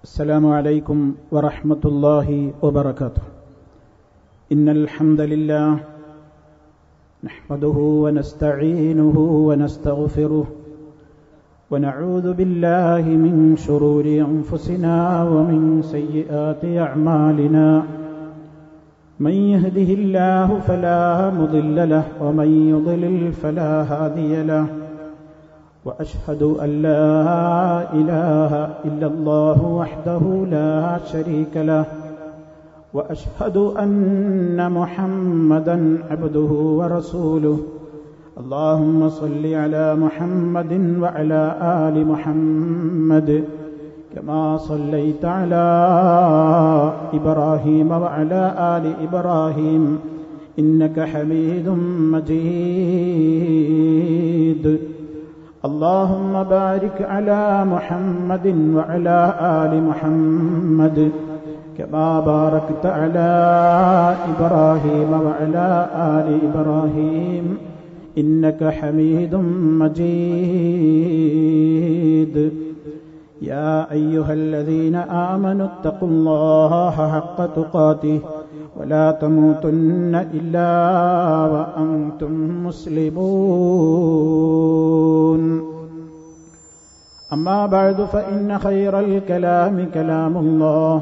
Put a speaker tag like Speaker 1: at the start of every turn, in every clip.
Speaker 1: السلام عليكم ورحمة الله وبركاته. إن الحمد لله نحمده ونستعينه ونستغفره ونعوذ بالله من شرور أنفسنا ومن سيئات أعمالنا. من يهده الله فلا مضل له ومن يضلل فلا هادي له. وأشهد أن لا إله إلا الله وحده لا شريك له. وأشهد أن محمدا عبده ورسوله. اللهم صل على محمد وعلى آل محمد كما صليت على إبراهيم وعلى آل إبراهيم إنك حميد مجيد. اللهم بارك على محمد وعلى آل محمد كما باركت على إبراهيم وعلى آل إبراهيم إنك حميد مجيد. يا أيها الذين آمنوا اتقوا الله حق تقاته ولا تموتن إلا وأنتم مسلمون. أما بعد فإن خير الكلام كلام الله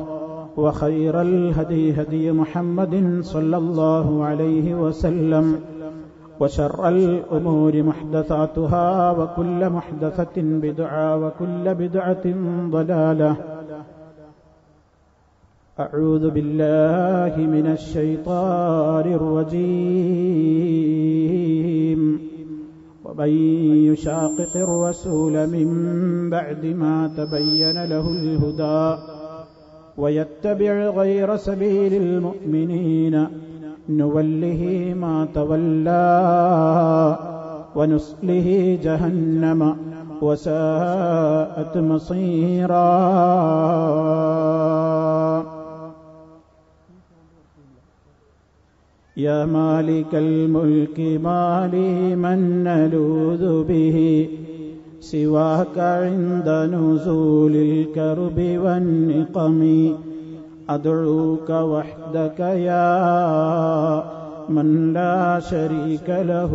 Speaker 1: وخير الهدي هدي محمد صلى الله عليه وسلم وشر الأمور محدثاتها وكل محدثة بدعة وكل بدعة ضلالة. أعوذ بالله من الشيطان الرجيم. ومن يشاقق الرسول من بعد ما تبين له الهدى ويتبع غير سبيل المؤمنين نوله ما تولى ونصله جهنم وساءت مصيرا. يا مالك الملك ما لي من نلوذ به سواك عند نزول الكرب والنقم. أدعوك وحدك يا من لا شريك له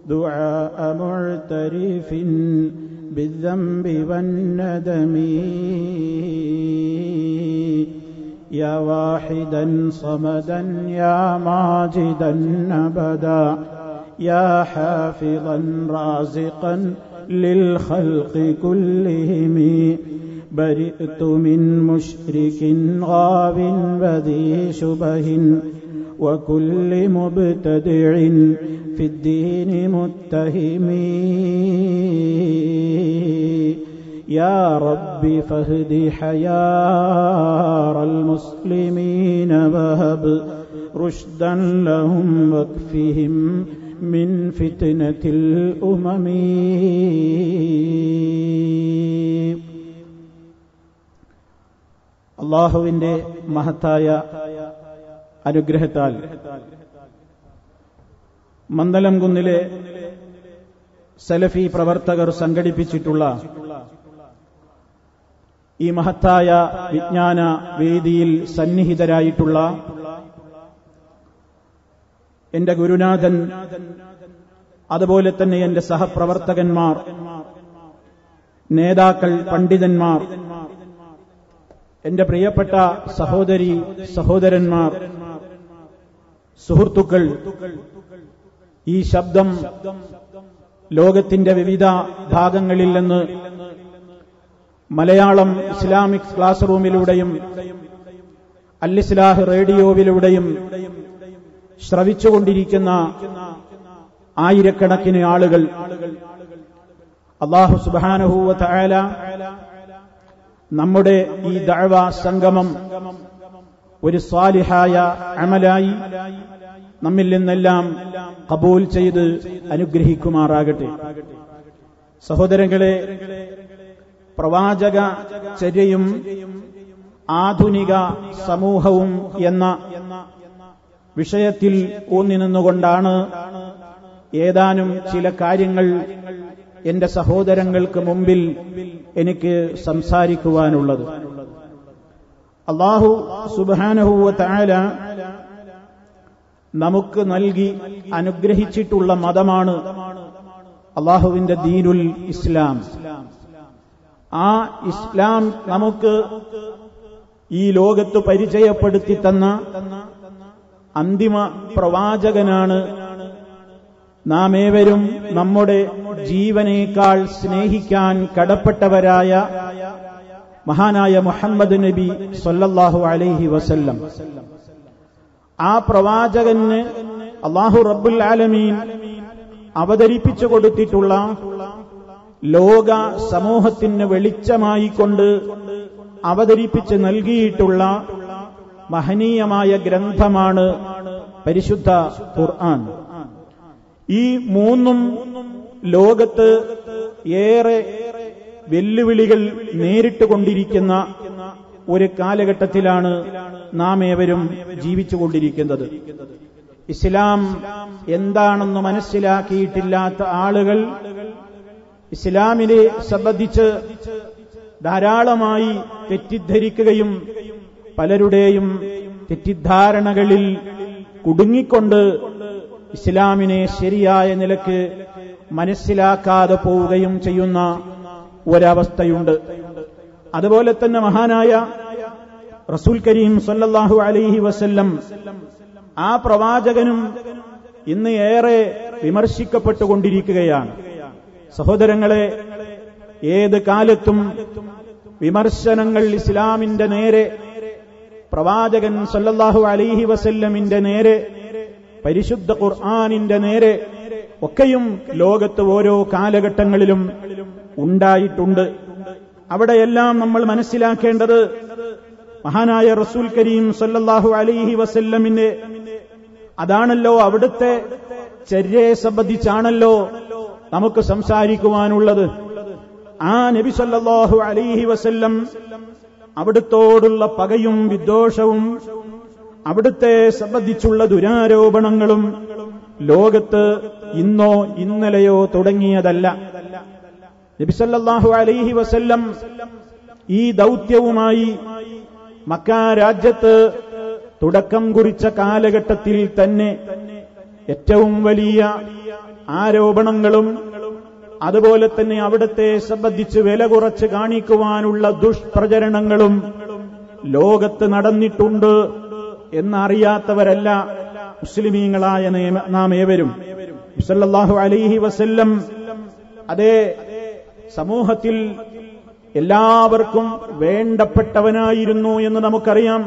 Speaker 1: دعاء معترف بالذنب والندم. يا واحدا صمدا يا ماجدا أبدا يا حافظا رازقا للخلق كلهم. برئت من مشرك غاب وذي شبه وكل مبتدع في الدين متهم. يا رب فاهد حيار المسلمين وهب رشدا لهم واكفهم من فتنة الأمم. അള്ളാഹുവിന്റെ മഹത്തായ അനുഗ്രഹത്താൽ മന്ദലം കുന്നിലെ സലഫി പ്രവർത്തകർ സംഘടിപ്പിച്ചിട്ടുള്ള ഈ മഹത്തായ വിജ്ഞാന വേദിയിൽ സന്നിഹിതരായിട്ടുള്ള എന്റെ ഗുരുനാഥൻ, അതുപോലെ തന്നെ എന്റെ സഹപ്രവർത്തകന്മാർ, നേതാക്കൾ, പണ്ഡിതന്മാർ, എന്റെ പ്രിയപ്പെട്ട സഹോദരി സഹോദരന്മാർ, സുഹൃത്തുക്കൾ, ഈ ശബ്ദം ലോകത്തിന്റെ വിവിധ ഭാഗങ്ങളിൽ നിന്ന് മലയാളം ഇസ്ലാമിക് ക്ലാസ് റൂമിലൂടെയും അൽ-ഇസ്ലാഹ് റേഡിയോയിലൂടെയും ശ്രവിച്ചുകൊണ്ടിരിക്കുന്ന ആയിരക്കണക്കിന് ആളുകൾ, അല്ലാഹു സുബ്ഹാനഹു വ തആല നമ്മുടെ ഈ ദഅവ സംഗമം ഒരു സ്വാലിഹായ അമലായി നമ്മിൽ നിന്നെല്ലാം ഖബൂൽ ചെയ്ത് അനുഗ്രഹിക്കുമാറാകട്ടെ. സഹോദരങ്ങളെ, പ്രവാചക ചര്യയും ആധുനിക സമൂഹവും എന്ന വിഷയത്തിൽ ഊന്നി നിന്നുകൊണ്ടാണ് ഏതാനും ചില കാര്യങ്ങൾ എന്റെ സഹോദരങ്ങൾക്ക് മുമ്പിൽ എനിക്ക് സംസാരിക്കുവാനുള്ളത്. അല്ലാഹു സുബ്ഹാനഹു വ തആല നമുക്ക് നൽകി അനുഗ്രഹിച്ചിട്ടുള്ള മതമാണ് അല്ലാഹുവിന്റെ ദീനുൽ ഇസ്ലാം. ആ ഇസ്ലാം നമുക്ക് ഈ ലോകത്ത് പരിചയപ്പെടുത്തി തന്ന അന്തിമ പ്രവാചകനാണ്. നാം ഏവരും നമ്മുടെ ജീവനേക്കാൾ സ്നേഹിക്കാൻ കടപ്പെട്ടവരായ മഹാനായ മുഹമ്മദ് നബി സ്വല്ലല്ലാഹു അലൈഹി വസല്ലം. ആ പ്രവാചകന് അല്ലാഹു റബ്ബുൽ ആലമീൻ അവതരിപ്പിച്ചു കൊടുത്തിട്ടുള്ള ലോക സമൂഹത്തിന് വെളിച്ചമായിക്കൊണ്ട് അവതരിപ്പിച്ച് നൽകിയിട്ടുള്ള മഹനീയമായ ഗ്രന്ഥമാണ് പരിശുദ്ധ ഖുർആൻ. ഈ മൂന്നും ലോകത്ത് ഏറെ വെല്ലുവിളികൾ നേരിട്ടുകൊണ്ടിരിക്കുന്ന ഒരു കാലഘട്ടത്തിലാണ് നാം ഏവരും ജീവിച്ചുകൊണ്ടിരിക്കുന്നത്. ഇസ്ലാം എന്താണെന്ന് മനസ്സിലാക്കിയിട്ടില്ലാത്ത ആളുകൾ ഇസ്ലാമിനെ സംബന്ധിച്ച് ധാരാളമായി തെറ്റിദ്ധരിക്കുകയും പലരുടെയും തെറ്റിദ്ധാരണകളിൽ കുടുങ്ങിക്കൊണ്ട് ഇസ്ലാമിനെ ശരിയായ നിലക്ക് മനസ്സിലാക്കാതെ പോവുകയും ചെയ്യുന്ന ഒരവസ്ഥയുണ്ട്. അതുപോലെ തന്നെ മഹാനായ റസൂൽ കരീം സല്ലല്ലാഹു അലൈഹി വസല്ലം, ആ പ്രവാചകനും ഇന്ന് ഏറെ വിമർശിക്കപ്പെട്ടുകൊണ്ടിരിക്കുകയാണ്. സഹോദരങ്ങളെ, ഏത് കാലത്തും വിമർശനങ്ങൾ ഇസ്ലാമിന്റെ നേരെ, പ്രവാചകൻ സല്ലല്ലാഹു അലൈഹി വസല്ലമിന്റെ നേരെ, പരിശുദ്ധ ഖുർആനിന്റെ നേരെ ഒക്കെയും ലോകത്ത് ഓരോ കാലഘട്ടങ്ങളിലും ഉണ്ടായിട്ടുണ്ട്. അവിടെയെല്ലാം നമ്മൾ മനസ്സിലാക്കേണ്ടത് മഹാനായ റസൂൽ കരീം സല്ലല്ലാഹു അലൈഹി വസല്ലമിന്റെ അതാണല്ലോ, അവിടുത്തെ ചര്യയെ സംബന്ധിച്ചാണല്ലോ നമുക്ക് സംസാരിക്കുവാനുള്ളത്. ആ നബി സല്ലല്ലാഹു അലൈഹി വസല്ലം അവിടുത്തോടുള്ള പകയും വിദ്വേഷവും അവിടുത്തെ സംബന്ധിച്ചുള്ള ദുരാരോപണങ്ങളും ലോകത്ത് ഇന്നോ ഇന്നലെയോ തുടങ്ങിയതല്ല. നബി സല്ലല്ലാഹു അലൈഹി വസല്ലം ഈ ദൗത്യവുമായി മക്ക രാജ്യത്ത് തുടക്കം കുറിച്ച കാലഘട്ടത്തിൽ തന്നെ ഏറ്റവും വലിയ ആരോപണങ്ങളും അതുപോലെ തന്നെ അവിടുത്തെ സംബന്ധിച്ച് വില കുറച്ച് കാണിക്കുവാനുള്ള ദുഷ്പ്രചരണങ്ങളും ലോകത്ത് നടന്നിട്ടുണ്ട് എന്നറിയാത്തവരല്ല മുസ്ലിമീങ്ങളായ നാം ഏവരും. സല്ലല്ലാഹു അലൈഹി വസല്ലം അതേ സമൂഹത്തിൽ എല്ലാവർക്കും വേണ്ടപ്പെട്ടവനായിരുന്നു എന്ന് നമുക്കറിയാം.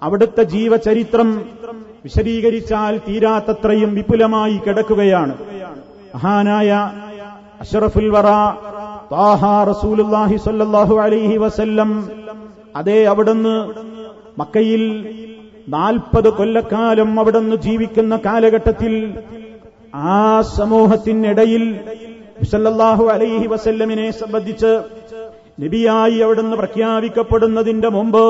Speaker 1: അവിടുത്തെ ജീവചരിത്രം വിശദീകരിച്ചാൽ തീരാത്തത്രയും വിപുലമായി കിടക്കുകയാണ്. മഹാനായ അഷ്റഫുൽ വറ ത്വാഹ റസൂലുള്ളാഹി സ്വല്ലല്ലാഹു അലൈഹി വസല്ലം അതേ അവിടുന്ന് മക്കയിൽ 40 കൊല്ലക്കാലം അവിടുന്ന് ജീവിക്കുന്ന കാലഘട്ടത്തിൽ ആ സമൂഹത്തിനിടയിൽ സല്ലല്ലാഹു അലൈഹി വസല്ലമിനെ സംബന്ധിച്ച് നബിയായി അവിടുന്ന് പ്രഖ്യാപിക്കപ്പെടുന്നതിന്റെ മുമ്പ്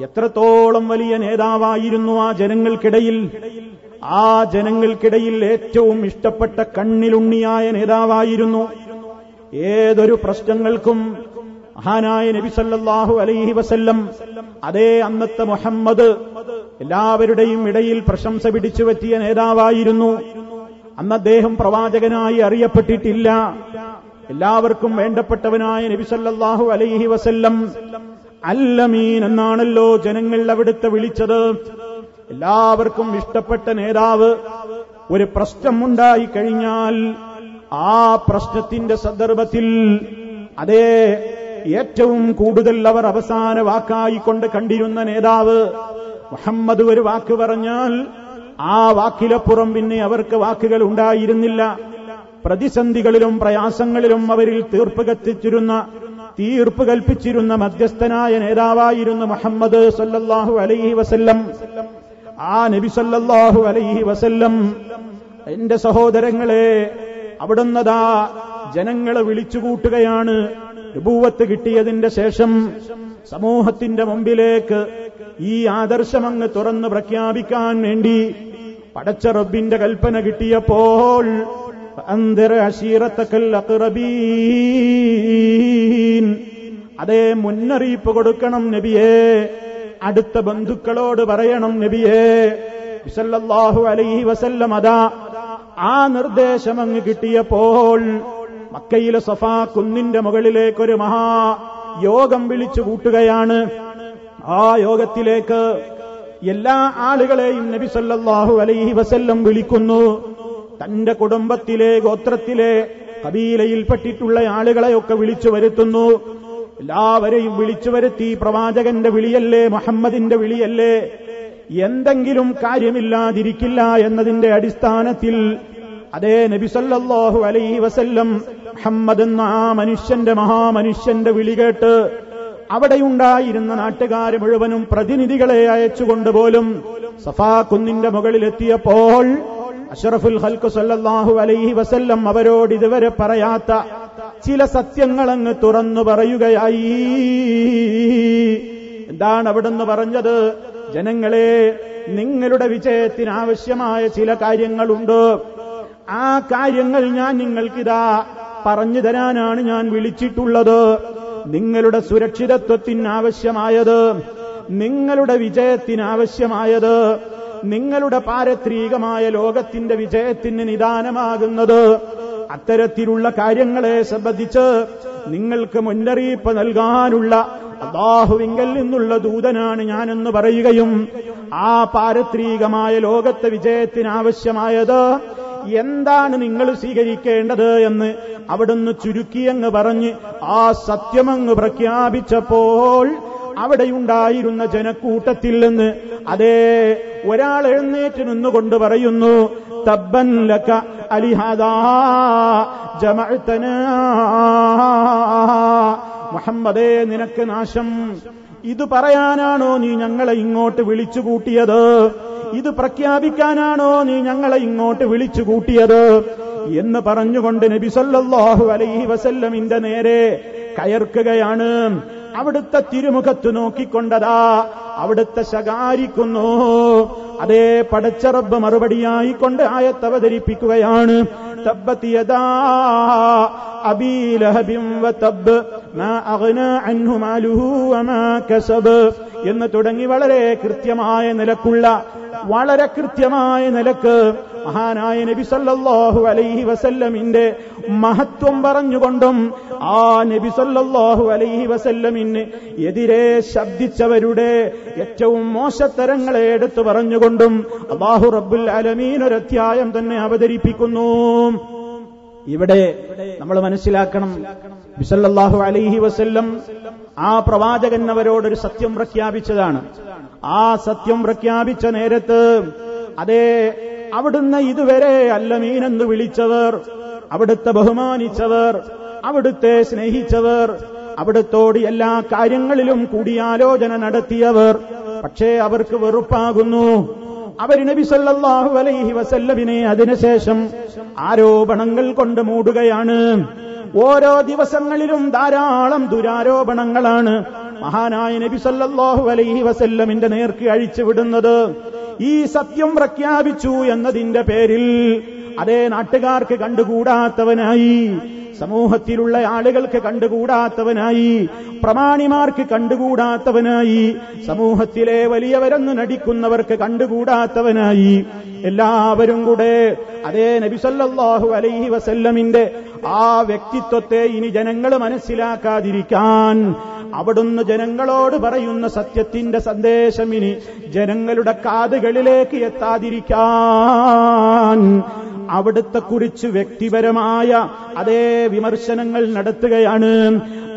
Speaker 1: എത്രത്തോളം വലിയ നേതാവായിരുന്നു ആ ജനങ്ങൾക്കിടയിൽ. ആ ജനങ്ങൾക്കിടയിൽ ഏറ്റവും ഇഷ്ടപ്പെട്ട കണ്ണിലുണ്ണിയായ നേതാവായിരുന്നു. ഏതൊരു പ്രശ്നങ്ങൾക്കും മഹാനായ നബി സല്ലല്ലാഹു അലൈഹി വസല്ലം അതേ അന്നത്തെ മുഹമ്മദ് എല്ലാവരുടെയും ഇടയിൽ പ്രശംസ പിടിച്ചു പറ്റിയ നേതാവായിരുന്നു. അന്ന് അദ്ദേഹം പ്രവാചകനായി അറിയപ്പെട്ടിട്ടില്ല. എല്ലാവർക്കും വേണ്ടപ്പെട്ടവനായ നബി സല്ലല്ലാഹു അലൈഹി വസല്ലം അൽ-അമീൻ എന്നാണല്ലോ ജനങ്ങൾ അവിടുത്തെ വിളിച്ചത്. എല്ലാവർക്കും ഇഷ്ടപ്പെട്ട നേതാവ്. ഒരു പ്രശ്നമുണ്ടായി കഴിഞ്ഞാൽ ആ പ്രശ്നത്തിന്റെ സന്ദർഭത്തിൽ അതേ ഏറ്റവും കൂടുതൽ അവർ അവസാന വാക്കായിക്കൊണ്ട് കണ്ടിരുന്ന നേതാവ് മുഹമ്മദ് ഒരു വാക്ക് പറഞ്ഞാൽ ആ വാക്കിലപ്പുറം പിന്നെ അവർക്ക് വാക്കുകൾ ഉണ്ടായിരുന്നില്ല. പ്രതിസന്ധികളിലും പ്രയാസങ്ങളിലും അവരിൽ തീർപ്പ് കൽപ്പിച്ചിരുന്ന മധ്യസ്ഥനായ നേതാവായിരുന്നു മുഹമ്മദ് സല്ലല്ലാഹു അലൈഹി വസല്ലം. ആ നബി സല്ലല്ലാഹു അലൈഹി വസല്ലം എന്റെ സഹോദരങ്ങളെ അവിടുന്നതാ ജനങ്ങളെ വിളിച്ചുകൂട്ടുകയാണ്. നബുവത്ത് കിട്ടിയതിന്റെ ശേഷം സമൂഹത്തിന്റെ മുമ്പിലേക്ക് ഈ ആദർശമങ്ങ് തുറന്ന് പ്രഖ്യാപിക്കാൻ വേണ്ടി പടച്ച റബ്ബിന്റെ കൽപ്പന കിട്ടിയപ്പോൾ അൻദിർ അശീറത്തക്കൽ അഖ്റബീൻ, അതേ മുന്നറിയിപ്പ് കൊടുക്കണം നബിയേ, അടുത്ത ബന്ധുക്കളോട് പറയണം നബിയേ. സല്ലല്ലാഹു അലൈഹി വസല്ലം അതാ ആ നിർദ്ദേശം അങ്ങ് കിട്ടിയപ്പോൾ മക്കയിലെ സഫാ കുന്നിന്റെ മുകളിലേക്കൊരു മഹായോഗം വിളിച്ചു കൂട്ടുകയാണ്. ആ യോഗത്തിലേക്ക് എല്ലാ ആളുകളെയും നബി സല്ലല്ലാഹു അലൈഹി വസല്ലം വിളിക്കുന്നു. തന്റെ കുടുംബത്തിലെ ഗോത്രത്തിലെ കബീലയിൽപ്പെട്ടിട്ടുള്ള ആളുകളെയൊക്കെ വിളിച്ചു വരുത്തുന്നു. എല്ലാവരെയും വിളിച്ചു വരുത്തി. പ്രവാചകന്റെ വിളിയല്ലേ, മുഹമ്മദിന്റെ വിളിയല്ലേ, എന്തെങ്കിലും കാര്യമില്ലാതിരിക്കില്ല എന്നതിന്റെ അടിസ്ഥാനത്തിൽ അതേ നബി സല്ലല്ലാഹു അലൈഹി വസല്ലം മുഹമ്മദ് എന്ന ആ മഹാമനുഷ്യന്റെ വിളി കേട്ട് അവിടെയുണ്ടായിരുന്ന നാട്ടുകാർ മുഴുവനും പ്രതിനിധികളെ അയച്ചുകൊണ്ടുപോലും സഫാ കുന്നിന്റെ മുകളിലെത്തിയപ്പോൾ അഷ്റഫുൽ ഖൽഖ് സല്ലല്ലാഹു അലൈഹി വസല്ലം അവരോട് ഇതുവരെ പറയാത്ത ചില സത്യങ്ങളങ്ങ് തുറന്നു പറയുകയായി. എന്താണ് അവിടുന്ന് പറഞ്ഞത്? ജനങ്ങളെ, നിങ്ങളുടെ വിജയത്തിനാവശ്യമായ ചില കാര്യങ്ങളുണ്ട്. ആ കാര്യങ്ങൾ ഞാൻ നിങ്ങൾക്കിതാ പറഞ്ഞു തരാനാണ് ഞാൻ വിളിച്ചിട്ടുള്ളത്. നിങ്ങളുടെ സുരക്ഷിതത്വത്തിനാവശ്യമായത്, നിങ്ങളുടെ വിജയത്തിനാവശ്യമായത്, നിങ്ങളുടെ പാരത്രികമായ ലോകത്തിന്റെ വിജയത്തിന് നിദാനമാകുന്നത്, അത്തരത്തിലുള്ള കാര്യങ്ങളെ സംബന്ധിച്ച് നിങ്ങൾക്ക് മുന്നറിയിപ്പ് നൽകാനുള്ള അല്ലാഹുവിങ്കൽ നിന്നുള്ള ദൂതനാണ് ഞാനെന്ന് പറയുകയും ആ പാരത്രികമായ ലോകത്തെ വിജയത്തിനാവശ്യമായത് എന്താണ് നിങ്ങൾ സ്വീകരിക്കേണ്ടത് എന്ന് അവിടുന്ന് ചുരുക്കിയങ്ങ് പറഞ്ഞ് ആ സത്യമങ്ങ് പ്രഖ്യാപിച്ചപ്പോൾ അവിടെയുണ്ടായിരുന്ന ജനക്കൂട്ടത്തിൽ നിന്ന് അതേ ഒരാൾ എഴുന്നേറ്റ് നിന്നുകൊണ്ട് പറയുന്നു, തബ്ബൻ ലക അലിഹാദാ ജമഅതനാ, മുഹമ്മദേ നിനക്ക് നാശം. ഇത് പറയാനാണോ നീ ഞങ്ങളെ ഇങ്ങോട്ട് വിളിച്ചു കൂട്ടിയത്? ഇത് പ്രഖ്യാപിക്കാനാണോ നീ ഞങ്ങളെ ഇങ്ങോട്ട് വിളിച്ചു കൂട്ടിയത്? എന്ന് പറഞ്ഞുകൊണ്ട് നബി സല്ലല്ലാഹു അലൈഹി വസല്ലമിന്റെ നേരെ കയർക്കുകയാണ്. അവിടുത്തെ തിരുമുഖത്ത് നോക്കിക്കൊണ്ടതാ അവിടുത്തെ ശകാരിക്കുന്നു. അതേ പടച്ച റബ്ബ് മറുപടിയായിക്കൊണ്ട് ആയത്ത് അവതരിപ്പിക്കുകയാണ്. തബ്ബത് യദാ അബീ ലഹബിൻ വതബ് മാ അഗ്നാ അൻഹു മാലുഹു വമാ കസബ് എന്ന് തുടങ്ങി വളരെ കൃത്യമായ നിലക്ക് മഹാനായ നബി സല്ലല്ലാഹു അലൈഹി വസല്ലമിന്റെ മഹത്വം പറഞ്ഞുകൊണ്ടും ആ നബി സല്ലല്ലാഹു അലൈഹി വസല്ലമിന് എതിരെ ശബ്ദിച്ചവരുടെ ഏറ്റവും മോശത്തരങ്ങളെ എടുത്തു പറഞ്ഞുകൊണ്ടും അല്ലാഹു റബ്ബുൽ ആലമീൻ ഒരു അധ്യായം തന്നെ അവതരിപ്പിക്കുന്നു. ഇവിടെ നമ്മൾ മനസ്സിലാക്കണം, നബി സല്ലല്ലാഹു അലൈഹി വസല്ലം ആ പ്രവാചകൻ അവരോടൊരു സത്യം പ്രഖ്യാപിച്ചതാണ്. ആ സത്യം പ്രഖ്യാപിച്ച നേരത്ത് അതേ അവിടുന്ന് ഇതുവരെ അല്ലമീനെന്ന് വിളിച്ചവർ, അവിടുത്തെ ബഹുമാനിച്ചവർ, അവിടുത്തെ സ്നേഹിച്ചവർ, അവിടുത്തോട് എല്ലാ കാര്യങ്ങളിലും കൂടിയാലോചന നടത്തിയവർ, പക്ഷേ അവർക്ക് വെറുപ്പാകുന്നു. അവർ നബി സല്ലല്ലാഹു അലൈഹി വസല്ലമിനെ അതിനുശേഷം ആരോപണങ്ങൾ കൊണ്ട് മൂടുകയാണ്. ഓരോ ദിവസങ്ങളിലും ധാരാളം ദുരാരോപണങ്ങളാണ് മഹാനായ നബി സല്ലല്ലാഹു അലൈഹി വസല്ലമിന്റെ നേർക്ക് അഴിച്ചുവിടുന്നത്. ഈ സത്യം പ്രഖ്യാപിച്ചു എന്നതിന്റെ പേരിൽ അതേ നാട്ടുകാർക്ക് കണ്ടുകൂടാത്തവനായി സമൂഹത്തിലുള്ള ആളുകൾക്ക് കണ്ടുകൂടാത്തവനായി, പ്രമാണിമാർക്ക് കണ്ടുകൂടാത്തവനായി, സമൂഹത്തിലെ വലിയവരെന്ന് നടിക്കുന്നവർക്ക് കണ്ടുകൂടാത്തവനായി, എല്ലാവരും കൂടെ അതേ നബി സല്ലല്ലാഹു അലൈഹി വസല്ലമിന്റെ ആ വ്യക്തിത്വത്തെ ഇനി ജനങ്ങൾ മനസ്സിലാക്കാതിരിക്കാൻ, അവിടുന്ന് ജനങ്ങളോട് പറയുന്ന സത്യത്തിന്റെ സന്ദേശം ഇനി ജനങ്ങളുടെ കാതുകളിലേക്ക് എത്താതിരിക്കാൻ അവിടുത്തെ കുറിച്ച് വ്യക്തിപരമായ അതേ വിമർശനങ്ങൾ നടത്തുകയാണ്.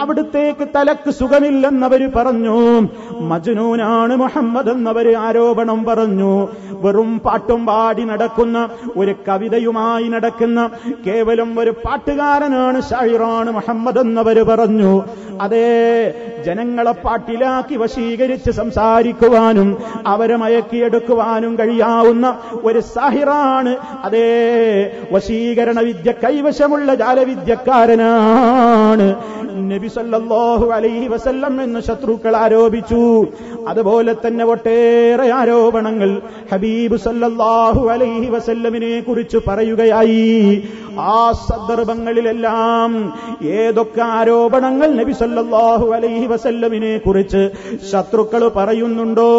Speaker 1: അവിടുത്തേക്ക് തലക്ക് സുഖമില്ലെന്നവര് പറഞ്ഞു, മജ്നൂനാണ് മുഹമ്മദ് എന്നവര് ആരോപണം പറഞ്ഞു. വെറും പാട്ടും പാടി നടക്കുന്ന, ഒരു കവിതയുമായി നടക്കുന്ന കേവലം ഒരു പാട്ടുകാരനാണ്, ഷായിറാണ് മുഹമ്മദ് എന്നവര് പറഞ്ഞു. അതേ, ജനങ്ങളെ പാട്ടിലാക്കി വശീകരിച്ച് സംസാരിക്കുവാനും അവരെ മയക്കിയെടുക്കുവാനും കഴിയാവുന്ന ഒരു സാഹിറാണ്, അതേ വശീകരണ വിദ്യ കൈവശമുള്ള ജാലവിദ്യക്കാരനാണ് നബി സല്ലല്ലാഹു അലൈഹി വസല്ലം എന്ന് ശത്രുക്കൾ ആരോപിച്ചു. അതുപോലെ തന്നെ ഒട്ടേറെ ആരോപണങ്ങൾ ഹബീബ് സല്ലല്ലാഹു അലൈഹി വസല്ലമിനെ കുറിച്ച് പറയുകയായി. ആ സന്ദർഭങ്ങളിലെല്ലാം ഏതൊക്കെ ആരോപണങ്ങൾ നബി സല്ലല്ലാഹു അലൈഹി വസല്ലമിനെ കുറിച്ച് ശത്രുക്കൾ പറയുന്നുണ്ടോ,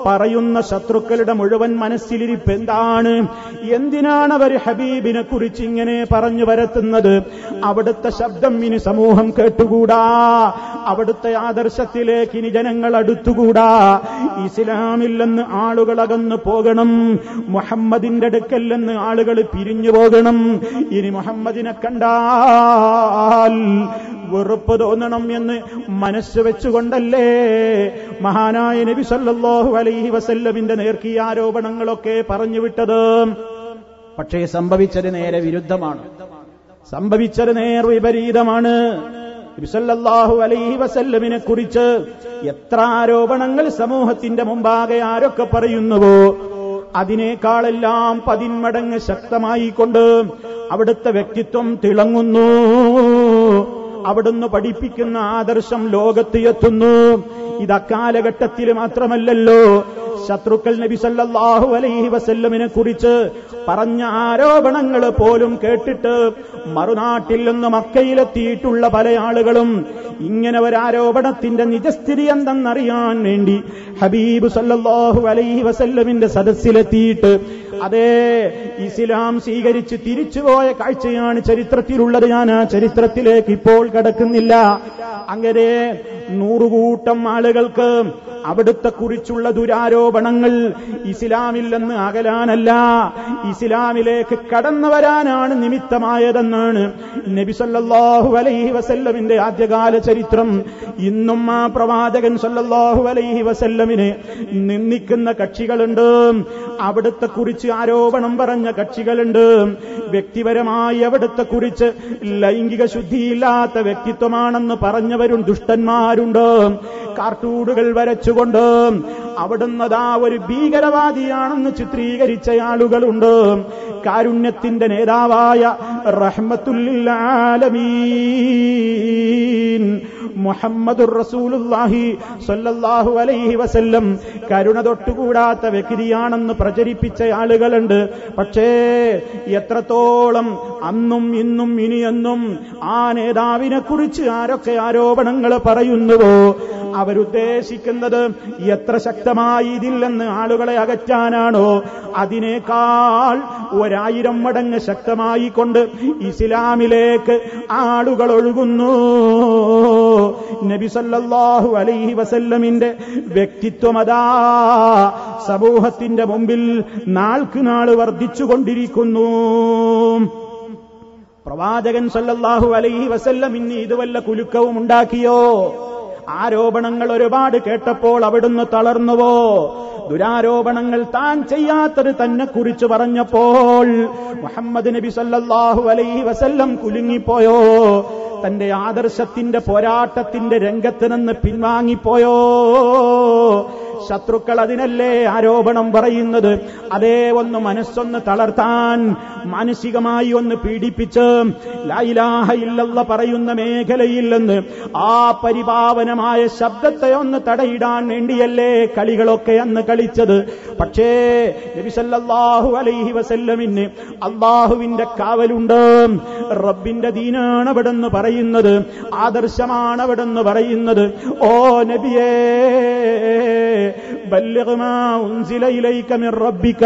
Speaker 1: പറയുന്ന ശത്രുക്കളുടെ മുഴുവൻ മനസ്സിലിരിപ്പ് എന്താണ്? എന്തിനാണ് അവർ ഹബീബിനെ കുറിച്ച് ഇങ്ങനെ പറഞ്ഞു വരത്തുന്നത്? അവിടുത്തെ ശബ്ദം ഇനി സമൂഹം കേട്ടുകൂടാ, അവിടുത്തെ ആദർശത്തിലേക്ക് ഇനി ജനങ്ങൾ അടുത്തുകൂടാ, ഇസ്ലാമില്ലെന്ന് ആളുകൾ അകന്നു പോകണം, മുഹമ്മദിന്റെ അടുക്കല്ലെന്ന് ആളുകൾ പിരിഞ്ഞു പോകണം. ഇനി മുഹമ്മദിനെ കണ്ടാൽ വെറുപ്പ് തോന്നണം എന്ന് മനസ്സ് വെച്ചുകൊണ്ടല്ലേ മഹാനായ നബി സല്ലല്ലാഹു അലൈഹി വസല്ലമിന്റെ നേർക്ക് ഈ ആരോപണങ്ങളൊക്കെ പറഞ്ഞു വിട്ടത്. പക്ഷേ സംഭവിച്ചത് നേരെ വിരുദ്ധമാണ്, സംഭവിച്ചത് നേർ വിപരീതമാണ്. നബി സല്ലല്ലാഹു അലൈഹി വസല്ലമിനെ കുറിച്ച് എത്ര ആരോപണങ്ങൾ സമൂഹത്തിന്റെ മുമ്പാകെ ആരൊക്കെ പറയുന്നുവോ അതിനേക്കാളെല്ലാം 10 മടങ്ങ് ശക്തമായിക്കൊണ്ട് അവിടുത്തെ വ്യക്തിത്വം തിളങ്ങുന്നു. അവിടുന്ന് പഠിപ്പിക്കുന്ന ആദർശം ലോകത്ത് എത്തുന്നു. ഇത് അക്കാലഘട്ടത്തിൽ മാത്രമല്ലല്ലോ, ശത്രുക്കൾ നബി സല്ലല്ലാഹു അലൈഹി വസല്ലമിനെ കുറിച്ച് പറഞ്ഞ ആരോപണങ്ങൾ പോലും കേട്ടിട്ട് മറുനാട്ടിൽ നിന്ന് മക്കയിലെത്തിയിട്ടുള്ള പല ആളുകളും ഇങ്ങനെ ഒരു ആരോപണത്തിന്റെ നിജസ്ഥിതി എന്തെന്നറിയാൻ വേണ്ടി ഹബീബ് സല്ലല്ലാഹു അലൈഹി വസല്ലമിന്റെ സദസ്സിലെത്തിയിട്ട് അതേ ഇസ്ലാം സ്വീകരിച്ച് തിരിച്ചുപോയ കാഴ്ചയാണ് ചരിത്രത്തിലുള്ളത്. ഞാൻ ആ ചരിത്രത്തിലേക്ക് ഇപ്പോൾ കടക്കുന്നില്ല. അങ്ങനെ 100 കൂട്ടം ആളുകൾക്ക് അവിടുത്തെ കുറിച്ചുള്ള ദുരാരോപണങ്ങൾ ഇസ്ലാമിൽ നിന്ന് അകലാനല്ല, ഇസ്ലാമിലേക്ക് കടന്നു വരാനാണ് നിമിത്തമായതെന്നാണ് നബി സല്ലല്ലാഹു അലൈഹി വസല്ലമിന്റെ ആദ്യകാല ചരിത്രം. ഇന്നും ആ പ്രവാചകൻ സല്ലല്ലാഹു അലൈഹി വസല്ലമിനെ നിന്ദിക്കുന്ന കക്ഷികളുണ്ട്, അവിടുത്തെ കുറിച്ച് ആരോപണം പറഞ്ഞ കക്ഷികളുണ്ട്, വ്യക്തിപരമായി അവിടുത്തെ കുറിച്ച് ലൈംഗിക ശുദ്ധിയില്ലാത്ത വ്യക്തിത്വമാണെന്ന് പറഞ്ഞവരും ദുഷ്ടന്മാരുണ്ട്. കാർട്ടൂണുകൾ വരച്ചുകൊണ്ട് അവിടുന്നതാ ഒരു ഭീകരവാദിയാണെന്ന് ചിത്രീകരിച്ച ആളുകളുണ്ട്. കാരുണ്യത്തിന്റെ നേതാവായ റഹ്മത്തുൽ ലിൽ ആലമീൻ മുഹമ്മദുർ റസൂലുള്ളാഹി സ്വല്ലല്ലാഹു അലൈഹി വസല്ലം കരുണ തൊട്ടുകൂടാത്ത വ്യക്തിയാണെന്ന് പ്രചരിപ്പിച്ച ആളുകളുണ്ട്. പക്ഷേ എത്രത്തോളം അന്നും ഇന്നും ഇനിയെന്നും ആ നേതാവിനെ കുറിച്ച് ആരൊക്കെ ആരോപണങ്ങൾ പറയുന്നുവോ അവരുദ്ദേശിക്കുന്നത് എത്ര ശക്തമായി ഇതില്ലെന്ന് ആളുകളെ അകറ്റാനാണോ അതിനേക്കാൾ 1000 മടങ്ങ് ശക്തമായി കൊണ്ട് ഇസ്ലാമിലേക്ക് ആളുകൾ ഒഴുകുന്നു. നബി സല്ലല്ലാഹു അലൈഹി വസല്ലമിന്റെ വ്യക്തിത്വമതാ സമൂഹത്തിന്റെ മുമ്പിൽ നാൾക്ക് നാൾ വർദ്ധിച്ചുകൊണ്ടിരിക്കുന്നു. പ്രവാചകൻ സല്ലല്ലാഹു അലൈഹി വസല്ലം ഇന്ന് ഇത് വല്ല കുലുക്കവും ഉണ്ടാക്കിയോ? ആരോപണങ്ങൾ ഒരുപാട് കേട്ടപ്പോൾ അവിടുന്ന് തളർന്നുവോ? ദുരാരോപണങ്ങൾ താൻ ചെയ്യാത്തത് തന്നെ കുറിച്ച് പറഞ്ഞപ്പോൾ മുഹമ്മദ് നബി സല്ലല്ലാഹു അലൈഹി വസല്ലം കുലുങ്ങിപ്പോയോ? തന്റെ ആദർശത്തിന്റെ പോരാട്ടത്തിന്റെ രംഗത്ത് നിന്ന് പിൻവാങ്ങിപ്പോയോ? ശത്രുക്കൾ അതിനല്ലേ ആരോപണം പറയുന്നത്. അതേ ഒന്ന് മനസ്സൊന്ന് തളർത്താൻ, മാനസികമായി ഒന്ന് പീഡിപ്പിച്ച് ലാ ഇലാഹ ഇല്ലല്ലാഹ് പറയുന്ന മേഖലയിൽ നിന്ന് ആ പരിപാവനമായ ശബ്ദത്തെ ഒന്ന് തടയിടാൻ വേണ്ടിയല്ലേ കളികളൊക്കെ അന്ന് കളിച്ചത്. പക്ഷേ നബി സല്ലല്ലാഹു അലൈഹി വസല്ലമിന് അല്ലാഹുവിന്റെ കാവലുണ്ട്. റബ്ബിന്റെ ദീനാണ് അവിടെന്ന് പറയുന്നത്, ആദർശമാണ് അവിടെന്ന് പറയുന്നത്. ഓ നബിയേ, ബല്ലിഗ് മാ ഉൻസില ഇലൈക മിർ റബ്ബിക,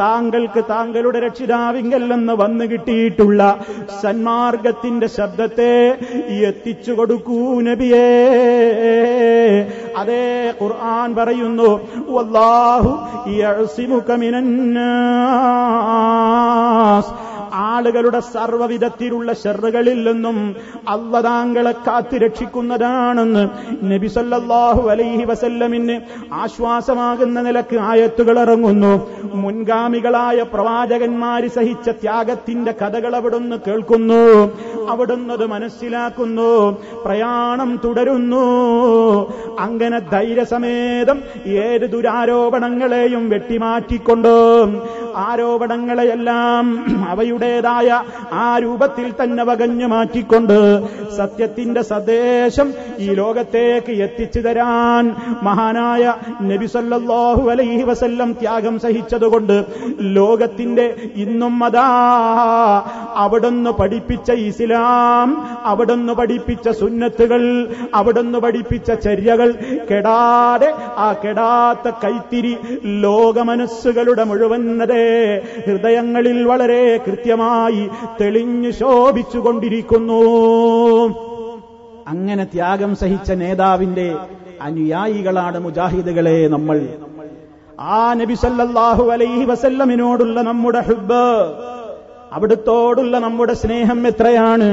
Speaker 1: താങ്കൾക്ക് താങ്കളുടെ രക്ഷിതാവിങ്കൽ നിന്ന് വന്നു കിട്ടിയിട്ടുള്ള സന്മാർഗത്തിന്റെ ശബ്ദത്തെ എത്തിച്ചു കൊടുക്കൂ നബിയേ. അതേ ഖുർആൻ പറയുന്നു, വല്ലാഹു യഅസിമുക മിനന്നാസ്, ആളുകളുടെ സർവ്വവിധത്തിലുള്ള ശർറുകളിൽ നിന്നും അല്ലാഹു താങ്കളെ കാത്തു രക്ഷിക്കുന്നതാണെന്ന് നബി സല്ലല്ലാഹു അലൈഹി വസല്ലമിന് ആശ്വാസമാകുന്ന നിലക്ക് ആയത്തുകൾ ഇറങ്ങുന്നു. മുൻഗാമികളായ പ്രവാചകന്മാര് സഹിച്ച ത്യാഗത്തിന്റെ കഥകൾ അവിടുന്ന് കേൾക്കുന്നു, അവിടുന്ന് അത് മനസ്സിലാക്കുന്നു, പ്രയാണം തുടരുന്നു. അങ്ങനെ ധൈര്യസമേതം ഏത് ദുരാരോപണങ്ങളെയും വെട്ടിമാറ്റിക്കൊണ്ട് ആരോപണങ്ങളെയെല്ലാം അവയുടേതായ ആ രൂപത്തിൽ തന്നെ വകഞ്ഞു മാറ്റിക്കൊണ്ട് സത്യത്തിന്റെ സന്ദേശം ഈ ലോകത്തേക്ക് എത്തിച്ചു തരാൻ മഹാനായ നബി സല്ലല്ലാഹു അലൈഹി വസല്ലം ത്യാഗം സഹിച്ചതുകൊണ്ട് ലോകത്തിന്റെ ഇന്നും അതാ അവിടുന്ന് പഠിപ്പിച്ച ഇസ്ലാം, അവിടുന്ന് പഠിപ്പിച്ച സുന്നത്തുകൾ, അവിടുന്ന് പഠിപ്പിച്ച ചര്യകൾ കെടാതെ ആ കെടാത്ത കൈത്തിരി ലോകമനസ്സുകളുടെ മുഴുവനതേ ഹൃദയങ്ങളിൽ വളരെ കൃത്യമായി തെളിഞ്ഞു ശോഭിച്ചുകൊണ്ടിരിക്കുന്നു. അങ്ങനെ ത്യാഗം സഹിച്ച നേതാവിന്റെ അനുയായികളാണ് മുജാഹിദുകളെ നമ്മൾ. ആ നബി സല്ലല്ലാഹു അലൈഹി വസല്ലമിനോടുള്ള നമ്മുടെ ഹുബ്ബ്, അവിടുത്തോടുള്ള നമ്മുടെ സ്നേഹം എത്രയാണ്.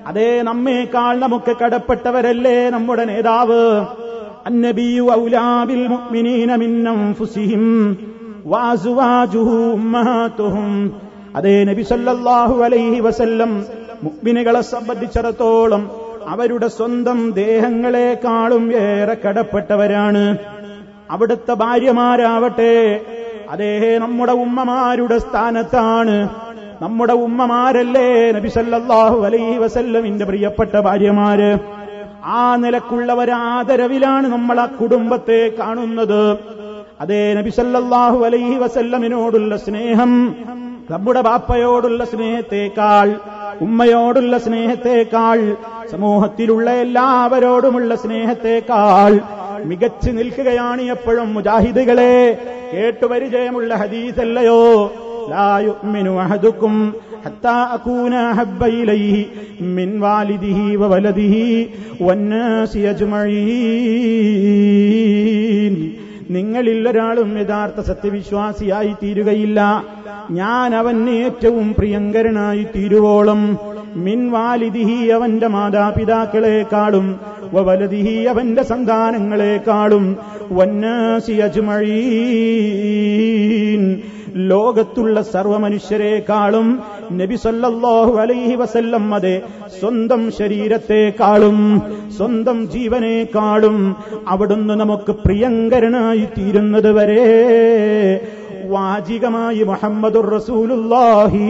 Speaker 1: അതേ നമ്മേക്കാൾ നമുക്ക് കടപ്പെട്ടവരല്ലേ നമ്മുടെ നേതാവ്. അന്നബിയു ഔലാ ബിൽ മുഅ്മിനീന മിൻ അൻഫുസിഹിം വഅസ്വാജുഹു ഉമ്മഹാതുഹും. അതേ നബി സല്ലല്ലാഹു അലൈഹി വസല്ലം മുഅ്മിനുകളെ സംബന്ധിച്ചിടത്തോളം അവരുടെ സ്വന്തം ദേഹങ്ങളെക്കാളും ഏറെ കടപ്പെട്ടവരാണ്. അവിടുത്തെ ഭാര്യമാരാവട്ടെ, അതേ നമ്മുടെ ഉമ്മമാരുടെ സ്ഥാനത്താണ്. നമ്മുടെ ഉമ്മമാരല്ലേ നബി സല്ലല്ലാഹു അലൈഹി വസല്ലമിന്റെ പ്രിയപ്പെട്ട ഭാര്യമാര്. ആ നിലക്കുള്ള ആദരവിലാണ് നമ്മൾ ആ കുടുംബത്തെ കാണുന്നത്. അതേ നബി സല്ലല്ലാഹു അലൈഹി വസല്ലമിനോടുള്ള സ്നേഹം നമ്മുടെ ബാപ്പയോടുള്ള സ്നേഹത്തെക്കാൾ, ഉമ്മയോടുള്ള സ്നേഹത്തെക്കാൾ, സമൂഹത്തിലുള്ള എല്ലാവരോടുമുള്ള സ്നേഹത്തെക്കാൾ മികച്ചു നിൽക്കുകയാണ് എപ്പോഴും മുജാഹിദുകളെ. കേട്ടുപരിചയമുള്ള ഹദീസല്ലയോ, ലാ യുഅ്മിനു അഹദുക്കും ഹത്താ അകൂന അഹബ്ബ ഇലൈഹി മിൻ വാലിദിഹി വവലദിഹി വന്നാസി അജ്മഈൻ. നിങ്ങളിൽ ഒരാളും യഥാർത്ഥ സത്യവിശ്വാസിയായി തീരുകയില്ല ഞാൻ അവന് ഏറ്റവും പ്രിയങ്കരനായി തീരുവോളം, മിൻ വാലിദിഹി അവന്റെ മാതാപിതാക്കളെക്കാളും, വവലദിഹി അവന്റെ സന്താനങ്ങളെക്കാളും, വന്നാസി അജ്മഈൻ ലോകത്തുള്ള സർവമനുഷ്യരെക്കാളും, നബി സല്ലല്ലാഹു അലൈഹി വസല്ലം അതെ സ്വന്തം ശരീരത്തെക്കാളും സ്വന്തം ജീവനേക്കാളും അവിടുന്ന് നമുക്ക് പ്രിയങ്കരനായി തീരുന്നത് വരെ വാചികമായി മുഹമ്മദുർ റസൂലുള്ളാഹി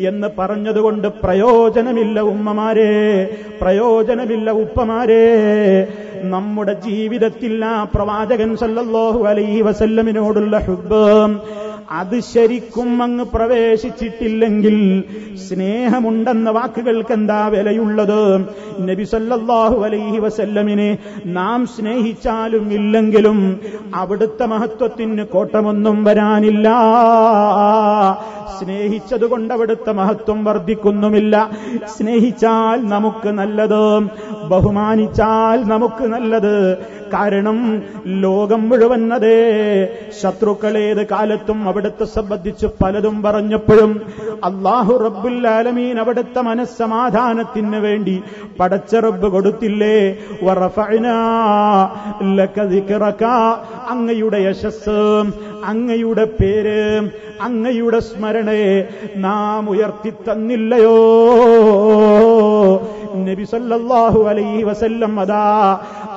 Speaker 1: എന്ന് പറഞ്ഞതുകൊണ്ട് പ്രയോജനമില്ല ഉമ്മമാരെ, പ്രയോജനമില്ല ഉപ്പമാരെ. നമ്മുടെ ജീവിതത്തിൽ ആ പ്രവാചകൻ സല്ലല്ലാഹു അലൈഹി വസല്ലമിനോടുള്ള ഹുബ്ബ് അത് ശരിക്കും അങ്ങ് പ്രവേശിച്ചിട്ടില്ലെങ്കിൽ സ്നേഹമുണ്ടെന്ന വാക്കുകൾക്ക് എന്താ വിലയുള്ളത്? നബി സല്ലല്ലാഹു അലൈഹി വസല്ലമിനെ നാം സ്നേഹിച്ചാലും ഇല്ലെങ്കിലും അവിടുത്തെ മഹത്വത്തിന് കോട്ടമൊന്നും വരാനില്ല. സ്നേഹിച്ചതുകൊണ്ട് അവിടുത്തെ മഹത്വം വർദ്ധിക്കുന്നുമില്ല. സ്നേഹിച്ചാൽ നമുക്ക് നല്ലത്, ബഹുമാനിച്ചാൽ നമുക്ക് നല്ലത്. കാരണം ലോകം മുഴുവൻ അതേ ശത്രുക്കളേത് കാലത്തും അവിടുത്തെ സംബന്ധിച്ച് പലതും പറഞ്ഞപ്പോഴും അല്ലാഹു റബ്ബുൽ ആലമീൻ അവിടുത്തെ മനസ്സമാധാനത്തിന് വേണ്ടി പടച്ച റബ്ബ് കൊടുത്തില്ലേ, വറഫഅനാ ലക ദിക്റക, അങ്ങയുടെ യശസ്, അങ്ങയുടെ പേര്, അങ്ങയുടെ സ്മരണയെ നാം ഉയർത്തി തന്നില്ലയോ? നബി സല്ലല്ലാഹു അലൈഹി വസല്ലം അതാ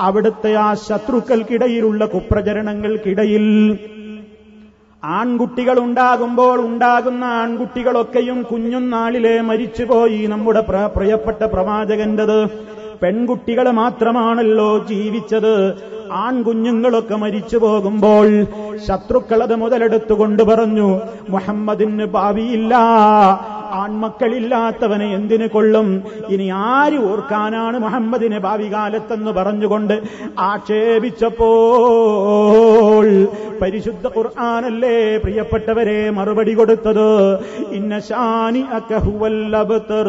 Speaker 1: അവിടുത്തെ ആ ശത്രുക്കൾക്കിടയിലുള്ള കുപ്രചരണങ്ങൾക്കിടയിൽ ആൺകുട്ടികൾ ഉണ്ടാകുമ്പോൾ ഉണ്ടാകുന്ന ആൺകുട്ടികളൊക്കെയും കുഞ്ഞുനാളിലെ മരിച്ചുപോയി നമ്മുടെ പ്രിയപ്പെട്ട പ്രവാചകന്റേത്. പെൺകുട്ടികൾ മാത്രമാണല്ലോ ജീവിച്ചത്. ആൺകുഞ്ഞുങ്ങളൊക്കെ മരിച്ചു പോകുമ്പോൾ ശത്രുക്കളത് മുതലെടുത്തുകൊണ്ട് പറഞ്ഞു, മുഹമ്മദിന് ഭാവിയില്ല, ആൺമക്കളില്ലാത്തവനെ എന്തിനു കൊള്ളും, ഇനി ആര് ഓർക്കാനാണ് മുഹമ്മദിന് ഭാവി കാലത്തെന്ന് പറഞ്ഞുകൊണ്ട് ആക്ഷേപിച്ചപ്പോൾ പരിശുദ്ധ ഖുർആനല്ലേ പ്രിയപ്പെട്ടവരെ മറുപടി കൊടുത്തത്? ഇന്ന ശാനിഅക ഹുവൽ അബ്തർ.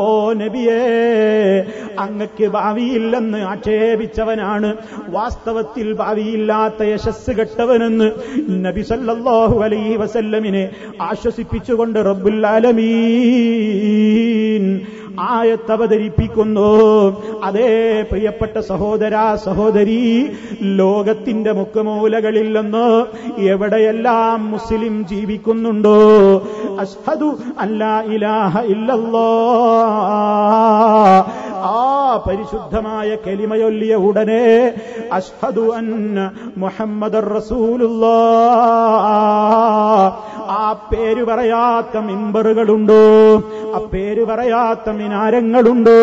Speaker 1: ഓ നബിയേ, അങ്ങക്ക് ഭാവിയില്ലെന്ന് ആക്ഷേപിച്ചവനാണ് വാസ്തവത്തിൽ ഭാവിയില്ലാത്ത യശസ് കെട്ടവനെന്ന് നബി സല്ലല്ലാഹു അലൈഹി വസല്ലമിനെ ആശ്വസിപ്പിച്ചുകൊണ്ട് റബ്ബുൽ ആലമീൻ ആയത്ത് അവതരിപ്പിക്കുന്നു. അതേ പ്രിയപ്പെട്ട സഹോദരാ സഹോദരി, ലോകത്തിന്റെ മുക്കുമൂലകളിൽ നിന്ന് എവിടെയെല്ലാം മുസ്ലിം ജീവിക്കുന്നുണ്ടോ, അഷ്ഹദു അല്ലാ ഇലാഹ ഇല്ലല്ലാഹ്, ആ പരിശുദ്ധമായ കലിമയൊല്ലിയ ഉടനെ അഷ്ഹദു അന്ന മുഹമ്മദർ റസൂലുള്ളാഹ്, ആ പേര് പറയാത്ത മിമ്പറുകളുണ്ടോ, ആ പേര് പറയാത്ത മിനാരങ്ങളുണ്ടോ,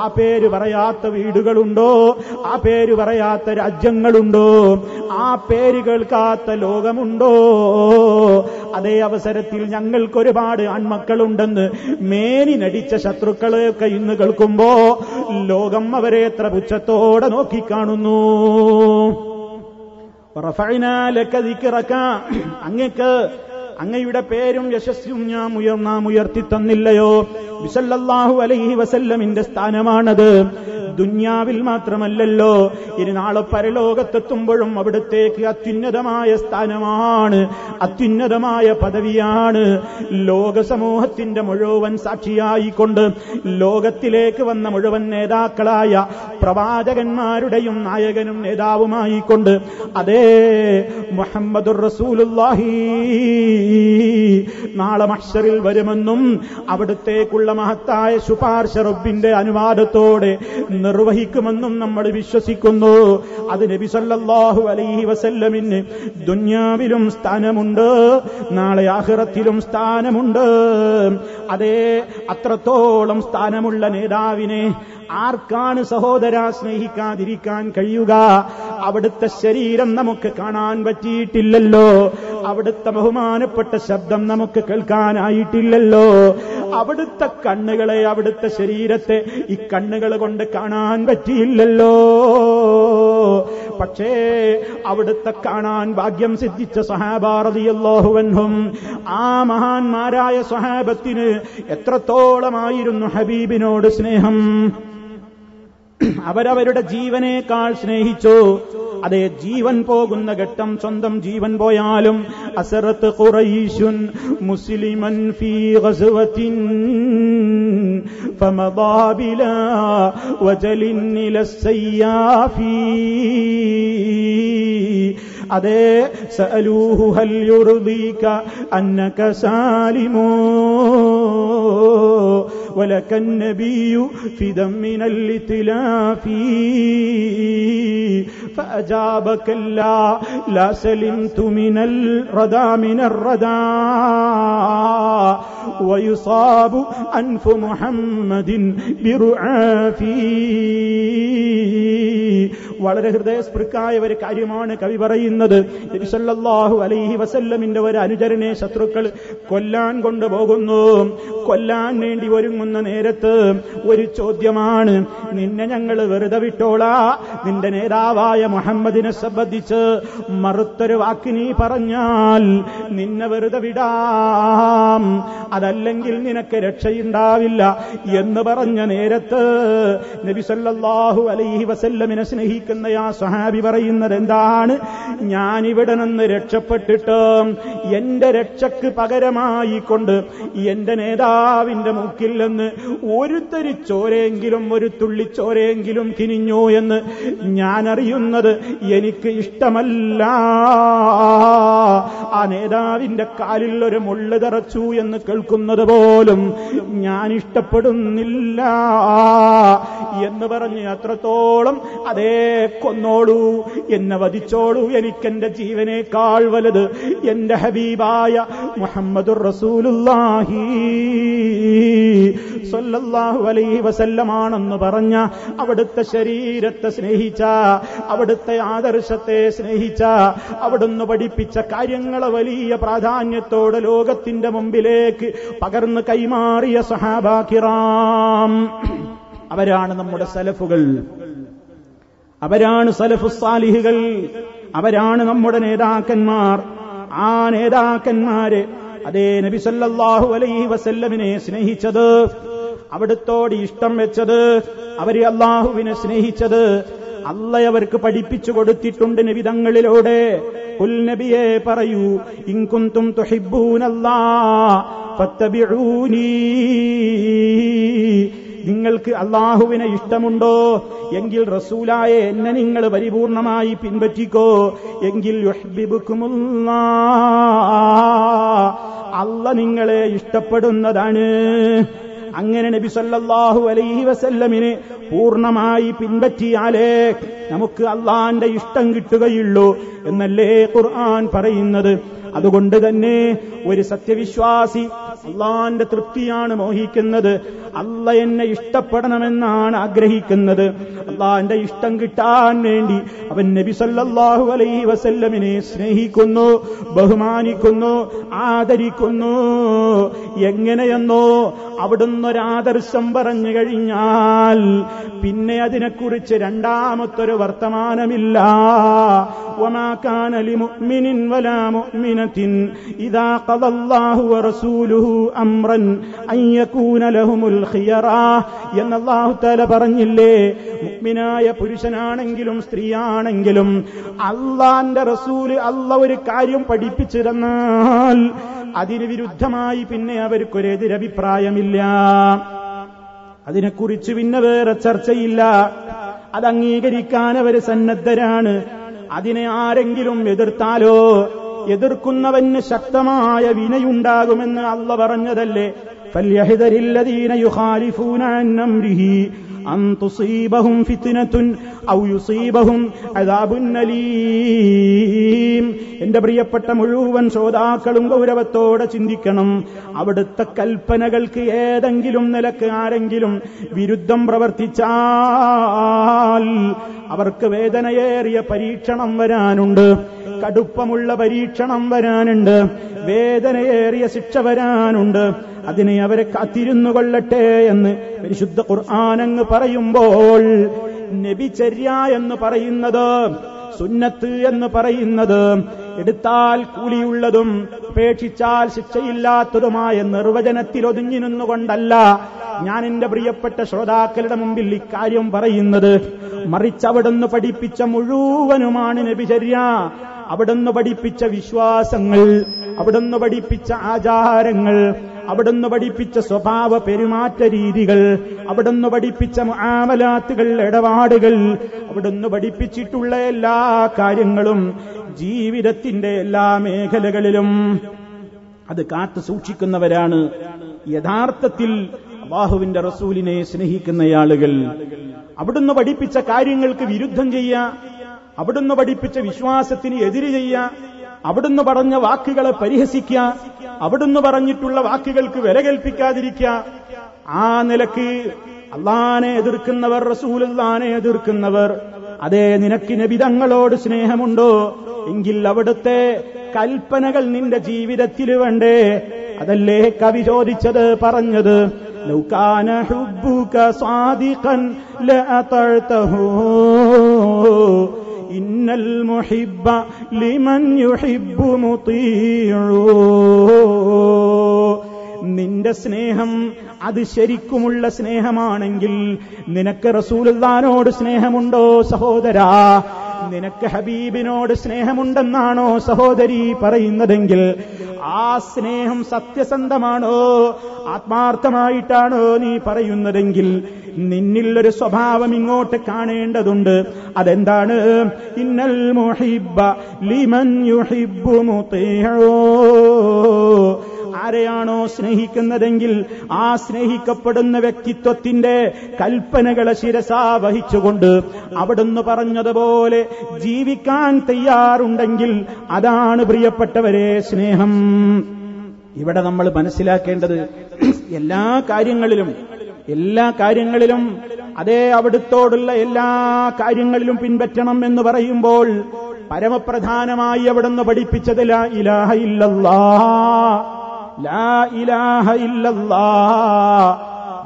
Speaker 1: ആ പേര് പറയാത്ത വീടുകളുണ്ടോ, ആ പേര് പറയാത്ത രാജ്യങ്ങളുണ്ടോ, ആ പേര് കേൾക്കാത്ത ലോകമുണ്ടോ? അതേ അവസരത്തിൽ ഞങ്ങൾക്കൊരുപാട് ആൺമക്കളുണ്ടെന്ന് മേനി നടിച്ച ശത്രുക്കളെയൊക്കെ ഇന്ന് കേൾക്കുമ്പോ ലോകം അവരെ എത്ര പുച്ഛത്തോടെ നോക്കിക്കാണുന്നു. അങ്ങയുടെ പേരും യശസ്സും നാം ഉയർത്തി തന്നില്ലയോ? സല്ലല്ലാഹു അലൈഹി വസല്ലമിന്റെ സ്ഥാനമാണത്. ദുന്യാവിൽ മാത്രമല്ലല്ലോ, ഇനി നാളെ പരലോകത്തെത്തുമ്പോഴും അവിടത്തേക്ക് അത്യുന്നതമായ സ്ഥാനമാണ്, അത്യുന്നതമായ പദവിയാണ്. ലോക സമൂഹത്തിന്റെ മുഴുവൻ സാക്ഷിയായിക്കൊണ്ട് ലോകത്തിലേക്ക് വന്ന മുഴുവൻ നേതാക്കളായ പ്രവാചകന്മാരുടെയും നായകനും നേതാവുമായിക്കൊണ്ട് അതേ മുഹമ്മദുർ റസൂലുള്ളാഹി നാളെ മഹ്ശറിൽ വരുമെന്നും അവിടത്തേക്കുള്ള മഹത്തായ ശുപാർശ റബ്ബിന്റെ അനുവാദത്തോടെ നിർവഹിക്കുമെന്നും നമ്മൾ വിശ്വസിക്കുന്നു. അത് നബി സല്ലല്ലാഹു അലൈഹി വസല്ലമിന് ദുനിയാവിലും സ്ഥാനമുണ്ട്, നാളെ ആഖിറത്തിലും സ്ഥാനമുണ്ട്. അതേ അത്രത്തോളം സ്ഥാനമുള്ള നേതാവിനെ ആർക്കാണ് സഹോദരാ സ്നേഹിക്കാതിരിക്കാൻ കഴിയുക? അവിടുത്തെ ശരീരം നമുക്ക് കാണാൻ പറ്റിയിട്ടില്ലല്ലോ, അവിടുത്തെ ബഹുമാനപ്പെട്ട ശബ്ദം നമുക്ക് കേൾക്കാനായിട്ടില്ലല്ലോ, അവിടുത്തെ കണ്ണുകളെ, അവിടുത്തെ ശരീരത്തെ ഈ കണ്ണുകൾ കൊണ്ട് കാണാൻ പറ്റിയില്ലല്ലോ. പക്ഷേ അവിടുത്തെ കാണാൻ ഭാഗ്യം സിദ്ധിച്ച സ്വഹാബ റളിയല്ലാഹു അൻഹും, ആ മഹാന്മാരായ സ്വഹാബത്തിന് എത്രത്തോളമായിരുന്നു ഹബീബിനോട് സ്നേഹം. അവരവരുടെ ജീവനേക്കാൾ സ്നേഹിച്ചു. അതേ ജീവൻ പോകുന്ന ഘട്ടം, സ്വന്തം ജീവൻ പോയാലും അസറത്ത് ഖുറൈശുൻ മുസ്ലിമൻ ഫീ ഗസ്വത്തിൻ ഫമദാ ബിലാ വജലിൻ ഇലസ്സയ്യാഫി. അതേ സഅലൂഹു ഹൽ യുർദീക അന്നക സാലിമൂ ولك النبي في دم من الاتلاف فأجاب كلا لا سلمت من الردى من الردى ويصاب أنف محمد برعافي. വളരെ ഹൃദയസ്പൃക്കായ ഒരു കാര്യമാണ് കവി പറയുന്നത്. നബി സല്ലല്ലാഹു അലൈഹി വസല്ലമിന്റെ ഒരു അനുചരനെ ശത്രുക്കൾ കൊല്ലാൻ കൊണ്ടുപോകുന്നു. കൊല്ലാൻ വേണ്ടി ഒരുങ്ങുന്ന നേരത്ത് ഒരു ചോദ്യമാണ്, നിന്നെ ഞങ്ങൾ വെറുതെ വിട്ടോളാ, നിന്റെ നേതാവായ മുഹമ്മദിനെ സംബന്ധിച്ച് മറുത്തൊരു വാക്ക് നീ പറഞ്ഞാൽ നിന്നെ വെറുതെ വിടാം, അതല്ലെങ്കിൽ നിനക്ക് രക്ഷയുണ്ടാവില്ല എന്ന് പറഞ്ഞ നേരത്ത് നബി സല്ലല്ലാഹു അലൈഹി വസല്ലമിനെ സ്നേഹിക്കുന്ന ആ സ്വഹാബി പറയുന്നത് എന്താണ്? ഞാനിവിടെ നിന്ന് രക്ഷപ്പെട്ടിട്ട് എന്റെ രക്ഷക്ക് പകരമായി കൊണ്ട് എന്റെ നേതാവിന്റെ മൂക്കിൽ നിന്ന് ഒരു തരി ചോരയെങ്കിലും, ഒരു തുള്ളി ചോരയെങ്കിലും കിനിഞ്ഞു എന്ന് ഞാൻ അറിയുന്നത് എനിക്ക് ഇഷ്ടമല്ല. ആ നേതാവിന്റെ കാലിൽ ഒരു മുള്ള് തറച്ചു എന്ന് കേൾക്കുന്നത് പോലും ഞാൻ ഇഷ്ടപ്പെടുന്നില്ല എന്ന് പറഞ്ഞ് അത്രത്തോളം അതേ കൊന്നോളൂ, എന്നെ വധിച്ചോളൂ, എനിക്കെന്റെ ജീവനേക്കാൾ വലുത് എന്റെ ഹബീബായ മുഹമ്മദുർ റസൂലുള്ളാഹി സ്വല്ലല്ലാഹു അലൈഹി വസല്ലമാണെന്ന് പറഞ്ഞ, അവിടുത്തെ ശരീരത്തെ സ്നേഹിച്ച, അവിടുത്തെ ആദർശത്തെ സ്നേഹിച്ച, അവിടുന്ന് പഠിപ്പിച്ച കാര്യങ്ങളെ വലിയ പ്രാധാന്യത്തോടെ ലോകത്തിന്റെ മുമ്പിലേക്ക് പകർന്ന് കൈമാറിയ സഹാബാ കിറാം, അവരാണ് നമ്മുടെ സലഫുകൾ, അവരാണ് സലഫുസ് സാലിഹുകൾ, അവരാണ് നമ്മുടെ നേതാക്കന്മാർ. ആ നേതാക്കന്മാരെ അതേ നബി സല്ലല്ലാഹു അലൈഹി വസല്ലമിനെ സ്നേഹിച്ചത്, അവിടുത്തോട് ഇഷ്ടം വെച്ചത്, അവരെ അല്ലാഹുവിനെ സ്നേഹിച്ചത് അല്ലാഹ് അവർക്ക് പഠിപ്പിച്ചു കൊടുത്തിട്ടുണ്ട് നബിതങ്ങളിലൂടെ. ഖുൽ നബിയേ പറയൂ, ഇൻ കുൻതും തുഹിബ്ബൂനല്ലാഹ് ഫത്തബിഊനി, നിങ്ങൾക്ക് അല്ലാഹുവിനെ ഇഷ്ടമുണ്ടോ എങ്കിൽ റസൂലായ എന്നെ നിങ്ങൾ പരിപൂർണമായി പിൻപറ്റിക്കോ, എങ്കിൽ യുഹ്ബിബുകുമുല്ലാഹ്, അല്ലാഹ് നിങ്ങളെ ഇഷ്ടപ്പെടുന്നതാണ്. അങ്ങനെ നബി സല്ലല്ലാഹു അലൈഹി വസല്ലമിനെ പൂർണ്ണമായി പിൻപറ്റിയാലേ നമുക്ക് അള്ളാന്റെ ഇഷ്ടം കിട്ടുകയുള്ളൂ എന്നല്ലേ ഖുർആൻ പറയുന്നത്. അതുകൊണ്ട് തന്നെ ഒരു സത്യവിശ്വാസി അള്ളാന്റെ തൃപ്തിയാണ് മോഹിക്കുന്നത്, അല്ല എന്നെ ഇഷ്ടപ്പെടണമെന്നാണ് ആഗ്രഹിക്കുന്നത്. അള്ളാന്റെ ഇഷ്ടം കിട്ടാൻ വേണ്ടി അവൻ നബി സല്ലല്ലാഹു അലൈഹി വസല്ലമിനെ സ്നേഹിക്കുന്നു, ബഹുമാനിക്കുന്നു, ആദരിക്കുന്നു. എങ്ങനെയെന്നോ അവിടുന്നൊരാദർശം പറഞ്ഞു കഴിഞ്ഞാൽ പിന്നെ അതിനെക്കുറിച്ച് രണ്ടാമത്തൊരു വർത്തമാനമില്ല. വമാ കാന ലിമുഅ്മിനിൻ വലാ മുഅ്മിനത്തിൻ ഇദാ ഖദല്ലാഹു വറസൂലുഹു അംറൻ അൻ യകൂന ലഹുമുൽ ഖിയറാ എന്ന് അല്ലാഹു തആല പറഞ്ഞില്ലേ. മുഅ്മിനായ പുരുഷനാണെങ്കിലും സ്ത്രീയാണെങ്കിലും അല്ലാഹുവിന്റെ റസൂൽ അല്ലാഹ് ഒരു കാര്യം പഠിപ്പിച്ചു തന്നാൽ അതിന് വിരുദ്ധമായി പിന്നെ അവർക്കൊരു എതിരഭിപ്രായമില്ല, അതിനെക്കുറിച്ച് പിന്നെ വേറെ ചർച്ചയില്ല. അത് അംഗീകരിക്കാൻ അവർ സന്നദ്ധരാണ്. അതിനെ ആരെങ്കിലും എതിർത്താലോ എതിർക്കുന്നവന് ശക്തമായ വിനയുണ്ടാകുമെന്ന് അല്ലാഹ് പറഞ്ഞതല്ലേ. ഫൽയഹ്ദരില്ലദീന യുഖാലിഫൂന അൻ അംരിഹി അൻ തുസീബഹും ഫിത്നത്തുൻ ഔ യുസീബഹും അദാബുൻ അലീം. എന്റെ പ്രിയപ്പെട്ട മുഴുവൻ ശ്രോതാക്കളും ഗൗരവത്തോടെ ചിന്തിക്കണം. അവിടുത്തെ കൽപ്പനകൾക്ക് ഏതെങ്കിലും നിലക്ക് ആരെങ്കിലും വിരുദ്ധം പ്രവർത്തിച്ചാൽ അവർക്ക് വേദനയേറിയ പരീക്ഷണം വരാനുണ്ട്, കടുപ്പമുള്ള പരീക്ഷണം വരാനുണ്ട്, വേദനയേറിയ ശിക്ഷ വരാനുണ്ട്. അതിനെ അവരെ കാത്തിരുന്നു കൊള്ളട്ടെ എന്ന് പരിശുദ്ധ ഖുർആൻ അങ്ങ് പറയുമ്പോൾ നബിചര്യ എന്ന് പറയുന്നത്, സുന്നത്ത് എന്ന് പറയുന്നത് എടുത്താൽ കൂലിയുള്ളതും ഉപേക്ഷിച്ചാൽ ശിക്ഷയില്ലാത്തതുമായ നിർവചനത്തിൽ ഒതുങ്ങി നിന്നുകൊണ്ടല്ല ഞാൻ എന്റെ പ്രിയപ്പെട്ട ശ്രോതാക്കളുടെ മുമ്പിൽ ഇക്കാര്യം പറയുന്നത്. മറിച്ച് അവിടുന്ന് പഠിപ്പിച്ച മുഴുവനുമാണ് നബിചര്യ. അവിടുന്ന് പഠിപ്പിച്ച വിശ്വാസങ്ങൾ, അവിടുന്ന് പഠിപ്പിച്ച ആചാരങ്ങൾ, അവിടുന്ന് പഠിപ്പിച്ച സ്വഭാവ പെരുമാറ്റ രീതികൾ, അവിടുന്ന് പഠിപ്പിച്ച മുആമലാത്തുകൾ, ഇടപാടുകൾ, അവിടുന്ന് പഠിപ്പിച്ചിട്ടുള്ള എല്ലാ കാര്യങ്ങളും ജീവിതത്തിന്റെ എല്ലാ മേഖലകളിലും അത് കാത്തു സൂക്ഷിക്കുന്നവരാണ് യഥാർത്ഥത്തിൽ അല്ലാഹുവിന്റെ റസൂലിനെ സ്നേഹിക്കുന്ന ആളുകൾ. അവിടുന്ന് പഠിപ്പിച്ച കാര്യങ്ങൾക്ക് വിരുദ്ധം ചെയ്യുക, അവിടുന്ന് പഠിപ്പിച്ച വിശ്വാസത്തിന് എതിര് ചെയ്യുക, അവിടുന്ന് പറഞ്ഞ വാക്കുകളെ പരിഹസിക്കുക, അവിടുന്ന് പറഞ്ഞിട്ടുള്ള വാക്കുകൾക്ക് വില കൽപ്പിക്കാതിരിക്കുക, ആ നിലക്ക് അള്ളാനെ എതിർക്കുന്നവർ, റസൂലുള്ളാനെ എതിർക്കുന്നവർ, അതേ നിനക്ക് നബി തങ്ങളോട് സ്നേഹമുണ്ടോ എങ്കിൽ അവിടുത്തെ കൽപ്പനകൾ നിന്റെ ജീവിതത്തിൽ വേണ്ടേ? അതല്ലേ കവി ചോദിച്ചത്, പറഞ്ഞത്, ലൗ കാന ഹുബ്ബുക സാദിഖൻ ലഅതഅതഹു ഇന്നൽ മുഹിബ്ബ ലിമൻ യുഹിബ്ബു മുതീഉ. നിന്റെ സ്നേഹം അത് ശരിക്കുമുള്ള സ്നേഹമാണെങ്കിൽ നിനക്ക് റസൂലുള്ളാഹിനോട് സ്നേഹമുണ്ടോ സഹോദരാ? നിനക്ക് ഹബീബിനോട് സ്നേഹമുണ്ടെന്നാണോ സഹോദരി പറയുന്നതെങ്കിൽ, ആ സ്നേഹം സത്യസന്ധമാണോ, ആത്മാർത്ഥമായിട്ടാണോ നീ പറയുന്നതെങ്കിൽ, നിന്നിലൊരു സ്വഭാവം ഇങ്ങോട്ട് കാണേണ്ടതുണ്ട്. അതെന്താണ്? ഇന്നൽ മുഹിബ്ബ ലിമൻ യുഹിബ്ബു മുതീഉ. ആരെയാണോ സ്നേഹിക്കുന്നതെങ്കിൽ ആ സ്നേഹിക്കപ്പെടുന്ന വ്യക്തിത്വത്തിന്റെ കൽപ്പനകളെ ശിരസാ വഹിച്ചുകൊണ്ട് അവിടുന്ന് പറഞ്ഞതുപോലെ ജീവിക്കാൻ തയ്യാറുണ്ടെങ്കിൽ അതാണ് പ്രിയപ്പെട്ടവരെ സ്നേഹം. ഇവിടെ നമ്മൾ മനസ്സിലാക്കേണ്ടത് എല്ലാ കാര്യങ്ങളിലും അതേ അവിടുത്തോടുള്ള എല്ലാ കാര്യങ്ങളിലും പിൻപറ്റണം എന്ന് പറയുമ്പോൾ പരമപ്രധാനമായി അവിടുന്ന് പഠിപ്പിച്ചത് ലാ ഇലാഹ ഇല്ലല്ലാഹ്, ലാ ഇലാഹ ഇല്ലല്ലാഹ്.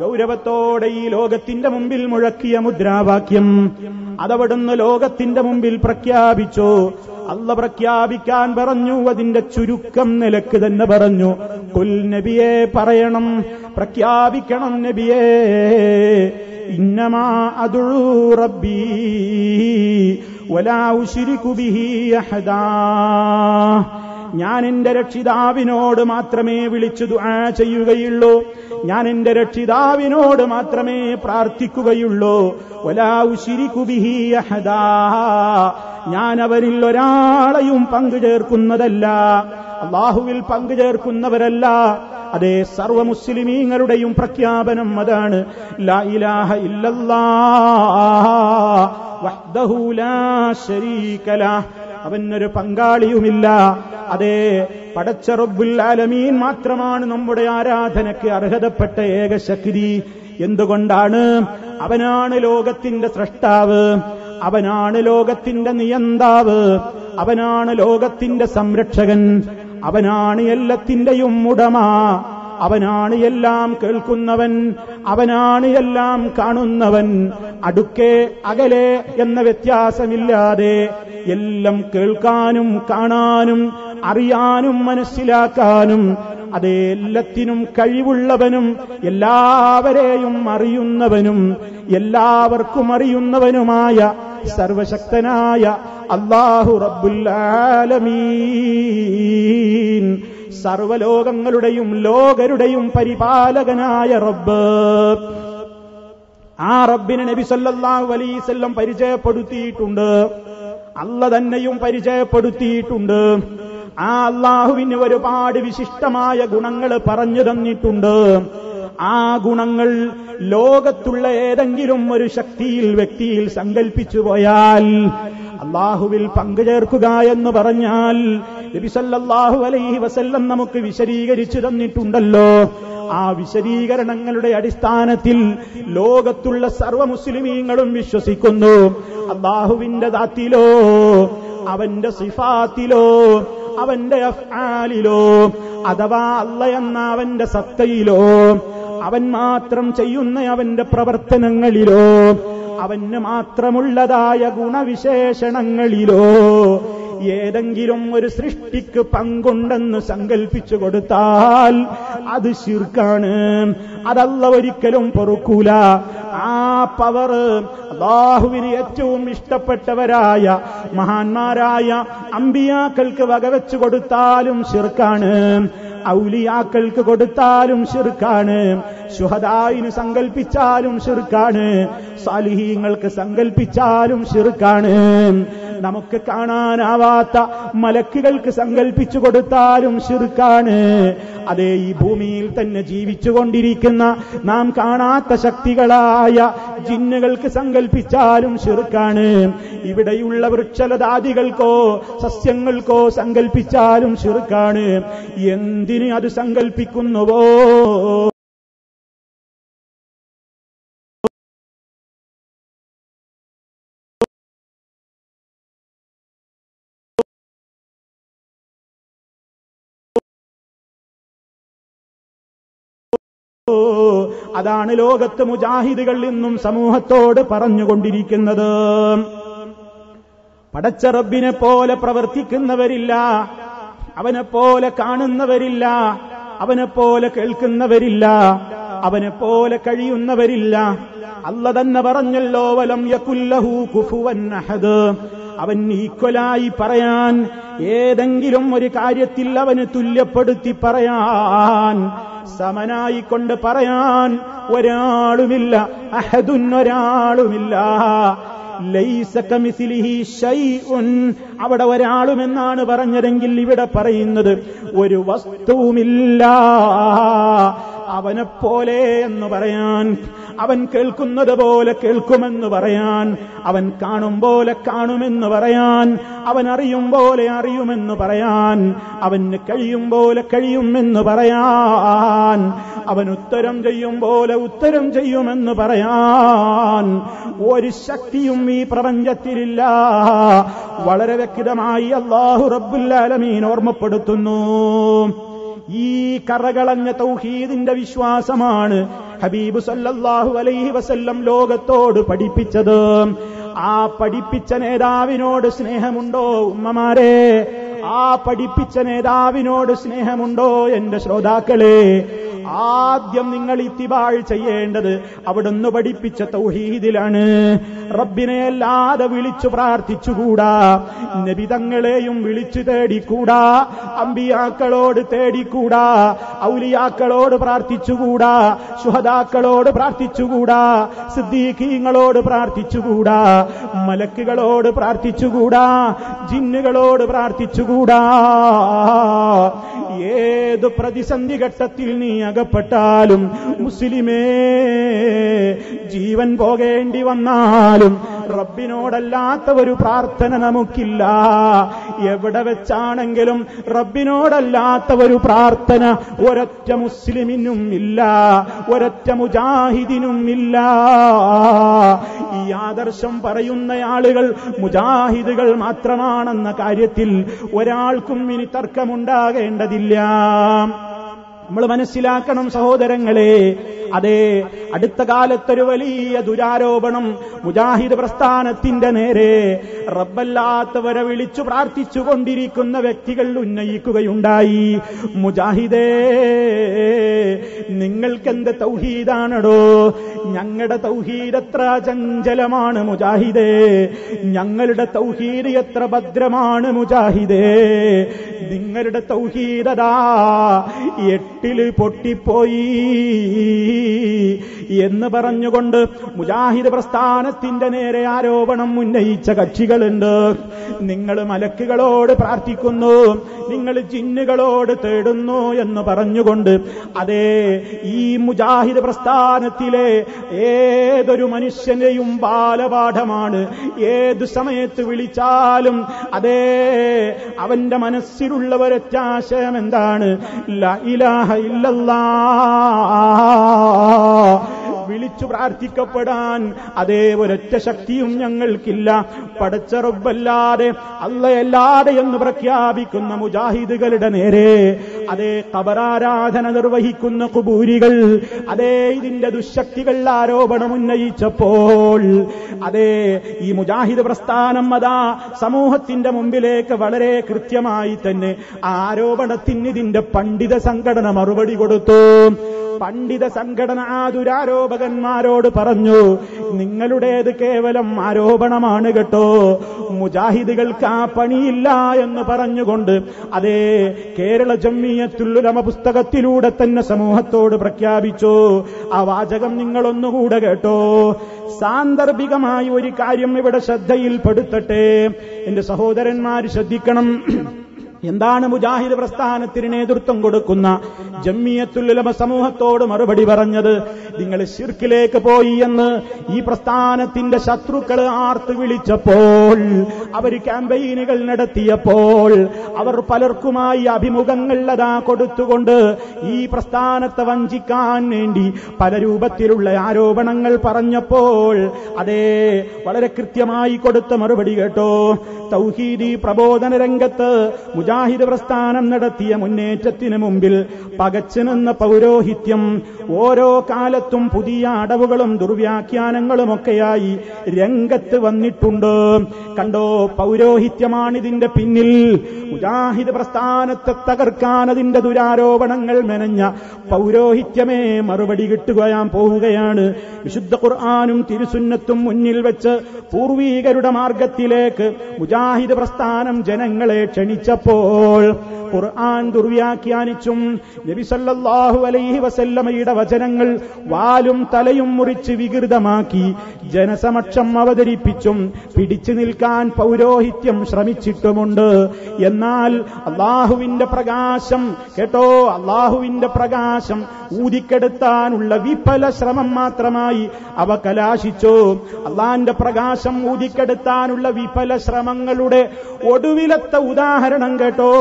Speaker 1: ഗൗരവത്തോടെ ഈ ലോകത്തിന്റെ മുമ്പിൽ മുഴക്കിയ മുദ്രാവാക്യം അതവിടുന്ന് ലോകത്തിന്റെ മുമ്പിൽ പ്രഖ്യാപിച്ചു. അല്ല പ്രഖ്യാപിക്കാൻ പറഞ്ഞു, അതിന്റെ ചുരുക്കം നിലക്ക് തന്നെ പറഞ്ഞു. ഖുൽ നബിയെ പറയണം, പ്രഖ്യാപിക്കണം നബിയെ, ഇന്നമാ അദ്ഉ റബ്ബി വലാ ഉശ്രികു ബിഹി അഹദാ. ഞാൻ എന്റെ രക്ഷിതാവിനോട് മാത്രമേ വിളിച്ചു ദുആ ചെയ്യുകയുള്ളൂ, ഞാൻ എന്റെ രക്ഷിതാവിനോട് മാത്രമേ പ്രാർത്ഥിക്കുകയുള്ളൂ. വലാ ഉശ്രികു ബിഹി അഹദാ, ഞാൻ അവരിൽ ഒരാളെയും പങ്കുചേർക്കുന്നതല്ല, അല്ലാഹുവിൽ പങ്കുചേർക്കുന്നവരല്ല. അതേ സർവ മുസ്ലിമീങ്ങളുടെയും പ്രഖ്യാപനം അതാണ്. ലാ ഇലാഹ ഇല്ലല്ലാഹ് വഹ്ദഹു ലാ ശരീക ലഹ്, അവനൊരു പങ്കാളിയുമില്ല. അതേ പടച്ച റബ്ബുൽ ആലമീൻ മാത്രമാണ് നമ്മുടെ ആരാധനയ്ക്ക് അർഹതപ്പെട്ട ഏക ശക്തി. എന്തുകൊണ്ടാണ്? അവനാണ് ലോകത്തിന്റെ സ്രഷ്ടാവ്, അവനാണ് ലോകത്തിന്റെ നിയന്താവ്, അവനാണ് ലോകത്തിന്റെ സംരക്ഷകൻ, അവനാണ് എല്ലാത്തിന്റെയും ഉടമ, അവനാണ് എല്ലാം കേൾക്കുന്നവൻ, അവനാണ് എല്ലാം കാണുന്നവൻ. അടുക്കെ അകലെ എന്ന വ്യത്യാസമില്ലാതെ എല്ലാം കേൾക്കാനും കാണാനും അറിയാനും മനസ്സിലാക്കാനും അതേ എല്ലാത്തിനും കഴിവുള്ളവനും എല്ലാവരെയും അറിയുന്നവനും എല്ലാവർക്കും അറിയുന്നവനുമായ സർവശക്തനായ അല്ലാഹു റബ്ബുൽ ആലമീൻ, സർവലോകങ്ങളുടെയും ലോകരുടെയും പരിപാലകനായ റബ്ബ്. ആ റബ്ബിനെ നബി സല്ലല്ലാഹു അലൈഹി വസല്ലം പരിചയപ്പെടുത്തിയിട്ടുണ്ട്, അല്ല തന്നെയും പരിചയപ്പെടുത്തിയിട്ടുണ്ട്. ആ അല്ലാഹുവിന് ഒരുപാട് വിശിഷ്ടമായ ഗുണങ്ങൾ പറഞ്ഞു തന്നിട്ടുണ്ട്. ആ ഗുണങ്ങൾ ലോകത്തുള്ള ഏതെങ്കിലും ഒരു ശക്തിയിൽ വ്യക്തിയിൽ സങ്കൽപ്പിച്ചു പോയാൽ അല്ലാഹുവിൽ പങ്കുചേർക്കുക എന്ന് പറഞ്ഞാൽ നബി സല്ലല്ലാഹു അലൈഹി വസല്ലം നമുക്ക് വിശദീകരിച്ചു തന്നിട്ടുണ്ടല്ലോ. ആ വിശദീകരണങ്ങളുടെ അടിസ്ഥാനത്തിൽ ലോകത്തുള്ള സർവ മുസ്ലിമീങ്ങളും വിശ്വസിക്കുന്നു, അല്ലാഹുവിന്റെ ദാത്തിലോ അവന്റെ സിഫാത്തിലോ അവന്റെ അഫ്ആലിലോ അഥവാ അല്ല എന്ന അവന്റെ സത്തയിലോ അവൻ മാത്രം ചെയ്യുന്ന അവന്റെ പ്രവർത്തനങ്ങളിലോ അവന് മാത്രമുള്ളതായ ഗുണവിശേഷണങ്ങളിലോ ഏതെങ്കിലും ഒരു സൃഷ്ടിക്ക് പങ്കുണ്ടെന്ന് സങ്കൽപ്പിച്ചു കൊടുത്താൽ അത് ശിർക്കാണ്, അതല്ല ഒരിക്കലും പൊറുക്കൂല. ആ പവർ അല്ലാഹുവിന് ഏറ്റവും ഇഷ്ടപ്പെട്ടവരായ മഹാന്മാരായ അമ്പിയാക്കൾക്ക് വകവെച്ചു കൊടുത്താലും ശിർക്കാണ്, ഔലിയാക്കൾക്ക് കൊടുത്താലും ശിർക്കാണ്, ശുഹദായിന് സങ്കൽപ്പിച്ചാലും ശിർക്കാണ്, സാലിഹീങ്ങൾക്ക് സങ്കൽപ്പിച്ചാലും ശിർക്കാണ്, നമുക്ക് കാണാനാവാത്ത മലക്കുകൾക്ക് സങ്കൽപ്പിച്ചു കൊടുത്താലും ശിർക്കാണ്. അതേ ഈ ഭൂമിയിൽ തന്നെ ജീവിച്ചുകൊണ്ടിരിക്കുന്ന നാം കാണാത്ത ശക്തികളായ ജിന്നുകൾക്ക് സങ്കൽപ്പിച്ചാലും ശിർക്കാണ്. ഇവിടെയുള്ള വൃക്ഷലതാദികൾക്കോ സസ്യങ്ങൾക്കോ സങ്കൽപ്പിച്ചാലും ശിർക്കാണ്. എന്തിന് അത് സങ്കൽപ്പിക്കുന്നുവോ അതാണ് ലോകത്ത് മുജാഹിദുകൾ ഇന്നും സമൂഹത്തോട് പറഞ്ഞുകൊണ്ടിരിക്കുന്നത്. പടച്ച റബ്ബിനെ പോലെ പ്രവർത്തിക്കുന്നവരില്ല, അവനെപ്പോലെ കാണുന്നവരില്ല, അവനെപ്പോലെ കേൾക്കുന്നവരില്ല, അവനെപ്പോലെ കഴിയുന്നവരില്ല. അല്ല തന്നെ പറഞ്ഞല്ലോ, വലം യകുല്ലഹു കുഫുവൻ അഹദ്, അവൻ ഈക്വലായി പറയാൻ, ഏതെങ്കിലും ഒരു കാര്യത്തിൽ അവന് തുല്യപ്പെടുത്തി പറയാൻ, സമനായിക്കൊണ്ട് പറയാൻ ഒരാളുമില്ല. അഹദുൻ, ഒരാളുമില്ല. ലൈസ കമിസ്ലിഹി ശൈഉൻ, അവിടെ ഒരാളുമെന്നാണ് പറഞ്ഞതെങ്കിൽ ഇവിടെ പറയുന്നത് ഒരു വസ്തുവുമില്ല അവനെപ്പോലെ എന്ന് പറയാൻ, അവൻ കേൾക്കുന്നത് പോലെ കേൾക്കുമെന്ന് പറയാൻ, അവൻ കാണും പോലെ കാണുമെന്ന് പറയാൻ, അവൻ അറിയും പോലെ അറിയുമെന്ന് പറയാൻ, അവന് കഴിയും പോലെ കഴിയുമെന്ന് പറയാൻ, അവൻ ഉത്തരം ചെയ്യും പോലെ ഉത്തരം ചെയ്യുമെന്ന് പറയാൻ ഒരു ശക്തിയും ഈ പ്രപഞ്ചത്തിലില്ല. വളരെ വ്യക്തമായി അല്ലാഹു റബ്ബുൽ ആലമീൻ ഓർമ്മപ്പെടുത്തുന്നു. ഈ കറകളഞ്ഞ തൗഹീദിന്റെ വിശ്വാസമാണ് ഹബീബ് സല്ലല്ലാഹു അലൈഹി വസല്ലം ലോകത്തോട് പഠിപ്പിച്ചത്. ആ പഠിപ്പിച്ച നേതാവിനോട് സ്നേഹമുണ്ടോ ഉമ്മമാരെ? ആ പഠിപ്പിച്ച നേതാവിനോട് സ്നേഹമുണ്ടോ എന്റെ ശ്രോതാക്കളെ? ആദ്യം നിങ്ങൾ ഇത്തിബാഴ് ചെയ്യേണ്ടത് അവിടുന്ന് പഠിപ്പിച്ച തൗഹീദിലാണ്. റബ്ബിനെ അല്ലാതെ വിളിച്ചു പ്രാർത്ഥിച്ചുകൂടാ, നബിതങ്ങളെയും വിളിച്ചു തേടിക്കൂടാ, അമ്പിയാക്കളോട് തേടിക്കൂടാ, ഔലിയാക്കളോട് പ്രാർത്ഥിച്ചുകൂടാ, ശുഹദാക്കളോട് പ്രാർത്ഥിച്ചുകൂടാ, സിദ്ദീഖീങ്ങളോട് പ്രാർത്ഥിച്ചുകൂടാ, മലക്കുകളോട് പ്രാർത്ഥിച്ചുകൂടാ, ജിന്നുകളോട് പ്രാർത്ഥിച്ചുകൂടാ. ഏത് പ്രതിസന്ധി ഘട്ടത്തിൽ നീ അകപ്പെട്ടാലും മുസ്ലിമേ, ജീവൻ പോകേണ്ടി വന്നാലും റബ്ബിനോടല്ലാത്ത ഒരു പ്രാർത്ഥന നമുക്കില്ല. എവിടെ വെച്ചാണെങ്കിലും റബ്ബിനോടല്ലാത്ത ഒരു പ്രാർത്ഥന ഒരൊറ്റ മുസ്ലിമിനും ഇല്ല, ഒരൊറ്റ മുജാഹിദിനും ഇല്ല. ഈ ആദർശം പറയുന്ന ആളുകൾ മുജാഹിദുകൾ മാത്രമാണെന്ന കാര്യത്തിൽ ഒരാൾക്കും ഇനി തർക്കമുണ്ടാകേണ്ടതില്ല. നമ്മൾ മനസ്സിലാക്കണം സഹോദരങ്ങളെ. അതെ, അടുത്ത കാലത്തൊരു വലിയ ദുരാരോപണം മുജാഹിദ് പ്രസ്ഥാനത്തിന്റെ നേരെ റബ്ബല്ലാത്തവരെ വിളിച്ചു പ്രാർത്ഥിച്ചുകൊണ്ടിരിക്കുന്ന വ്യക്തികൾ ഉന്നയിക്കുകയുണ്ടായി. മുജാഹിദേ, നിങ്ങൾക്കെന്ത് തൗഹീദാണടോ? ഞങ്ങളുടെ തൗഹീദ് എത്ര ചഞ്ചലമാണ് മുജാഹിദേ, ഞങ്ങളുടെ തൗഹീദ് എത്ര ഭദ്രമാണ് മുജാഹിദേ, നിങ്ങളുടെ തൗഹീദാ 8 പൊട്ടിപ്പോയി എന്ന് പറഞ്ഞുകൊണ്ട് മുജാഹിദ് പ്രസ്ഥാനത്തിന്റെ നേരെ ആരോപണം ഉന്നയിച്ച കക്ഷികളുണ്ട്. നിങ്ങൾ മലക്കുകളോട് പ്രാർത്ഥിക്കുന്നു, നിങ്ങൾ ജിന്നുകളോട് തേടുന്നു എന്ന് പറഞ്ഞുകൊണ്ട്, അതേ, ഈ മുജാഹിദ് പ്രസ്ഥാനത്തിലെ ഏതൊരു മനുഷ്യനെയും ബാലപാഠമാണ്. ഏതു സമയത്ത് വിളിച്ചാലും അതേ, അവന്റെ മനസ്സിലുള്ള ഒരൊറ്റ ആശയം എന്താണ്? ലാ ഇലാഹ ഇല്ലല്ലാഹ്. വിളിച്ചു പ്രാർത്ഥിക്കപ്പെടാൻ അതേ ഒരൊറ്റ ശക്തിയും ഞങ്ങൾക്കില്ല. പടച്ച റബ്ബല്ലാതെ അല്ലാഹയല്ലാതെ എന്ന് പ്രഖ്യാപിക്കുന്ന മുജാഹിദുകളുടെ നേരെ അതേ ഖബറാരാധന നിർവഹിക്കുന്ന ഖുബൂരികൾ അതേ ഇതിന്റെ ദുശക്തികൾ ആരോപണം ഉന്നയിച്ചപ്പോൾ അതേ ഈ മുജാഹിദ് പ്രസ്ഥാനം അതാ സമൂഹത്തിന്റെ മുമ്പിലേക്ക് വളരെ കൃത്യമായി തന്നെ ആരോപണത്തിന് ഇതിന്റെ പണ്ഡിത സംഘടന മറുപടി കൊടുത്തു. പണ്ഡിത സംഘടന ആ ദുരാരോപകന്മാരോട് പറഞ്ഞു, നിങ്ങളുടേത് കേവലം ആരോപണമാണ് കേട്ടോ, മുജാഹിദുകൾക്ക് ആ പണിയില്ല എന്ന് പറഞ്ഞുകൊണ്ട് അതേ കേരള ജംഇയ്യത്തുൽ ഉലമ പുസ്തകത്തിലൂടെ തന്നെ സമൂഹത്തോട് പ്രഖ്യാപിച്ചു. ആ വാചകം നിങ്ങളൊന്നുകൂടെ കേട്ടോ. സാന്ദർഭികമായി ഒരു കാര്യം ഇവിടെ ശ്രദ്ധയിൽപ്പെടുത്തട്ടെ, എന്റെ സഹോദരന്മാർ ശ്രദ്ധിക്കണം. എന്താണ് മുജാഹിദ് പ്രസ്ഥാനത്തിന് നേതൃത്വം കൊടുക്കുന്ന ജംഇയ്യത്തുൽ ഉലമ സമൂഹത്തോട് മറുപടി പറഞ്ഞത്? നിങ്ങൾ ശിർക്കിലേക്ക് പോയി എന്ന് ഈ പ്രസ്ഥാനത്തിന്റെ ശത്രുക്കൾ ആർത്ത് വിളിച്ചപ്പോൾ, അവർ ക്യാമ്പയിനുകൾ നടത്തിയപ്പോൾ, അവർ പലർക്കുമായി അഭിമുഖങ്ങൾ അതാ കൊടുത്തുകൊണ്ട് ഈ പ്രസ്ഥാനത്തെ വഞ്ചിക്കാൻ വേണ്ടി പല രൂപത്തിലുള്ള ആരോപണങ്ങൾ പറഞ്ഞപ്പോൾ അതേ വളരെ കൃത്യമായി കൊടുത്ത മറുപടി കേട്ടോ. തൗഹീദി പ്രബോധന രംഗത്ത് മുജാഹിദ് പ്രസ്ഥാനം നടത്തിയ മുന്നേറ്റത്തിന് മുമ്പിൽ പകച്ചു നിന്ന പൗരോഹിത്യം ഓരോ കാലത്തും പുതിയ അടവുകളും ദുർവ്യാഖ്യാനങ്ങളുമൊക്കെയായി രംഗത്ത് വന്നിട്ടുണ്ട്. കണ്ടോ, പൗരോഹിത്യമാണിതിന്റെ പിന്നിൽ. മുജാഹിദ് പ്രസ്ഥാനത്തെ തകർക്കാൻ അതിന്റെ ദുരാരോപണങ്ങൾ മെനഞ്ഞ പൗരോഹിത്യമേ മറുപടി കിട്ടുകയാൻ പോവുകയാണ്. വിശുദ്ധ ഖുർആനും തിരുസുന്നത്തും മുന്നിൽ വെച്ച് പൂർവീകരുടെ മാർഗത്തിലേക്ക് മുജാഹിദ് പ്രസ്ഥാനം ജനങ്ങളെ ക്ഷണിച്ചപ്പോൾ ഖുർആൻ ദുർവ്യാഖ്യാനിച്ചും നബി സല്ലല്ലാഹു അലൈഹി വസല്ലമയുടെ വചനങ്ങൾ വാലും തലയും മുറിച്ച് വികൃതമാക്കി ജനസമക്ഷം അവതരിപ്പിച്ചും പിടിച്ചു നിൽക്കാൻ പൗരോഹിത്യം ശ്രമിച്ചിട്ടുമുണ്ട്. എന്നാൽ അള്ളാഹുവിന്റെ പ്രകാശം കേട്ടോ, അള്ളാഹുവിന്റെ പ്രകാശം ഊതിക്കെടുത്താനുള്ള വിഫല ശ്രമം മാത്രമായി അവ കലാശിച്ചു. അള്ളാന്റെ പ്രകാശം ഊതിക്കെടുത്താനുള്ള വിഫല ശ്രമങ്ങളുടെ ഒടുവിലത്തെ ഉദാഹരണം കേട്ടോ,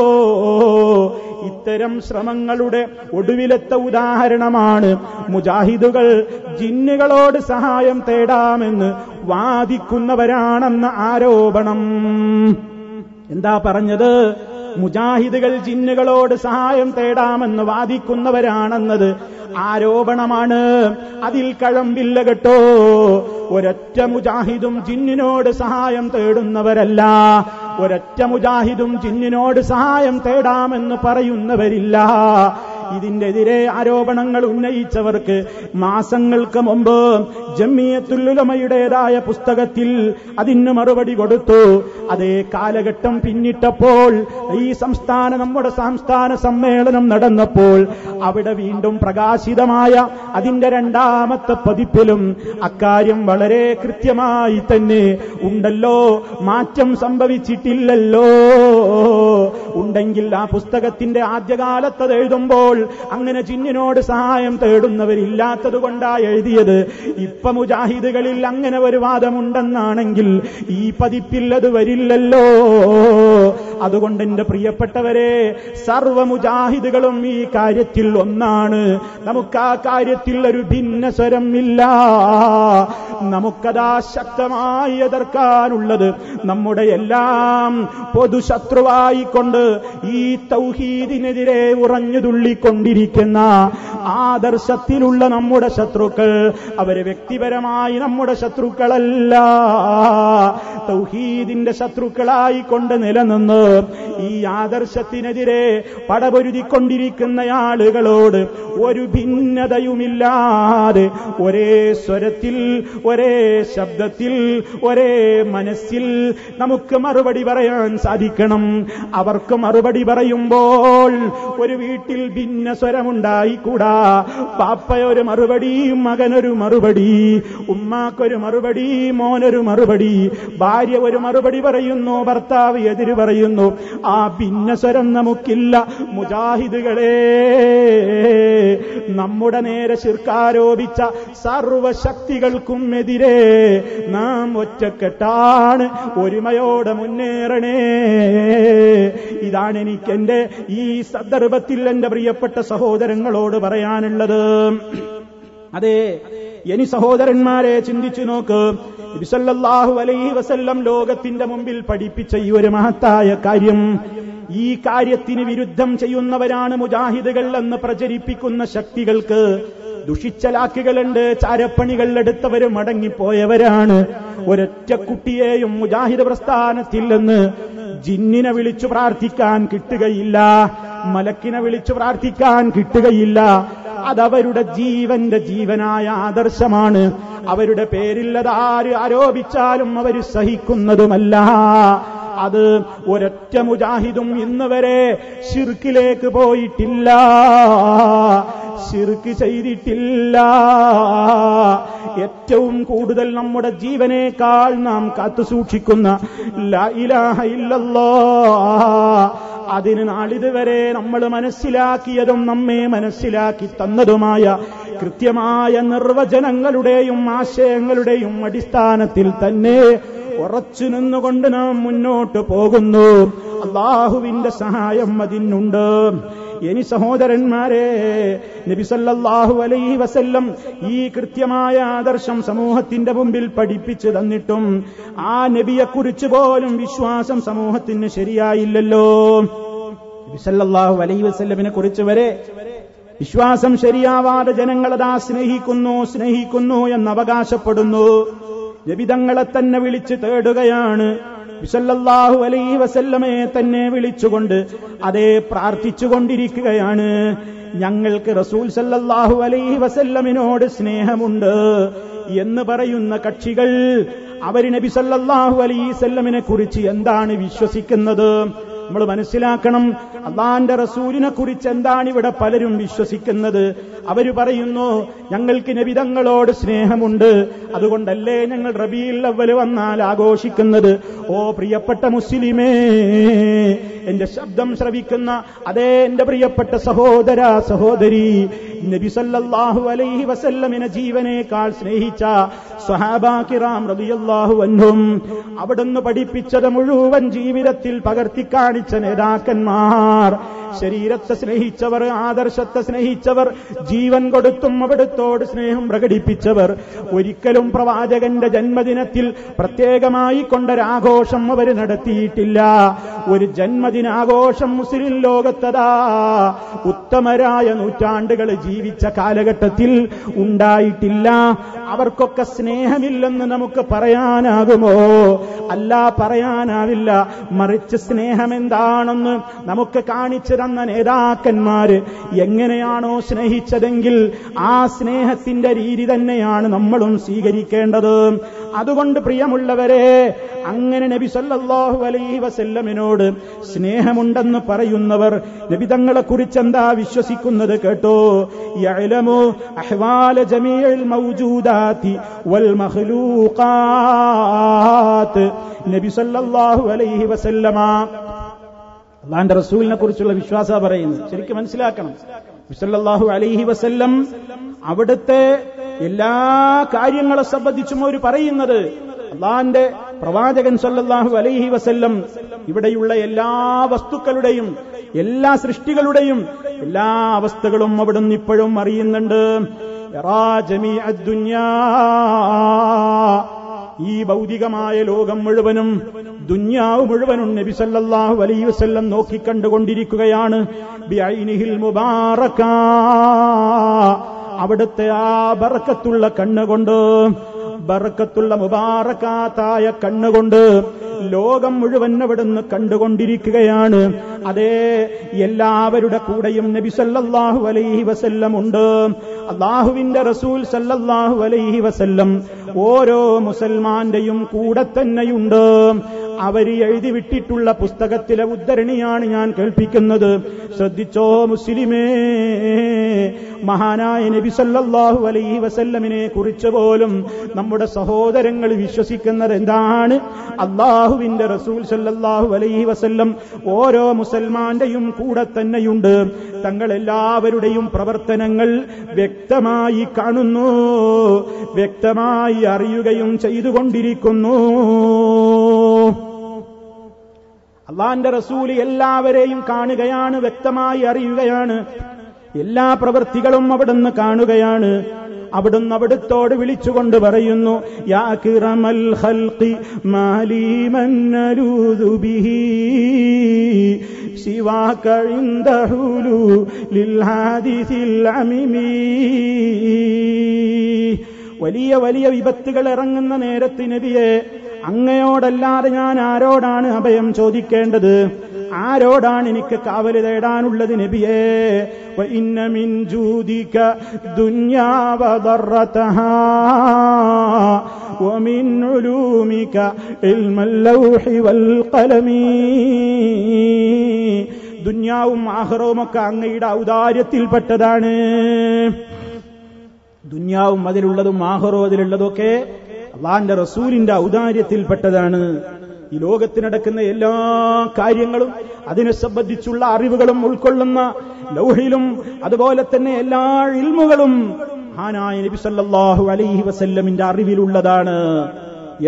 Speaker 1: ഇത്തരം ശ്രമങ്ങളുടെ ഒടുവിലത്തെ ഉദാഹരണമാണ് മുജാഹിദുകൾ ജിന്നുകളോട് സഹായം തേടാമെന്ന് വാദിക്കുന്നവരാണെന്ന ആരോപണം. എന്താ പറഞ്ഞത്? മുജാഹിദുകൾ ജിന്നുകളോട് സഹായം തേടാമെന്ന് വാദിക്കുന്നവരാണെന്നത് ആരോപണമാണ്. അതിൽ കഴമ്പില്ല കേട്ടോ. ഒരൊറ്റ മുജാഹിദും ജിന്നിനോട് സഹായം തേടുന്നവരല്ല. ഒരൊറ്റ മുജാഹിദും ജിന്നിനോട് സഹായം തേടാമെന്ന് പറയുന്നവരില്ല. ഇതിനെതിരെ ആരോപണങ്ങൾ ഉന്നയിച്ചവർക്ക് മാസങ്ങൾക്ക് മുമ്പ് ജംഇയ്യത്തുൽ ഉലമയുടേതായ പുസ്തകത്തിൽ അതിന് മറുപടി കൊടുത്തു. അതേ കാലഘട്ടം പിന്നിട്ടപ്പോൾ നമ്മുടെ സംസ്ഥാന സമ്മേളനം നടന്നപ്പോൾ അവിടെ വീണ്ടും പ്രകാശിതമായ അതിന്റെ 2ാമത്തെ പതിപ്പിലും അക്കാര്യം വളരെ കൃത്യമായി തന്നെ ഉണ്ടല്ലോ, മാറ്റം സംഭവിച്ചിട്ടില്ലല്ലോ. ഉണ്ടെങ്കിൽ ആ പുസ്തകത്തിന്റെ ആദ്യകാലത്ത് എഴുതുമ്പോൾ അങ്ങനെ ജിന്നിനോട് സഹായം തേടുന്നവരില്ലാത്തത് കൊണ്ടാണ് എഴുതിയത്. ഇപ്പൊ മുജാഹിദുകളിൽ അങ്ങനെ ഒരു വാദമുണ്ടെന്നാണെങ്കിൽ ഈ പതിപ്പിൽ അത് വരില്ലല്ലോ. അതുകൊണ്ട് എന്റെ പ്രിയപ്പെട്ടവരെ, സർവ മുജാഹിദുകളും ഈ കാര്യത്തിൽ ഒന്നാണ്. നമുക്ക് ആ കാര്യത്തിൽ ഒരു ഭിന്ന സ്വരം ഇല്ല. നമുക്കതാ ശക്തമായി എതിർക്കാനുള്ളത് നമ്മുടെ എല്ലാം പൊതുശത്രുവായിക്കൊണ്ട് ഈ തൗഹീദിനെതിരെ ഉറഞ്ഞുതുള്ളിക്കൊണ്ടിരിക്കുന്ന ആദർശത്തിലുള്ള നമ്മുടെ ശത്രുക്കൾ, അവര് വ്യക്തിപരമായി നമ്മുടെ ശത്രുക്കളല്ല, തൗഹീദിന്റെ ശത്രുക്കളായിക്കൊണ്ട് നിലനിന്ന് ഈ ആദർശത്തിനെതിരെ പടപൊരുതിക്കൊണ്ടിരിക്കുന്ന ആളുകളോട് ഒരു ഭിന്നതയുമില്ലാതെ ഒരേ സ്വരത്തിൽ, ഒരേ ശബ്ദത്തിൽ, ഒരേ മനസ്സിൽ നമുക്ക് മറുപടി പറയാൻ സാധിക്കണം. അവർക്ക് മറുപടി പറയുമ്പോൾ ഒരു വീട്ടിൽ ഭിന്ന സ്വരമുണ്ടായിക്കൂടാ. പാപ്പയൊരു മറുപടി, മകനൊരു മറുപടി, ഉമ്മാക്കൊരു മറുപടി, മോനൊരു മറുപടി, ഭാര്യ ഒരു മറുപടി പറയുന്നു, ഭർത്താവ് എതിര് പറയുന്നു. ആ ഭിന്നസ്വരം നമുക്കില്ല. മുജാഹിദുകളെ, നമ്മുടെ നേരെ ശിർക്കാരോപിച്ച സർവശക്തികൾക്കും എതിരെ നാം ഒറ്റക്കെട്ടാണ്, ഒരുമയോടെ മുന്നേറണേ. ഇതാണ് എനിക്ക് എന്റെ ഈ സന്ദർഭത്തിൽ എന്റെ പ്രിയപ്പെട്ട സഹോദരങ്ങളോട് പറയാനുള്ളത്. അതെ, ഇനി സഹോദരന്മാരെ ചിന്തിച്ചു നോക്ക്. നബി സല്ലല്ലാഹു അലൈഹി വസല്ലം ലോകത്തിന്റെ മുമ്പിൽ പഠിപ്പിച്ച ഈ ഒരു മഹത്തായ കാര്യം, ഈ കാര്യത്തിന് വിരുദ്ധം ചെയ്യുന്നവരാണ് മുജാഹിദുകൾ എന്ന് പ്രചരിപ്പിക്കുന്ന ശക്തികൾക്ക് ദുഷിച്ച ലാക്കുകളുണ്ട്. ചാരപ്പണികൾ എടുത്തവർ മടങ്ങിപ്പോയവരാണ്. ഒരൊറ്റ കുട്ടിയെയും മുജാഹിദ് പ്രസ്ഥാനത്തിൽ നിന്ന് ജിന്നിനെ വിളിച്ചു പ്രാർത്ഥിക്കാൻ കിട്ടുകയില്ല, മലക്കിനെ വിളിച്ചു പ്രാർത്ഥിക്കാൻ കിട്ടുകയില്ല. അതവരുടെ ജീവന്റെ ജീവനായ ആദർശമാണ്. അവരുടെ പേരിൽ അതാര് ആരോപിച്ചാലും അവർ സഹിക്കുന്നതുമല്ല. അത് ഒരൊറ്റ മുജാഹിദും ഇന്ന് വരെ ശിർക്കിലേക്ക് പോയിട്ടില്ല, ശിർക്ക് ചെയ്തിട്ടില്ല. ഏറ്റവും കൂടുതൽ നമ്മുടെ ജീവനേക്കാൾ നാം കാത്തുസൂക്ഷിക്കുന്ന ലാ ഇലാഹ ഇല്ലല്ലാഹ്, അതിന് നാളിതുവരെ നമ്മൾ മനസ്സിലാക്കിയതും നമ്മെ മനസ്സിലാക്കി തന്നതുമായ കൃത്യമായ നിർവചനങ്ങളുടെയും ആശയങ്ങളുടെയും അടിസ്ഥാനത്തിൽ തന്നെ ഉറച്ചു നിന്നുകൊണ്ട് നാം മുന്നോട്ട് പോകുന്നു. അല്ലാഹുവിന്റെ സഹായം അതിനുണ്ട്. ഇനി സഹോദരന്മാരെ, നബി സല്ലല്ലാഹു അലൈഹി വസല്ലം ഈ കൃത്യമായ ആദർശം സമൂഹത്തിന്റെ മുമ്പിൽ പഠിപ്പിച്ചു തന്നിട്ടും ആ നബിയെക്കുറിച്ച് പോലും വിശ്വാസം സമൂഹത്തിന് ശരിയായില്ലല്ലോ. നബി സല്ലല്ലാഹു അലൈഹി വസല്ലമിനെ കുറിച്ച് വരെ വിശ്വാസം ശരിയാവാതെ ജനങ്ങളതാ സ്നേഹിക്കുന്നു എന്ന് അവകാശപ്പെടുന്നു. നബി തങ്ങളെ തന്നെ വിളിച്ച് തേടുകയാണ്. നബി സല്ലല്ലാഹു അലൈഹി വസല്ലമയെ തന്നെ വിളിച്ചുകൊണ്ട് അതേ പ്രാർത്ഥിച്ചുകൊണ്ടിരിക്കുകയാണ്. ഞങ്ങൾക്ക് റസൂൽ സല്ലല്ലാഹു അലൈഹി വസല്ലമിനോട് സ്നേഹമുണ്ട് എന്ന് പറയുന്ന കക്ഷികൾ അവർ നബി സല്ലല്ലാഹു അലൈഹി വസല്ലമിനെ കുറിച്ച് എന്താണ് വിശ്വസിക്കുന്നത്? നമ്മൾ മനസ്സിലാക്കണം. അല്ലാഹുവിന്റെ റസൂലിനെ കുറിച്ച് എന്താണ് ഇവിടെ പലരും വിശ്വസിക്കുന്നത്? അവർ പറയുന്നു, ഞങ്ങൾക്ക് നബി തങ്ങളോട് സ്നേഹമുണ്ട്, അതുകൊണ്ടല്ലേ ഞങ്ങൾ റബീഉൽ അവ്വൽ വന്നാൽ ആഘോഷിക്കുന്നത്. ഓ പ്രിയപ്പെട്ട മുസ്ലിമേ, എന്റെ ശബ്ദം ശ്രവിക്കുന്ന അതേ എന്റെ പ്രിയപ്പെട്ട സഹോദര സഹോദരി, നബി സല്ലല്ലാഹു അലൈഹി വസല്ലമിനെ ജീവനേക്കാൾ സ്നേഹിച്ച സ്വഹാബാ കിറാം റളിയല്ലാഹു അൻഹും, അവിടുന്ന് പഠിപ്പിച്ചത് മുഴുവൻ ജീവിതത്തിൽ പകർത്തിക്കാണിച്ച നേതാക്കന്മാർ, ശരീരത്തെ സ്നേഹിച്ചവർ, ആദർശത്തെ സ്നേഹിച്ചവർ, ജീവൻ കൊടുത്തും അവിടുത്തോട് സ്നേഹം പ്രകടിപ്പിച്ചവർ, ഒരിക്കലും പ്രവാചകന്റെ ജന്മദിനത്തിൽ പ്രത്യേകമായി കൊണ്ടൊരാഘോഷം അവർ നടത്തിയിട്ടില്ല. ഒരു ജന്മദിനാഘോഷം മുസ്ലിം ലോകത്തതാ ഉത്തമരായ നൂറ്റാണ്ടുകൾ ജീവിച്ച കാലഘട്ടത്തിൽ ഉണ്ടായിട്ടില്ല. അവർക്കൊക്കെ സ്നേഹമില്ലെന്ന് നമുക്ക് പറയാനാകുമോ? അല്ല, പറയാനാവില്ല. മറിച്ച് സ്നേഹം എന്താണെന്ന് നമുക്ക് കാണിച്ചു തന്ന നേതാക്കന്മാര് എങ്ങനെയാണോ സ്നേഹിച്ചതെങ്കിൽ ആ സ്നേഹത്തിന്റെ രീതി തന്നെയാണ് നമ്മളും സ്വീകരിക്കേണ്ടത്. അതുകൊണ്ട് പ്രിയമുള്ളവരെ, അങ്ങനെ നബി സല്ലല്ലാഹു അലൈഹി വസല്ലമിനോട് സ്നേഹമുണ്ടെന്ന് പറയുന്നവർ നബി തങ്ങളെ കുറിച്ച് എന്താ വിശ്വസിക്കുന്നത് കേട്ടോ? യഅലമു അഹ്വാല ജമീഉൽ മൗജൂദാതി വൽ മഖ്ലൂഖാത്ത്. നബി സല്ലല്ലാഹു അലൈഹി വസല്ലമ അല്ലാഹുവിന്റെ റസൂലിനെ കുറിച്ചുള്ള വിശ്വാസം പറയുന്നത് ശരിക്കും മനസ്സിലാക്കണം. നബി സല്ലല്ലാഹു അലൈഹി വസല്ലം അവിടുത്തെ എല്ലാ കാര്യങ്ങളെ സംബന്ധിച്ചും അവർ പറയുന്നത്, അല്ലാഹുവിന്റെ പ്രവാചകൻ സല്ലല്ലാഹു അലൈഹി വസല്ലം ഇവിടെയുള്ള എല്ലാ വസ്തുക്കളുടെയും എല്ലാ സൃഷ്ടികളുടെയും എല്ലാ അവസ്ഥകളും അവിടുന്ന് ഇപ്പോഴും അറിയുന്നുണ്ട്. യറാ ജമീഅദ് ദുനിയാ, ഈ ഭൗതികമായ ലോകം മുഴുവനും ദുനിയാവ് മുഴുവനും നബി സല്ലല്ലാഹു അലൈഹി വസല്ലം നോക്കിക്കണ്ടുകൊണ്ടിരിക്കുകയാണ്. ബിഐനിഹിൽ മുബാറക, അവിടുത്തെ ആ ബറക്കത്തുള്ള കണ്ണുകൊണ്ട്, ബറക്കത്തുള്ള മുബാറക്കാത്തായ കണ്ണുകൊണ്ട് ലോകം മുഴുവൻ അവിടുന്ന് കണ്ടുകൊണ്ടിരിക്കുകയാണ്. അതേ, എല്ലാവരുടെ കൂടെയും നബി സല്ലല്ലാഹു അലൈഹി വസല്ലം ഉണ്ട്. അല്ലാഹുവിന്റെ റസൂൽ സല്ലല്ലാഹു അലൈഹി വസല്ലം ഓരോ മുസൽമാന്റെയും കൂടെ തന്നെയുണ്ട്. അവര് എഴുതി വിട്ടിട്ടുള്ള പുസ്തകത്തിലെ ഉദ്ധരണിയാണ് ഞാൻ കേൾപ്പിക്കുന്നത്. ശ്രദ്ധിച്ചോ മുസ്ലിമേ, മഹാനായ നബി സല്ലല്ലാഹു അലൈഹി വസല്ലമിനെ കുറിച്ച് പോലും നമ്മുടെ സഹോദരങ്ങൾ വിശ്വസിക്കുന്നത് എന്താണ്? അല്ലാഹുവിന്റെ റസൂൽ സല്ലല്ലാഹു അലൈഹി വസല്ലം ഓരോ മുസൽമാന്റെയും കൂടെ തന്നെയുണ്ട്. തങ്ങളെല്ലാവരുടെയും പ്രവർത്തനങ്ങൾ വ്യക്തമായി കാണുന്നു, വ്യക്തമായി അറിയുകയും ചെയ്തുകൊണ്ടിരിക്കുന്നു. അല്ലാഹുവിന്റെ റസൂല് എല്ലാവരെയും കാണുകയാണ്, വ്യക്തമായി അറിയുകയാണ്. എല്ലാ പ്രവൃത്തികളും അവിടുന്ന് കാണുകയാണ്. അവിടുന്ന് അവിടുത്തോട് വിളിച്ചുകൊണ്ട് പറയുന്നു, യാ കിറമൽ ഖൽഖി മാലി മൻ നലൂദു ബിഹി സിവാക ഇൻദഹുലു ലിൽ ഹാദിസിൽ അമിമി. വലിയ വലിയ വിപത്തുകൾ ഇറങ്ങുന്ന നേരത്ത് നബിയെ, അങ്ങയോടല്ലാതെ ഞാൻ ആരോടാണ് അഭയം ചോദിക്കേണ്ടത്? ആരോടാണ് എനിക്ക് കാവല് തേടാനുള്ളത് നബിയേ? വഇന്ന മിൻ ജൂദിക ദുനിയാ വദറതഹാ വമിൻ ഉലൂമിക ഇൽമൽ ലൗഹി വൽ ഖലമി. ദുനിയാവും ആഖിറവുമൊക്കെ അങ്ങയുടെ ഔദാര്യത്തിൽപ്പെട്ടതാണ്. ദുനിയാവും അതിലുള്ളതും ആഖിറവും അതിലുള്ളതൊക്കെ അല്ലാഹുവിന്റെ റസൂലിന്റെ ഔദാര്യത്തിൽപ്പെട്ടതാണ്. ഈ ലോകത്ത് നടക്കുന്ന എല്ലാ കാര്യങ്ങളും അതിനെ സംബന്ധിച്ചുള്ള അറിവുകളും ഉൾക്കൊള്ളുന്ന ലൗഹിലും അതുപോലെ തന്നെ എല്ലാ ഇൽമുകളും മഹാനായ നബി സല്ലല്ലാഹു അലൈഹി വസല്ലമിന്റെ അറിവിലുള്ളതാണ്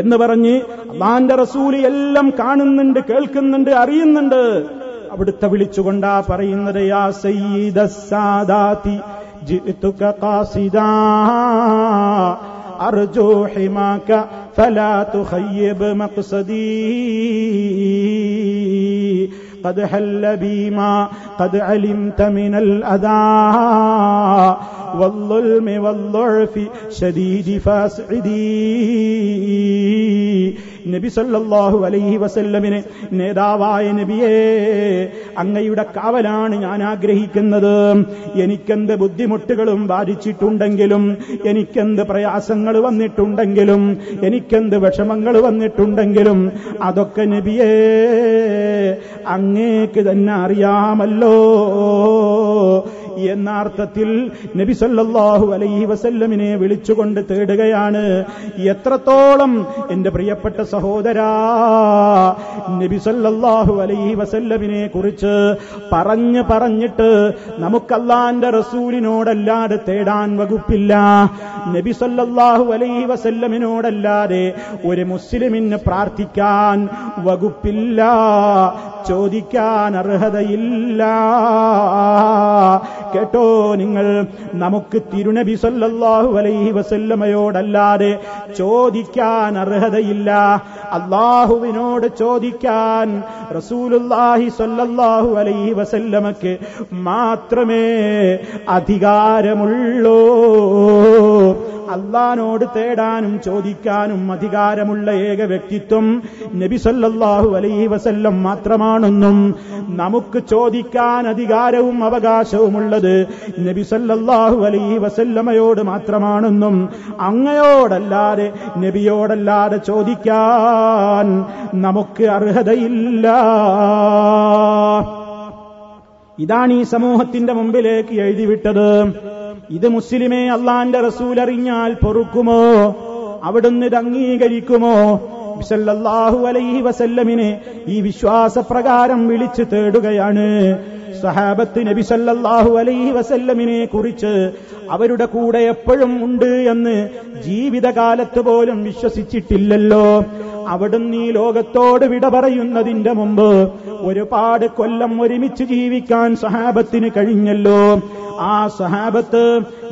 Speaker 1: എന്ന് പറഞ്ഞ് അല്ലാഹുവിന്റെ റസൂൽ എല്ലാം കാണുന്നുണ്ട്, കേൾക്കുന്നുണ്ട്, അറിയുന്നുണ്ട്. അവിടുത്തെ വിളിച്ചുകൊണ്ടാ പറയുന്നത്, യാ സയ്യിദസ് സാദാതി ജിഅ്തുക ഖാസിദാ അർജു ഹിമാക ഫലാ തുഖയ്യിബ് മഖ്സദീ ഖദ് ഹല്ല ബീമാ ഖദ് അലിംത മിനൽ അദാ വൽളുൽമി വൽളുഅഫി ശദീദി ഫാസ്ഇദി. നബി സല്ലല്ലാഹു അലൈഹി വസല്ലമിനെ നേതാവായ നബിയേ, അങ്ങയുടെ കാവലാണ് ഞാൻ ആഗ്രഹിക്കുന്നത്. എനിക്കെന്ത് ബുദ്ധിമുട്ടുകളും ബാധിച്ചിട്ടുണ്ടെങ്കിലും, എനിക്കെന്ത് പ്രയാസങ്ങൾ വന്നിട്ടുണ്ടെങ്കിലും, എനിക്കെന്ത് വിഷമങ്ങൾ വന്നിട്ടുണ്ടെങ്കിലും അതൊക്കെ നബിയേ അങ്ങേക്ക് തന്നെ അറിയാമല്ലോ എന്ന അർത്ഥത്തിൽ നബി സല്ലല്ലാഹു അലൈഹി വസല്ലമിനെ വിളിച്ചുകൊണ്ട് തേടുകയാണ്. എത്രത്തോളം എന്റെ പ്രിയപ്പെട്ട സഹോദരാ, നബി സല്ലല്ലാഹു അലൈഹി വസല്ലമിനെ കുറിച്ച് പറഞ്ഞിട്ട് നമുക്ക് അല്ലാഹുവിന്റെ റസൂലിനോടല്ലാതെ തേടാൻ വകുപ്പില്ല. നബി സല്ലല്ലാഹു അലൈഹി വസല്ലമിനോടല്ലാതെ ഒരു മുസ്ലിമിന് പ്രാർത്ഥിക്കാൻ വകുപ്പില്ല, ചോദിക്കാൻ അർഹതയില്ല. കേട്ടോ നിങ്ങൾ, നമുക്ക് തിരുനബി സല്ലല്ലാഹു അലൈഹി വസല്ലമയോടല്ലാതെ ചോദിക്കാൻ അർഹതയില്ല. അല്ലാഹുവിനോട് ചോദിക്കാൻ റസൂലുള്ളാഹി സല്ലല്ലാഹു അലൈഹി വസല്ലമക്ക് മാത്രമേ അധികാരമുള്ളൂ. അല്ലാഹുവിനോട് തേടാനും ചോദിക്കാനും അധികാരമുള്ള ഏക വ്യക്തിത്വം നബി സല്ലല്ലാഹു അലൈഹി വസല്ലം മാത്രമാണെന്നും, നമുക്ക് ചോദിക്കാൻ അധികാരവും അവകാശവുമുള്ളത് നബി സല്ലല്ലാഹു അലൈഹി വസല്ലമയോട് മാത്രമാണെന്നും, അങ്ങയോടല്ലാതെ നബിയോടല്ലാതെ ചോദിക്കാൻ നമുക്ക് അർഹതയില്ല. ഇതാണ് ഈ സമൂഹത്തിന്റെ മുമ്പിലേക്ക് എഴുതിവിട്ടത്. ഇത് മുസ്ലിമേ അല്ലാഹുവിന്റെ റസൂൽ അറിഞ്ഞാൽ പൊറുക്കുമോ? അവിടുന്ന് ഇത് അംഗീകരിക്കുമോ? സല്ലല്ലാഹു അലൈഹി വസല്ലമിനെ ഈ വിശ്വാസപ്രകാരം വിളിച്ചു തേടുകയാണ്. സഹാബത്ത് നബി സല്ലല്ലാഹു അലൈഹി വസല്ലമിനെ കുറിച്ച് അവരുടെ കൂടെ എപ്പോഴും ഉണ്ട് എന്ന് ജീവിതകാലത്ത് പോലും വിശ്വസിച്ചിട്ടില്ലല്ലോ. അവിടുന്ന് ഈ ലോകത്തോട് വിട പറയുന്നതിന്റെ മുമ്പ് ഒരുപാട് കൊല്ലം ഒരുമിച്ച് ജീവിക്കാൻ സഹാബത്തിന് കഴിഞ്ഞല്ലോ. ആ സഹാബത്ത്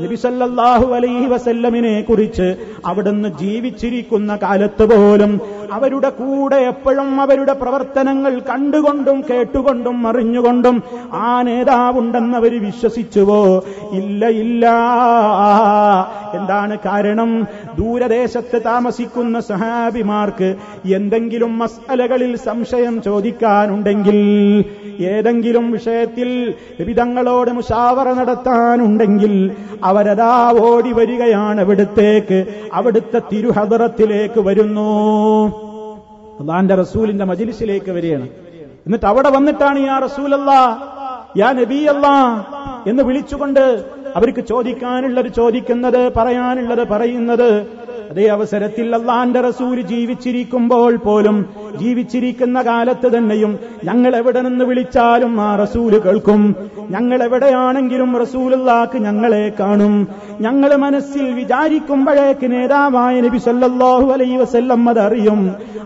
Speaker 1: നബി സല്ലല്ലാഹു അലൈഹി വസല്ലമിനെ കുറിച്ച് അവിടുന്ന് ജീവിച്ചിരിക്കുന്ന കാലത്ത് പോലും അവരുടെ കൂടെ എപ്പോഴും അവരുടെ പ്രവർത്തനങ്ങൾ കണ്ടുകൊണ്ടും കേട്ടുകൊണ്ടും അറിഞ്ഞുകൊണ്ടും ആ നേതാവുണ്ടെന്നവർ വിശ്വസിച്ചുവോ? ഇല്ല. എന്താണ് കാരണം? ദൂരദേശത്ത് താമസിക്കുന്ന സഹാബിമാർക്ക് എന്തെങ്കിലും മസ്അലകളിൽ സംശയം ചോദിക്കാനുണ്ടെങ്കിൽ, ഏതെങ്കിലും വിഷയത്തിൽ വിവിധങ്ങളോട് മുശാവറ നടത്താനുണ്ടെങ്കിൽ അവരതാ ഓടി വരികയാണ് അവിടുത്തേക്ക്, അവിടുത്തെ തിരുഹദറത്തിലേക്ക് വരുന്നു. അല്ലാഹുവിന്റെ റസൂലിന്റെ മജ്ലിസിലേക്ക് വരികയാണ്. എന്നിട്ട് അവിടെ വന്നിട്ടാണ് യാ റസൂലല്ലാഹ്, യാ നബിയല്ലാഹ് എന്ന് വിളിച്ചുകൊണ്ട് അവർക്ക് ചോദിക്കാനുള്ളത് ചോദിക്കുന്നത്, പറയാനുള്ളത് പറയുന്നത്. അതേ അവസരത്തിൽ അല്ലാഹുവിന്റെ റസൂൽ ജീവിച്ചിരിക്കുമ്പോൾ പോലും, ജീവിച്ചിരിക്കുന്ന കാലത്ത് തന്നെയും ഞങ്ങൾ എവിടെ നിന്ന് വിളിച്ചാലും ആ റസൂല് കേൾക്കും. ഞങ്ങൾ എവിടെയാണെങ്കിലും റസൂലുള്ളാഹിക്ക് ഞങ്ങളെ കാണും. ഞങ്ങൾ മനസ്സിൽ വിചാരിക്കുമ്പോഴേക്ക് നേതാവായ നബി സല്ലല്ലാഹു അലൈഹി വസല്ലം അതറിയും,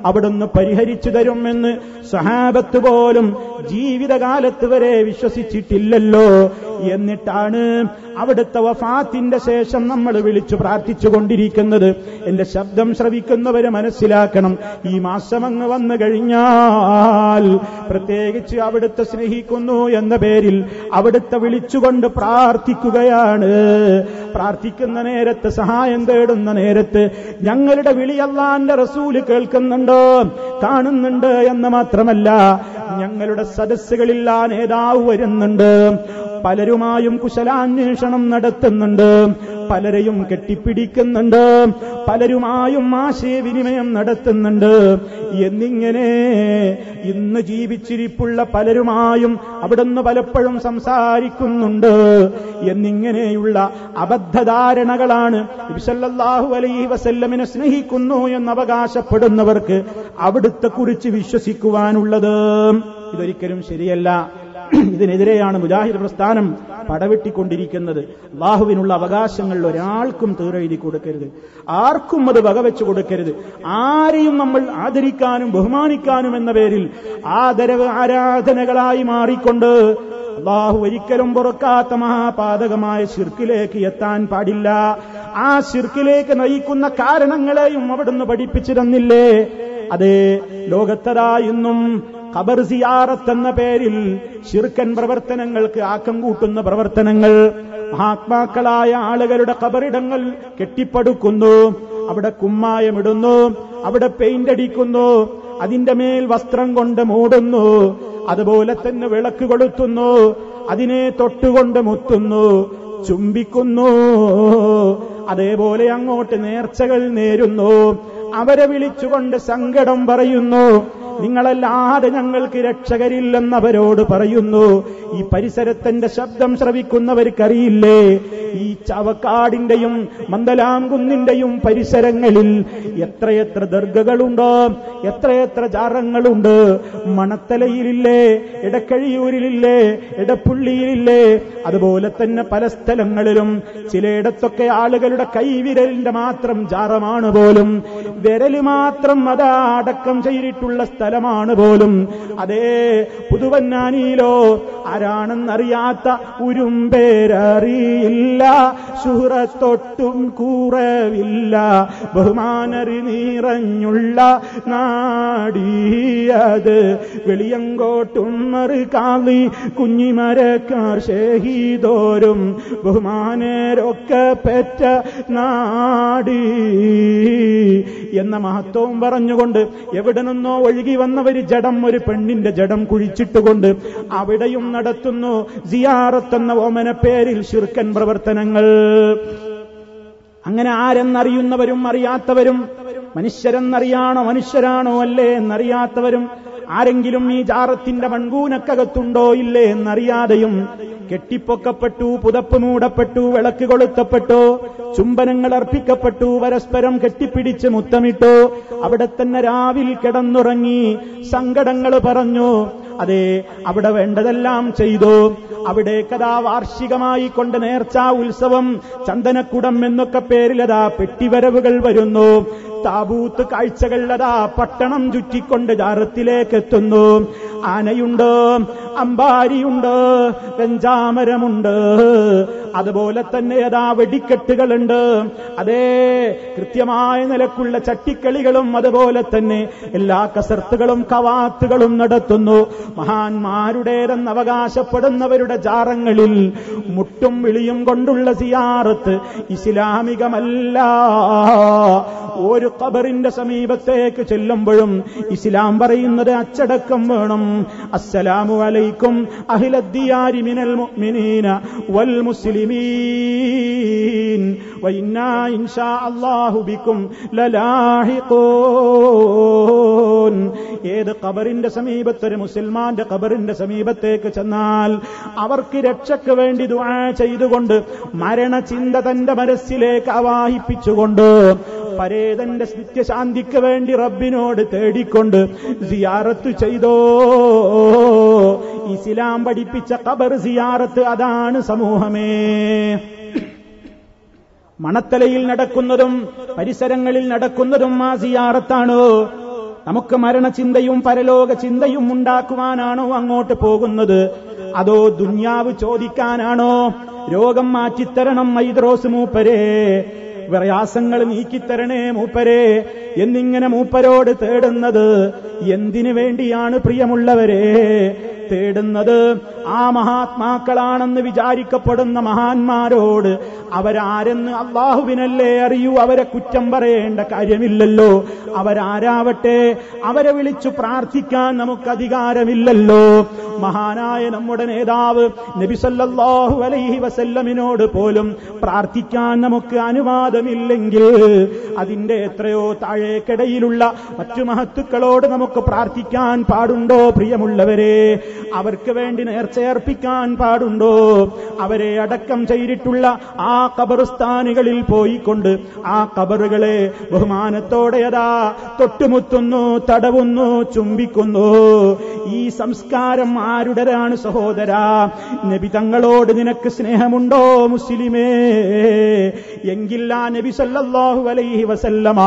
Speaker 1: അവിടുന്ന് പരിഹരിച്ചു തരുമെന്ന് സഹാബത്ത് പോലും ജീവിതകാലത്ത് വരെ വിശ്വസിച്ചിട്ടില്ലല്ലോ. എന്നിട്ടാണ് അവിടുത്തെ വഫാത്തിന്റെ ശേഷം നമ്മൾ വിളിച്ചു പ്രാർത്ഥിച്ചുകൊണ്ടിരിക്കുന്നത്. എന്റെ ശബ്ദം ശ്രവിക്കുന്നവരെ മനസ്സിലാക്കണം, ഈ മാസമങ്ങ് വന്നു കഴിഞ്ഞാൽ പ്രത്യേകിച്ച് അവിടുത്തെ സ്നേഹിക്കുന്നു എന്ന പേരിൽ അവിടുത്തെ വിളിച്ചുകൊണ്ട് പ്രാർത്ഥിക്കുകയാണ്. പ്രാർത്ഥിക്കുന്ന നേരത്ത്, സഹായം തേടുന്ന നേരത്ത് ഞങ്ങളുടെ വിളി അല്ലാഹുവിന്റെ റസൂല് കേൾക്കുന്നുണ്ട്, കാണുന്നുണ്ട് എന്ന് മാത്രമല്ല, ഞങ്ങളുടെ സദസ്സുകളിൽ ആ നേതാവ് വരുന്നുണ്ട്, പലരുമായും കുശലാന്വേഷണം നടത്തുന്നുണ്ട്, പലരെയും കെട്ടിപ്പിടിക്കുന്നുണ്ട്, പലരുമായും ആശയവിനിമയം നടത്തുന്നുണ്ട് എന്നിങ്ങനെ ഇന്ന് ജീവിച്ചിരിപ്പുള്ള പലരുമായും അവിടുന്ന് പലപ്പോഴും സംസാരിക്കുന്നുണ്ട് എന്നിങ്ങനെയുള്ള അബദ്ധധാരണകളാണ് നബി സല്ലല്ലാഹു അലൈഹി വസല്ലമിനെ സ്നേഹിക്കുന്നു എന്ന് അവകാശപ്പെടുന്നവർക്ക് അവിടുത്തെ കുറിച്ച് വിശ്വസിക്കുവാനുള്ളത്. ഇതൊരിക്കലും ശരിയല്ല. ഇതിനെതിരെയാണ് മുജാഹിദ് പ്രസ്ഥാനം പടവെട്ടിക്കൊണ്ടിരിക്കുന്നത്. അല്ലാഹുവിനുള്ള അവകാശങ്ങൾ ഒരാൾക്കും തീരെഴുതി കൊടുക്കരുത്, ആർക്കും അത് വകവെച്ചു കൊടുക്കരുത്. ആരെയും നമ്മൾ ആദരിക്കാനും ബഹുമാനിക്കാനും എന്ന പേരിൽ ആദരവ് ആരാധനകളായി മാറിക്കൊണ്ട് അല്ലാഹു ഒരിക്കലും പൊറുക്കാത്ത മഹാപാതകമായ ശിർക്കിലേക്ക് എത്താൻ പാടില്ല. ആ ശിർക്കിലേക്ക് നയിക്കുന്ന കാരണങ്ങളെയും അവിടുന്ന് പഠിപ്പിച്ചു തന്നില്ലേ? അതേ ലോകത്തതാ ഇന്നും ഖബർ സിയാറത്ത് എന്ന പേരിൽ ശിർക്കൻ പ്രവർത്തനങ്ങൾക്ക് ആക്കം കൂട്ടുന്ന പ്രവർത്തനങ്ങൾ. മഹാത്മാക്കളായ ആളുകളുടെ ഖബറിടങ്ങൾ കെട്ടിപ്പടുക്കുന്നു, അവിടെ കുമ്മായമിടുന്നു, അവിടെ പെയിന്റ് അടിക്കുന്നു, അതിന്റെ മേൽ വസ്ത്രം കൊണ്ട് മൂടുന്നു, അതുപോലെ തന്നെ വിളക്ക് കൊളുത്തുന്നു, അതിനെ തൊട്ടുകൊണ്ട് മുത്തുന്നു, ചുംബിക്കുന്നു, അതേപോലെ അങ്ങോട്ട് നേർച്ചകൾ നേരുന്നു, അവരെ വിളിച്ചുകൊണ്ട് സങ്കടം പറയുന്നു. നിങ്ങളല്ലാതെ ഞങ്ങൾക്ക് രക്ഷകരില്ലെന്നവരോട് പറയുന്നു. ഈ പരിസരത്തിന്റെ ശബ്ദം ശ്രവിക്കുന്നവർക്കറിയില്ലേ, ഈ ചാവക്കാടിന്റെയും മന്ദലാംകുന്നിന്റെയും പരിസരങ്ങളിൽ എത്രയെത്ര ദർഗകളുണ്ടോ, എത്രയെത്ര ജാറങ്ങളുണ്ട്. മണത്തലയിലില്ലേ, ഇടക്കഴിയൂരിലില്ലേ, ഇടപ്പുള്ളിയിലില്ലേ, അതുപോലെ തന്നെ പല സ്ഥലങ്ങളിലും. ചിലയിടത്തൊക്കെ ആളുകളുടെ കൈവിരലിന്റെ മാത്രം ജാറമാണ് പോലും, വിരല് മാത്രം അതാ അടക്കം ചെയ്തിട്ടുള്ള സ്ഥലമാണ് പോലും. അതേ പുതുവന്നാനിയിലോ ആരാണെന്നറിയാത്ത ഉരുമ്പേരറിയില്ല, ശുഹ്റത്തൊട്ടും കുറവില്ല, ബഹുമാനറി നിറഞ്ഞുള്ള നാടിയത് വെളിയങ്കോട്ടും മറുകാളി കുഞ്ഞിമരക്കാർ ഷഹീദോരും ബഹുമാനരൊക്കെ പെറ്റ നാടി എന്ന മഹത്വവും പറഞ്ഞുകൊണ്ട് എവിടെ നിന്നോ ഒഴുകി വന്നവര് ജഡം, ഒരു പെണ്ണിന്റെ ജഡം കുഴിച്ചിട്ടുകൊണ്ട് അവിടെയും നടത്തുന്നു സിയാറത്ത് എന്ന ഓമന പേരിൽ ശിർക്കൻ പ്രവർത്തനങ്ങൾ. അങ്ങനെ ആരെന്നറിയുന്നവരും അറിയാത്തവരും, മനുഷ്യരെന്നറിയാണോ മനുഷ്യരാണോ അല്ലേ എന്നറിയാത്തവരും, ആരെങ്കിലും ഈ ജാറത്തിന്റെ മൺകൂനക്കകത്തുണ്ടോ ഇല്ലേ എന്നറിയാതെയും കെട്ടിപ്പൊക്കപ്പെട്ടു, പുതപ്പ് മൂടപ്പെട്ടു, വിളക്ക് കൊളുത്തപ്പെട്ടു, ചുംബനങ്ങൾ അർപ്പിക്കപ്പെട്ടു, പരസ്പരം കെട്ടിപ്പിടിച്ച് മുത്തമിട്ടു, അവിടെ തന്നെ രാവിൽ കിടന്നുറങ്ങി, സങ്കടങ്ങൾ പറഞ്ഞു. അതെ, അവിടെ വേണ്ടതെല്ലാം ചെയ്തു. അവിടെ കഥാ വാർഷികമായി കൊണ്ട് നേർച്ച ഉത്സവം, ചന്ദനക്കുടം എന്നൊക്കെ പേരിലതാ പെട്ടിവരവുകൾ വരുന്നു. താബൂത്ത് കാഴ്ചകൾ അതാ പട്ടണം ചുറ്റിക്കൊണ്ട് ജാറത്തിലേക്ക് എത്തുന്നു. ആനയുണ്ട്, അമ്പാരിയുണ്ട്, വെഞ്ചാമരമുണ്ട്, അതുപോലെ തന്നെ അതാ വെടിക്കെട്ടുകളുണ്ട്. അതേ കൃത്യമായ നിലക്കുള്ള ചട്ടിക്കളികളും അതുപോലെ തന്നെ എല്ലാ കസർത്തുകളും കവാത്തുകളും നടത്തുന്നു. മഹാന്മാരുടേതെന്ന് അവകാശപ്പെടുന്നവരുടെ ജാറങ്ങളിൽ മുട്ടും വിളിയും കൊണ്ടുള്ള സിയാറത്ത് ഇസ്ലാമികമല്ല. ഒരു ഖബറിന്റെ സമീപത്തേക്ക് ചെല്ലുമ്പോഴും ഇസ്ലാം പറയുന്നത് അച്ചടക്കം വേണം. അസ്സലാമു അലൈക്കും അഹ്ലദ്ദിയാരി മിനൽ മുഅ്മിനീന വൽ മുസ്ലിമീൻ വഇന്നാ ഇൻഷാ അല്ലാഹു ബിക്കും ലലാഹിഖൂൻ. ഏത് ഖബറിന്റെ സമീപത്ത്, ഒരു മുസൽമാന്റെ ഖബറിന്റെ സമീപത്തേക്ക് ചെന്നാൽ അവർക്ക് രക്ഷയ്ക്ക് വേണ്ടി ദുആ ചെയ്തുകൊണ്ട്, മരണചിന്ത തന്റെ മനസ്സിലേക്ക് ആവാഹിപ്പിച്ചുകൊണ്ട്, പരേതന്റെ നിത്യശാന്തിക്ക് വേണ്ടി റബ്ബിനോട് തേടിക്കൊണ്ട് സിയാറത്ത് ചെയ്തോ. ഇസ്ലാം പഠിപ്പിച്ച ഖബർ സിയാറത്ത് അതാണ് സമൂഹമേ. മണത്തലയിൽ നടക്കുന്നതും പരിസരങ്ങളിൽ നടക്കുന്നതും ആ സിയാറത്താണ്. നമുക്ക് മരണചിന്തയും പരലോക ചിന്തയും ഉണ്ടാക്കുവാനാണോ അങ്ങോട്ട് പോകുന്നത്? അതോ ദുന്യാവ് ചോദിക്കാനാണോ? രോഗം മാറ്റിത്തരണം മൈദ്രോസ് മൂപ്പരേ, പ്രയാസങ്ങൾ നീക്കിത്തരണേ മൂപ്പരേ എന്നിങ്ങനെ മൂപ്പരോട് തേടുന്നത് എന്തിനു വേണ്ടിയാണ് പ്രിയമുള്ളവരെ? തേടുന്നത് ആ മഹാത്മാക്കളാണെന്ന് വിചാരിക്കപ്പെടുന്ന മഹാന്മാരോട്. അവരാരെന്ന് അള്ളാഹുവിനല്ലേ അറിയൂ, അവരെ കുറ്റം പറയേണ്ട കാര്യമില്ലല്ലോ. അവരാരാവട്ടെ, അവരെ വിളിച്ചു പ്രാർത്ഥിക്കാൻ നമുക്ക് അധികാരമില്ലല്ലോ. മഹാനായ നമ്മുടെ നേതാവ് നബി സല്ലല്ലാഹു അലൈഹി വസല്ലമിനോട് പോലും പ്രാർത്ഥിക്കാൻ നമുക്ക് അനുവാദമില്ലെങ്കിൽ അതിന്റെ എത്രയോ താഴേക്കിടയിലുള്ള മറ്റു മഹത്തുക്കളോട് നമുക്ക് പ്രാർത്ഥിക്കാൻ പാടുണ്ടോ പ്രിയമുള്ളവരെ? അവർക്ക് വേണ്ടി നേർച്ചയർപ്പിക്കാൻ പാടുണ്ടോ? അവരെ അടക്കം ചെയ്തിട്ടുള്ള ആ ഖബർസ്ഥാനുകളിൽ പോയിക്കൊണ്ട് ആ ഖബറുകളെ ബഹുമാനത്തോടെ അതാ തൊട്ടുമുത്തുന്നു, തടവുന്നു, ചുംബിക്കുന്നു. ഈ സംസ്കാരം ആരുടേതാണ് സഹോദരാ? നബി തങ്ങളോട് നിനക്ക് സ്നേഹമുണ്ടോ മുസ്ലിമേ? എങ്കിൽ ആ നബി സല്ലല്ലാഹു അലൈഹി വസല്ലമ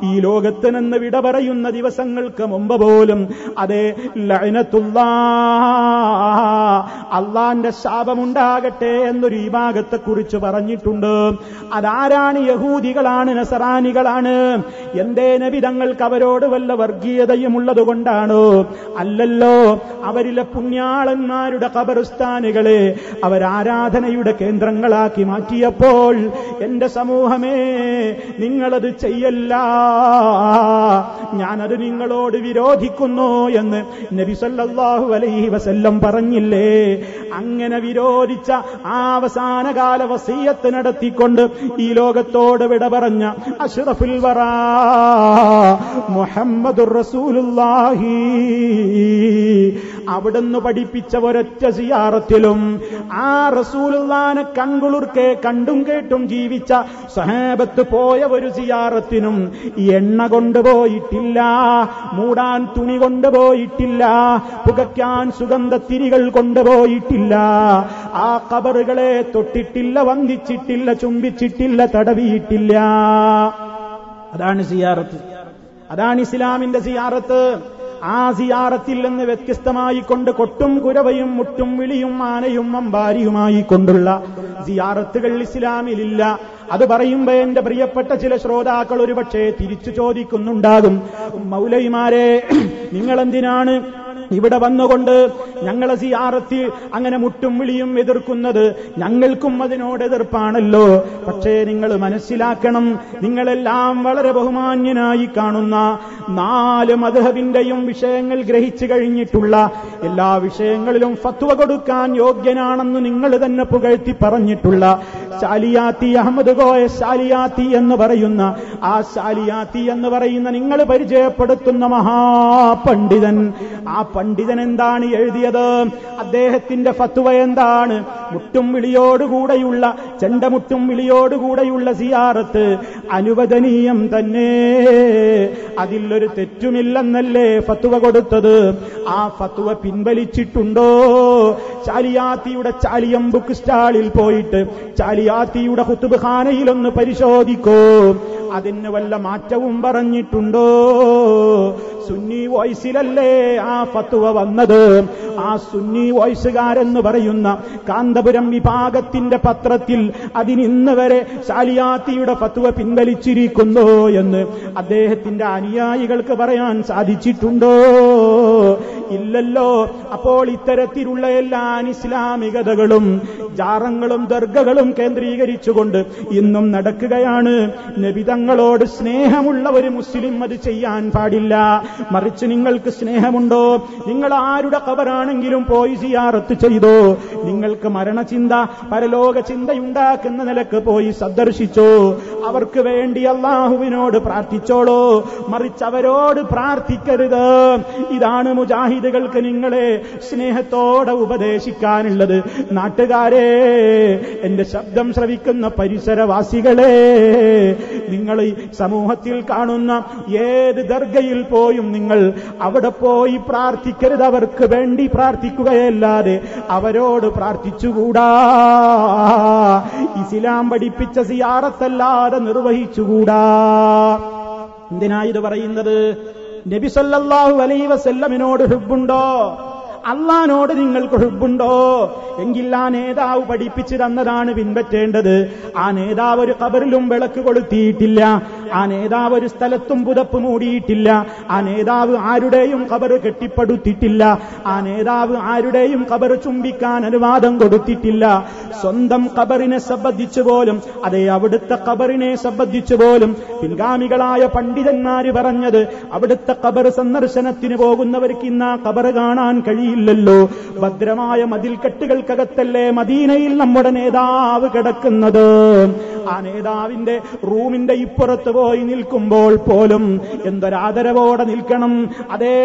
Speaker 1: ഈ ലോകത്ത് നിന്ന് വിട പറയുന്ന ദിവസങ്ങൾക്ക് മുമ്പ് പോലും അതേ ലഅനത്തുല്ലാഹ് അള്ളാന്റെ ശാപമുണ്ടാകട്ടെ എന്നൊരു ഈ ഭാഗത്തെക്കുറിച്ച് പറഞ്ഞിട്ടുണ്ട്. അതാരാണ്? യഹൂദികളാണ്, നസറാനികളാണ്. എന്തേ നബി തങ്ങൾക്ക് അവരോട് വല്ല വർഗീയതയും ഉള്ളതുകൊണ്ടാണോ? അല്ലല്ലോ. അവരിലെ പുണ്യാളന്മാരുടെ ഖബർസ്ഥാനുകളെ അവരാരാധനയുടെ കേന്ദ്രങ്ങളാക്കി മാറ്റിയപ്പോൾ എന്റെ സമൂഹമേ, നിങ്ങളത് ചെയ്യല്ല, ഞാനത് നിങ്ങളോട് വിരോധിക്കുന്നു എന്ന് നബി സല്ലല്ലാഹു അലൈഹി വസല്ലം പറഞ്ഞില്ലേ? അങ്ങനെ വിരോധിച്ച ആ അവസാനകാല വസിയ്യത്ത് നടത്തിക്കൊണ്ട് ഈ ലോകത്തോട് വിട പറഞ്ഞ അഷ്റഫുൽ വറാ മുഹമ്മദുർ റസൂലുള്ളാഹി അവിടുന്ന് പഠിപ്പിച്ച ഒരൊറ്റ സിയാറത്തിലും ആ റസൂലുള്ളാനെ കൺകുളിർക്കെ കണ്ടും കേട്ടും ജീവിച്ച സഹാബത്ത് പോയ ഒരു സിയാറത്തിനും എണ്ണ കൊണ്ടുപോയിട്ടില്ല, മൂടാൻ തുണി കൊണ്ടുപോയിട്ടില്ല, പുകയ്ക്കാൻ സുഗന്ധത്തിരികൾ കൊണ്ടുപോയിട്ടില്ല, ആ ഖബറുകളെ തൊട്ടിട്ടില്ല, വന്ദിച്ചിട്ടില്ല, ചുംബിച്ചിട്ടില്ല, തടവിയിട്ടില്ല. അതാണ് സിയാറത്ത്, അതാണ് ഇസ്ലാമിന്റെ സിയാറത്ത്. ആ സിയാറത്തിൽ നിന്ന് വ്യത്യസ്തമായി കൊണ്ട് കൊട്ടും കുരവയും മുട്ടും വിളിയും ആനയും അമ്പാരിയുമായി കൊണ്ടുള്ള സിയാറത്തുകൾ ഇസ്ലാമിലില്ല. അത് പറയുമ്പോ എന്റെ പ്രിയപ്പെട്ട ചില ശ്രോതാക്കൾ ഒരുപക്ഷെ തിരിച്ചു ചോദിക്കുന്നുണ്ടാകും, മൗലവിമാരെ നിങ്ങളെന്തിനാണ് ഇവിടെ വന്നുകൊണ്ട് ഞങ്ങളെ സിയാറത്ത് അങ്ങനെ മുട്ടും വിളിയും എതിർക്കുന്നത്? ഞങ്ങൾക്കും അതിനോട് എതിർപ്പാണല്ലോ. പക്ഷേ നിങ്ങൾ മനസ്സിലാക്കണം, നിങ്ങളെല്ലാം വളരെ ബഹുമാന്യനായി കാണുന്ന 4 മദ്ഹബിന്റെയും വിഷയങ്ങൾ ഗ്രഹിച്ചു കഴിഞ്ഞിട്ടുള്ള, എല്ലാ വിഷയങ്ങളിലും ഫത്വ കൊടുക്കാൻ യോഗ്യനാണെന്ന് നിങ്ങൾ തന്നെ പുകഴ്ത്തി പറഞ്ഞിട്ടുള്ള ശാലിയാത്തി അഹമ്മദ് കോയ ശാലിയാത്തി എന്ന് പറയുന്ന ആ ശാലിയാത്തി എന്ന് പറയുന്ന നിങ്ങൾ പരിചയപ്പെടുത്തുന്ന മഹാപണ്ഡിതൻ, ആ പണ്ഡിതൻ എന്താണ് എഴുതിയത്? അദ്ദേഹത്തിന്റെ ഫത്വ എന്താണ്? മുട്ടും വിളിയോടുകൂടെയുള്ള, ചെണ്ടമുട്ടും വിളിയോടുകൂടെയുള്ള സിയാറത്ത് അനുവദനീയം തന്നെ, അതിലൊരു തെറ്റുമില്ലെന്നല്ലേ ഫത്വ കൊടുത്തത്. ആ ഫത്വ പിൻവലിച്ചിട്ടുണ്ടോ? ചാലിയാത്തിയുടെ ചാലിയം ബുക്ക് സ്റ്റാളിൽ പോയിട്ട് ചാലിയാത്തിയുടെ ഖുതുബ് ഖാനയിലൊന്ന് പരിശോധിക്കോ, അതിന് വല്ല മാറ്റവും പറഞ്ഞിട്ടുണ്ടോ? സുന്നി വോയിസിലല്ലേ ആ ഫത്വ വന്നത്. ആ സുന്നി വോയിസുകാരെന്ന് പറയുന്ന കാന്തപുരം വിഭാഗത്തിന്റെ പത്രത്തിൽ അതിനിന്ന് വരെ ശാലിയാത്തിയുടെ ഫത്വ പിൻവലിച്ചിരിക്കുന്നു എന്ന് അദ്ദേഹത്തിന്റെ അനുയായികൾക്ക് പറയാൻ സാധിച്ചിട്ടുണ്ടോ? ഇല്ലല്ലോ. അപ്പോൾ ഇത്തരത്തിലുള്ള എല്ലാ അനിസ്ലാമികതകളും ജാറങ്ങളും ദർഗകളും കേന്ദ്രീകരിച്ചുകൊണ്ട് ഇന്നും നടക്കുകയാണ്. നബിതങ്ങളോട് സ്നേഹമുള്ള ഒരു മുസ്ലിം അത് ചെയ്യാൻ പാടില്ല. മറിച്ച് നിങ്ങൾക്ക് സ്നേഹമുണ്ടോ? നിങ്ങൾ ആരുടെ ഖബറാണെങ്കിലും പോയി സിയാറത്ത് ചെയ്തോ. നിങ്ങൾക്ക് മരണചിന്ത, പരലോക ചിന്തയുണ്ടാക്കുന്ന നിലക്ക് പോയി സന്ദർശിച്ചോ. അവർക്ക് വേണ്ടി അള്ളാഹുവിനോട് പ്രാർത്ഥിച്ചോളോ. മറിച്ച് അവരോട് പ്രാർത്ഥിക്കരുത്. ഇതാണ് മുജാഹിദുകൾക്ക് നിങ്ങളെ സ്നേഹത്തോടെ ഉപദേശിക്കാനുള്ളത്. നാട്ടുകാരെ, എന്റെ ശബ്ദം ശ്രവിക്കുന്ന പരിസരവാസികളെ, നിങ്ങൾ ഈ സമൂഹത്തിൽ കാണുന്ന ഏത് ദർഗയിൽ പോയും നിങ്ങൾ അവിടെ പോയി പ്രാർത്ഥിക്കരുത്. അവർക്ക് വേണ്ടി പ്രാർത്ഥിക്കുകയല്ലാതെ അവരോട് പ്രാർത്ഥിച്ചുകൂടാ. ഇസ്ലാം പഠിപ്പിച്ച സിയാറത്തല്ലാതെ നിർവഹിച്ചുകൂടാ. എന്തിനാ ഇത് പറയുന്നത്? നബി സല്ലല്ലാഹു അലൈഹി വസല്ലമിനോട് ഹുബ്ബുണ്ടോ? അള്ളാനോട് നിങ്ങൾക്ക് ഹുബ്ബുണ്ടോ? എങ്കിൽ ആ നേതാവ് പഠിപ്പിച്ചു തന്നതാണ് പിൻപറ്റേണ്ടത്. ആ നേതാവ് ഒരു ഖബറിലും വിളക്ക് കൊളുത്തിയിട്ടില്ല. ആ നേതാവ് ഒരു സ്ഥലത്തും പുതപ്പ് മൂടിയിട്ടില്ല. ആ നേതാവ് ആരുടെയും ഖബർ കെട്ടിപ്പടുത്തിട്ടില്ല. ആ നേതാവ് ആരുടെയും ഖബർ ചുംബിക്കാൻ അനുവാദം കൊടുത്തിട്ടില്ല. സ്വന്തം ഖബറിനെ സംബന്ധിച്ചു പോലും, അതെ അവിടുത്തെ ഖബറിനെ സംബന്ധിച്ചു പോലും പിൻഗാമികളായ പണ്ഡിതന്മാര് പറഞ്ഞത്, അവിടുത്തെ ഖബർ സന്ദർശനത്തിന് പോകുന്നവർക്ക് ഇന്ന് ആ ഖബർ കാണാൻ കഴിയില്ലല്ലോ. ഭദ്രമായ മതിൽക്കെട്ടുകൾക്കകത്തല്ലേ മദീനയിൽ നമ്മുടെ നേതാവ് കിടക്കുന്നത്. ആ നേതാവിന്റെ റൂമിന്റെ ഇപ്പുറത്ത് പോയി നിൽക്കുമ്പോൾ പോലും എന്തൊരാദരവോടെ നിൽക്കണം. അതേ,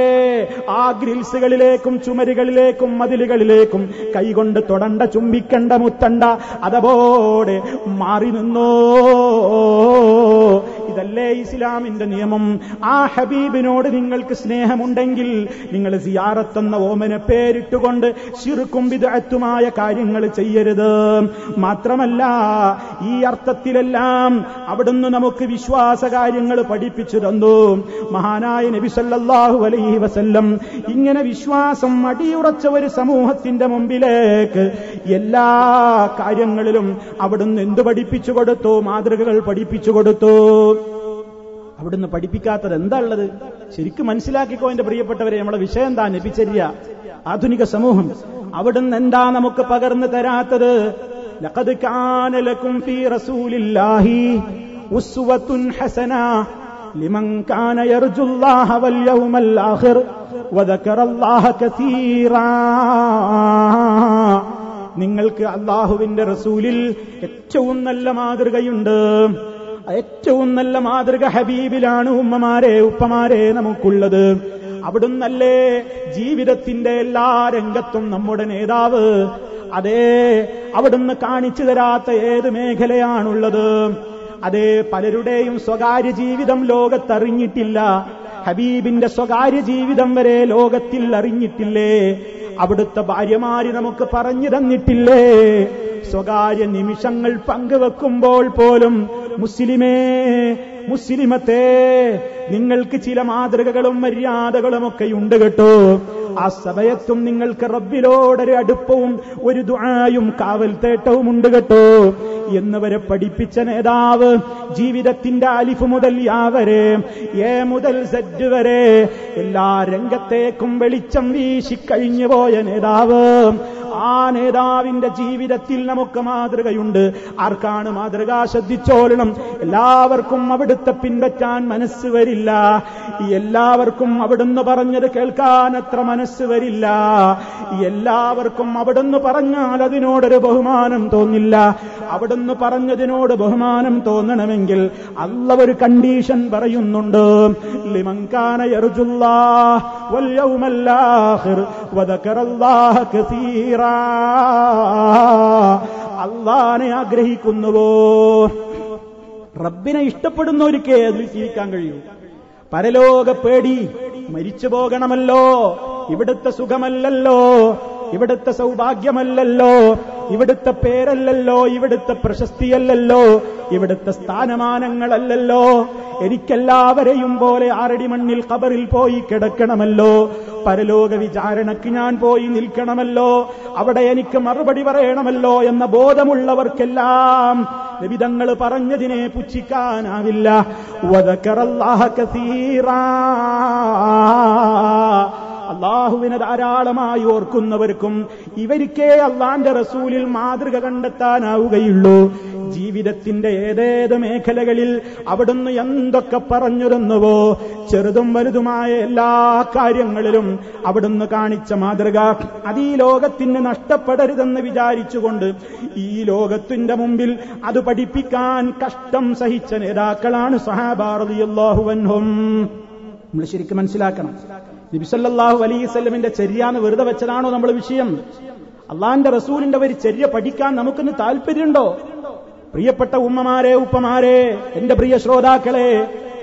Speaker 1: ആ ഗ്രിൽസുകളിലേക്കും ചുമരുകളിലേക്കും മതിലുകളിലേക്കും കൈകൊണ്ട് തൊടണ്ട, ചുംബിക്കണ്ട, മുത്തണ്ട, അതപോടെ മാറി നിന്നോ. ഇതല്ലേ ഇസ്ലാമിന്റെ നിയമം. ആ ഹബീബിനോട് നിങ്ങൾക്ക് സ്നേഹമുണ്ടെങ്കിൽ നിങ്ങൾ സിയാറത്ത് എന്ന ഓമന പേരിട്ടുകൊണ്ട് ശിർക്കും ബിദ്അത്തുമായ കാര്യങ്ങൾ ചെയ്യരുത്. മാത്രമല്ല ഈ അർത്ഥത്തിലെല്ലാം അവിടുന്ന് നമുക്ക് വിശ്വാസ കാര്യങ്ങൾ പഠിപ്പിച്ചു തന്നു. മഹാനായ നബി സല്ലല്ലാഹു അലൈഹി വസല്ലം ഇങ്ങനെ വിശ്വാസം അടിയുറച്ച ഒരു സമൂഹത്തിന്റെ മുമ്പിലേക്ക് എല്ലാ കാര്യങ്ങളിലും അവിടുന്ന് എന്തു പഠിപ്പിച്ചു കൊടുത്തു? മാതൃകകൾ പഠിപ്പിച്ചു കൊടുത്തു. അവിടുന്ന് പഠിപ്പിക്കാത്തത് എന്താ ഉള്ളത്? ശരിക്കും മനസ്സിലാക്കിക്കോ എന്റെ പ്രിയപ്പെട്ടവരെ. നമ്മുടെ വിഷയം എന്താ? നബിചര്യ, ആധുനിക സമൂഹം. അവിടുന്ന് എന്താ നമുക്ക് പകർന്നു തരാത്തത്? ലഖദ് കാന ലക്കും ഫീ റസൂലില്ലാഹി ഉസ്വത്തുൻ ഹസന ലിമൻ കാന യർജുല്ലാഹ വൽ യൗമൽ ആഖിർ വദക്കറല്ലാഹ കസീറാ. നിങ്ങൾക്ക് അല്ലാഹുവിന്റെ റസൂലിൽ ഏറ്റവും നല്ല മാതൃകയുണ്ട്. ഏറ്റവും നല്ല മാതൃക ഹബീബിലാണ് ഉമ്മമാരെ, ഉപ്പമാരെ നമുക്കുള്ളത്. അവിടുന്നല്ലേ ജീവിതത്തിന്റെ എല്ലാ രംഗത്തും നമ്മുടെ നേതാവ്. അതേ, അവിടുന്ന് കാണിച്ചു തരാത്ത ഏത് മേഖലയാണുള്ളത്? അതേ, പലരുടെയും സ്വകാര്യ ജീവിതം ലോകത്തറിഞ്ഞിട്ടില്ല. ഹബീബിന്റെ സ്വകാര്യ ജീവിതം വരെ ലോകത്തിൽ അറിഞ്ഞിട്ടില്ലേ? അവിടുത്തെ ഭാര്യമാര് നമുക്ക് പറഞ്ഞു തന്നിട്ടില്ലേ? സ്വകാര്യ നിമിഷങ്ങൾ പങ്കുവെക്കുമ്പോൾ പോലും മുസ്ലിമേ, മുസ്ലിമത്തെ, നിങ്ങൾക്ക് ചില മാതൃകകളും മര്യാദകളുമൊക്കെ ഉണ്ട് കേട്ടോ. ആ സമയത്തും നിങ്ങൾക്ക് റബ്ബിലോടൊരു അടുപ്പവും ഒരു ദുആയും കാവൽ തേട്ടവും ഉണ്ട് കേട്ടോ എന്നിവരെ പഠിപ്പിച്ച നേതാവ്. ജീവിതത്തിന്റെ അലിഫ് മുതൽ യാ വരെ, എ മുതൽ സെഡ് വരെ എല്ലാ രംഗത്തേക്കും വെളിച്ചം വീശിക്കഴിഞ്ഞു പോയ നേതാവ്. ആ നേതാവിന്റെ ജീവിതത്തിൽ നമുക്ക് മാതൃകയുണ്ട്. ആർക്കാണ് മാതൃക? ശ്രദ്ധിച്ചോളണം. എല്ലാവർക്കും അവിടുത്തെ പിൻപറ്റാൻ മനസ്സ് വരില്ല. എല്ലാവർക്കും അവിടുന്ന് പറഞ്ഞത് കേൾക്കാൻ അത്ര മനസ്സ് വരില്ല. എല്ലാവർക്കും അവിടുന്ന് പറഞ്ഞാൽ അതിനോടൊരു ബഹുമാനം തോന്നില്ല. അവിടുന്ന് പറഞ്ഞതിനോട് ബഹുമാനം തോന്നണമെങ്കിൽ അല്ലാഹ് ഒരു കണ്ടീഷൻ പറയുന്നുണ്ട്. ലിമൻ കാന യർജുല്ലാഹ വൽ യൗമൽ ആഖിർ വദക്കറല്ലാഹ കസീറാ. അല്ലാഹനെ ആഗ്രഹിക്കുന്നുവോ, റബ്ബിനെ ഇഷ്ടപ്പെടുന്നവർക്ക് അതിൽ ജീവിക്കാൻ കഴിയൂ. പരലോക പേടി, മരിച്ചു പോകണമല്ലോ, ഇവിടുത്തെ സുഖമല്ലല്ലോ, ഇവിടുത്തെ സൗഭാഗ്യമല്ലല്ലോ, ഇവിടുത്തെ പേരല്ലല്ലോ, ഇവിടുത്തെ പ്രശസ്തിയല്ലല്ലോ, ഇവിടുത്തെ സ്ഥാനമാനങ്ങളല്ലല്ലോ, എനിക്കെല്ലാവരെയും പോലെ ആറടി മണ്ണിൽ ഖബറിൽ പോയി കിടക്കണമല്ലോ, പരലോക വിചാരണയ്ക്ക് ഞാൻ പോയി നിൽക്കണമല്ലോ, അവിടെ എനിക്ക് മറുപടി പറയണമല്ലോ എന്ന ബോധമുള്ളവർക്കെല്ലാം നബിതങ്ങൾ പറഞ്ഞതിനെ പുച്ഛിക്കാനാവില്ല. വദക്കറല്ലാഹ കസീറാ. അള്ളാഹുവിനെ ധാരാളമായി ഓർക്കുന്നവർക്കും ഇവർക്കേ അള്ളാന്റെ റസൂലിൽ മാതൃക കണ്ടെത്താനാവുകയുള്ളൂ. ജീവിതത്തിന്റെ ഏതേത് മേഖലകളിൽ അവിടുന്ന് എന്തൊക്കെ പറഞ്ഞിരുന്നുവോ, ചെറുതും വലുതുമായ എല്ലാ കാര്യങ്ങളിലും അവിടുന്ന് കാണിച്ച മാതൃക അത് ഈ ലോകത്തിന് നഷ്ടപ്പെടരുതെന്ന് വിചാരിച്ചുകൊണ്ട് ഈ ലോകത്തിന്റെ മുമ്പിൽ അത് പഠിപ്പിക്കാൻ കഷ്ടം സഹിച്ച നേതാക്കളാണ് സ്വഹാബാ റളിയല്ലാഹു അൻഹും. നമ്മൾ ശരിക്കും മനസ്സിലാക്കണം. നബി സല്ലല്ലാഹു അലൈഹി വസല്ലമിന്റെ ചര്യാന്ന് വെറുതെ വെച്ചതാണോ നമ്മൾ വിഷയം? അള്ളാന്റെ റസൂലിന്റെ ഒരു ചര്യ പഠിക്കാൻ നമുക്കിന്ന് താല്പര്യമുണ്ടോ? പ്രിയപ്പെട്ട ഉമ്മമാരെ, ഉപ്പമാരെ, എന്റെ പ്രിയ ശ്രോതാക്കളെ,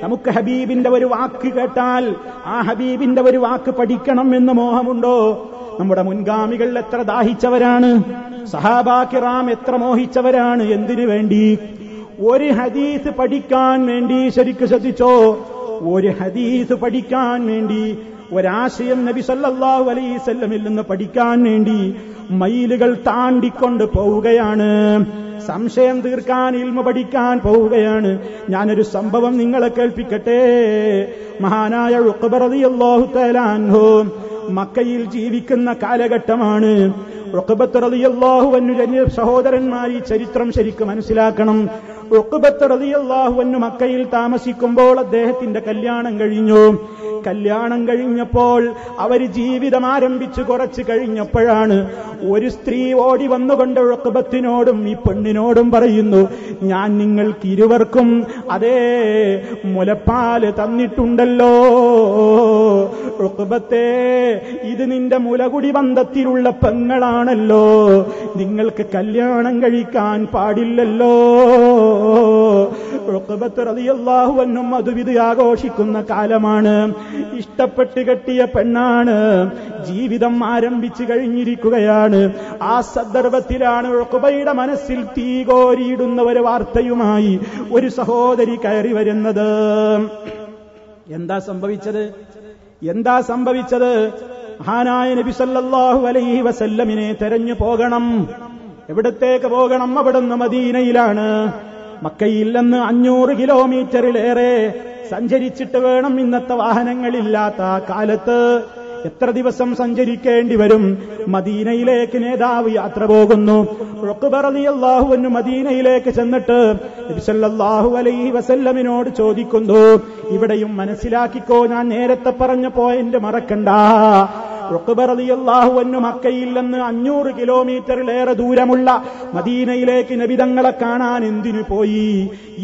Speaker 1: നമുക്ക് ഹബീബിന്റെ ഒരു വാക്ക് കേട്ടാൽ ആ ഹബീബിന്റെ ഒരു വാക്ക് പഠിക്കണം എന്ന് മോഹമുണ്ടോ? നമ്മുടെ മുൻഗാമികൾ എത്ര ദാഹിച്ചവരാണ്, സഹാബാ കിറാം എത്ര മോഹിച്ചവരാണ്. എന്തിനു വേണ്ടി? ഒരു ഹദീസ് പഠിക്കാൻ വേണ്ടി. ശരിക്ക് ശ്രദ്ധിച്ചോ, ഒരു ഹദീസ് പഠിക്കാൻ വേണ്ടി, ഒരാശയം നബി സല്ലല്ലാഹു അലൈഹി വസല്ലമിൽ നിന്ന് പഠിക്കാൻ വേണ്ടി മൈലുകൾ താണ്ടിക്കൊണ്ട് പോവുകയാണ്. സംശയം തീർക്കാൻ, ഇൽമ പഠിക്കാൻ പോവുകയാണ്. ഞാനൊരു സംഭവം നിങ്ങളെ കേൾപ്പിക്കട്ടെ. മഹാനായ ഉഖബ റളിയല്ലാഹു തആല അൻഹു മക്കയിൽ ജീവിക്കുന്ന കാലഘട്ടമാണ്. ഉഖബത്ത് റളിയല്ലാഹു അൻഹു സഹോദരന്മാർ ഈ ചരിത്രം ശരിക്കും മനസ്സിലാക്കണം. ഉഖബത്ത് റളിയല്ലാഹു അൻഹു മക്കയിൽ താമസിക്കുമ്പോൾ അദ്ദേഹത്തിന്റെ കല്യാണം കഴിഞ്ഞു. കല്യാണം കഴിഞ്ഞപ്പോൾ അവര് ജീവിതം ആരംഭിച്ചു കുറച്ച് കഴിഞ്ഞപ്പോഴാണ് ഒരു സ്ത്രീ ഓടി വന്നുകൊണ്ട് ഉഖബത്തിനോടും ഈ പെണ്ണിനോടും പെണ്ണിനോടും പറയുന്നു, ഞാൻ നിങ്ങൾക്ക് ഇരുവർക്കും അതേ മുലപ്പാല് തന്നിട്ടുണ്ടല്ലോ. ഉഖബത്തെ, ഇത് നിന്റെ മുലകുടി ബന്ധത്തിലുള്ള പെങ്ങളാണല്ലോ, നിങ്ങൾക്ക് കല്യാണം കഴിക്കാൻ പാടില്ലല്ലോ. ഉഖബത്ത് റളിയല്ലാഹു അൻഹു മധുവിധി ആഘോഷിക്കുന്ന കാലമാണ്. ഇഷ്ടപ്പെട്ട് കെട്ടിയ പെണ്ണാണ്, ജീവിതം ആരംഭിച്ചു കഴിഞ്ഞിരിക്കുകയാണ്. ആ സന്ദർഭത്തിലാണ് ഉഖബയുടെ മനസ്സിൽ തീ കോരിയിടുന്ന ഒരു വാർത്തയുമായി ഒരു സഹോദരി കയറി വരുന്നത്. എന്താ സംഭവിച്ചത്? മഹാനായ നബി സല്ലല്ലാഹു അലൈഹി വസല്ലമിനെ തെരഞ്ഞു പോകണം. എവിടത്തേക്ക് പോകണം? അവിടുന്ന് മദീനയിലാണ്. മക്കയിൽ നിന്ന് 500 കിലോമീറ്ററിലേറെ സഞ്ചരിച്ചിട്ട് വേണം. ഇന്നത്തെ വാഹനങ്ങളില്ലാത്ത കാലത്ത് എത്ര ദിവസം സഞ്ചരിക്കേണ്ടി വരും? മദീനയിലേക്ക് നേതാവ് യാത്ര പോകുന്നു. ഉഖബ റളിയല്ലാഹു അൻഹു മദീനയിലേക്ക് ചെന്നിട്ട് നബി സല്ലല്ലാഹു അലൈഹി വസല്ലമിനോട് ചോദിക്കുന്നു, ഇവിടെയും മനസ്സിലാക്കിക്കോ, ഞാൻ നേരത്തെ പറഞ്ഞ പോയിന്റ് മറക്കണ്ട. ഉഖബ റളിയല്ലാഹു അൻഹു മക്കയിൽ നിന്ന് 500 കിലോമീറ്ററിലേറെ ദൂരമുള്ള മദീനയിലേക്ക് നബി തങ്ങളെ കാണാൻ എന്തിനു പോയി?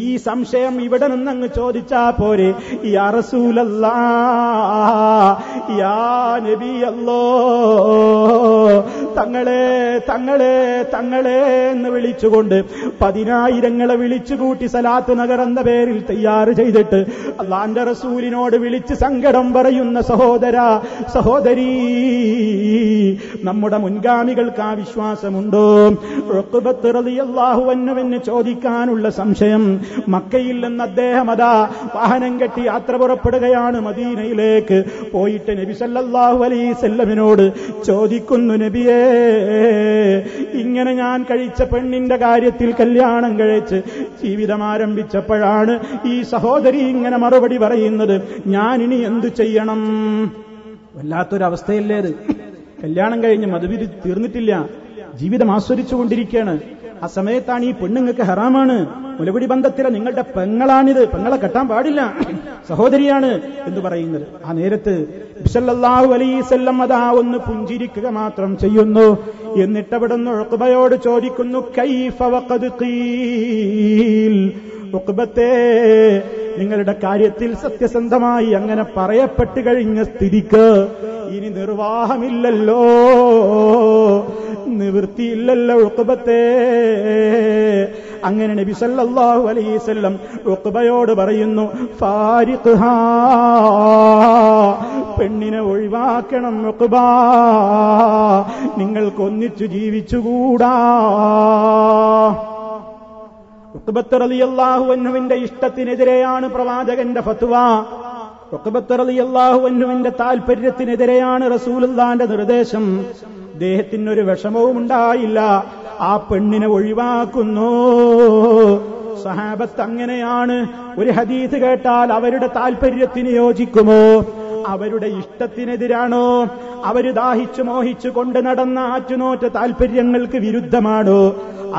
Speaker 1: ഈ സംശയം ഇവിടെ നിന്നങ്ങ് ചോദിച്ചാ പോരെ? യാ റസൂലല്ലാഹ്, യാ നബിയല്ലോ, തങ്ങളെ എന്ന് വിളിച്ചുകൊണ്ട് 10,000 വിളിച്ചുകൂട്ടി സലാത്ത് നഗർ എന്ന പേരിൽ തയ്യാർ ചെയ്തിട്ട് അല്ലാഹുവിന്റെ റസൂലിനോട് വിളിച്ച് സങ്കടം പറയുന്ന സഹോദരി, നമ്മുടെ മുൻഗാമികൾക്ക് ആ വിശ്വാസമുണ്ടോ? ഉഖബത്ത് റളിയല്ലാഹു അൻഹുവിന് ചോദിക്കാനുള്ള സംശയം. മക്കയിൽ നിന്ന് അദ്ദേഹം അതാ വാഹനം കെട്ടി യാത്ര പുറപ്പെടുകയാണ് മദീനയിലേക്ക്. പോയിട്ട് നബി സല്ലല്ലാഹു അലൈഹി വസല്ലമിനോട് ചോദിക്കുന്നു, നബിയേ, ഇങ്ങനെ ഞാൻ കഴിച്ച പെണ്ണിന്റെ കാര്യത്തിൽ കല്യാണം കഴിച്ച് ജീവിതം ആരംഭിച്ചപ്പോഴാണ് ഈ സഹോദരി ഇങ്ങനെ മറുപടി പറയുന്നത്, ഞാനിനി എന്തു ചെയ്യണം? വല്ലാത്തൊരവസ്ഥയല്ലേ അത്? കല്യാണം കഴിഞ്ഞ് മധുവിധി തീർന്നിട്ടില്ല, ജീവിതം ആസ്വദിച്ചുകൊണ്ടിരിക്കുകയാണ്. ആ സമയത്താണ് ഈ പെണ്ണുങ്ങൾക്ക് ഹറാമാണ്, മുലകുടി ബന്ധത്തിലെ നിങ്ങളുടെ പെങ്ങളാണിത്, പെങ്ങളെ കെട്ടാൻ പാടില്ല, സഹോദരിയാണ് എന്ന് പറയുന്നത്. ആ നേരത്ത് നബി സല്ലല്ലാഹു അലൈഹി വസല്ലം അതാ ഒന്ന് പുഞ്ചിരിക്കുക മാത്രം ചെയ്യുന്നു. എന്നിട്ട് അവിടുന്ന് ഉഖബയോട് ചോദിക്കുന്നു, കൈഫ വഖദ് ഖീൽ, ഉഖബത്തെ, നിങ്ങളുടെ കാര്യത്തിൽ സത്യസന്ധമായി അങ്ങനെ പറയപ്പെട്ടു കഴിഞ്ഞ സ്ഥിതിക്ക് ഇനി നിർവാഹമില്ലല്ലോ, നിവൃത്തിയില്ലല്ലോ ഉഖബത്തെ. അങ്ങനെ നബി സല്ലല്ലാഹു അലൈഹി വസല്ലം ഉഖബയോട് പറയുന്നു, ഫാരിഖ്ഹാ, പെണ്ണിനെ ഒഴിവാക്കണം ഉഖബ, നിങ്ങൾക്കൊന്നിച്ചു ജീവിച്ചുകൂടാ. ഉഖബത്ത് റളിയല്ലാഹു അൻഹുവിന്റെ ഇഷ്ടത്തിനെതിരെയാണ് പ്രവാചകന്റെ ഫത്വ. ഉഖബത്ത് റളിയല്ലാഹു അൻഹുവിന്റെ താൽപര്യത്തിനെതിരെയാണ് റസൂലുള്ളാഹിന്റെ നിർദ്ദേശം. അദ്ദേഹത്തിനൊരു വിഷമവും ഉണ്ടായില്ല, ആ പെണ്ണിനെ ഒഴിവാക്കുന്നു. സഹാബത്ത് അങ്ങനെയാണ്. ഒരു ഹദീസ് കേട്ടാൽ അവരുടെ താൽപര്യത്തിന് യോജിക്കുമോ? അവരുടെ ഇഷ്ടത്തിനെതിരാണോ? അവര് ദാഹിച്ചു മോഹിച്ചു കൊണ്ട് നടന്ന ആറ്റുനോറ്റ താൽപര്യങ്ങൾക്ക് വിരുദ്ധമാണോ?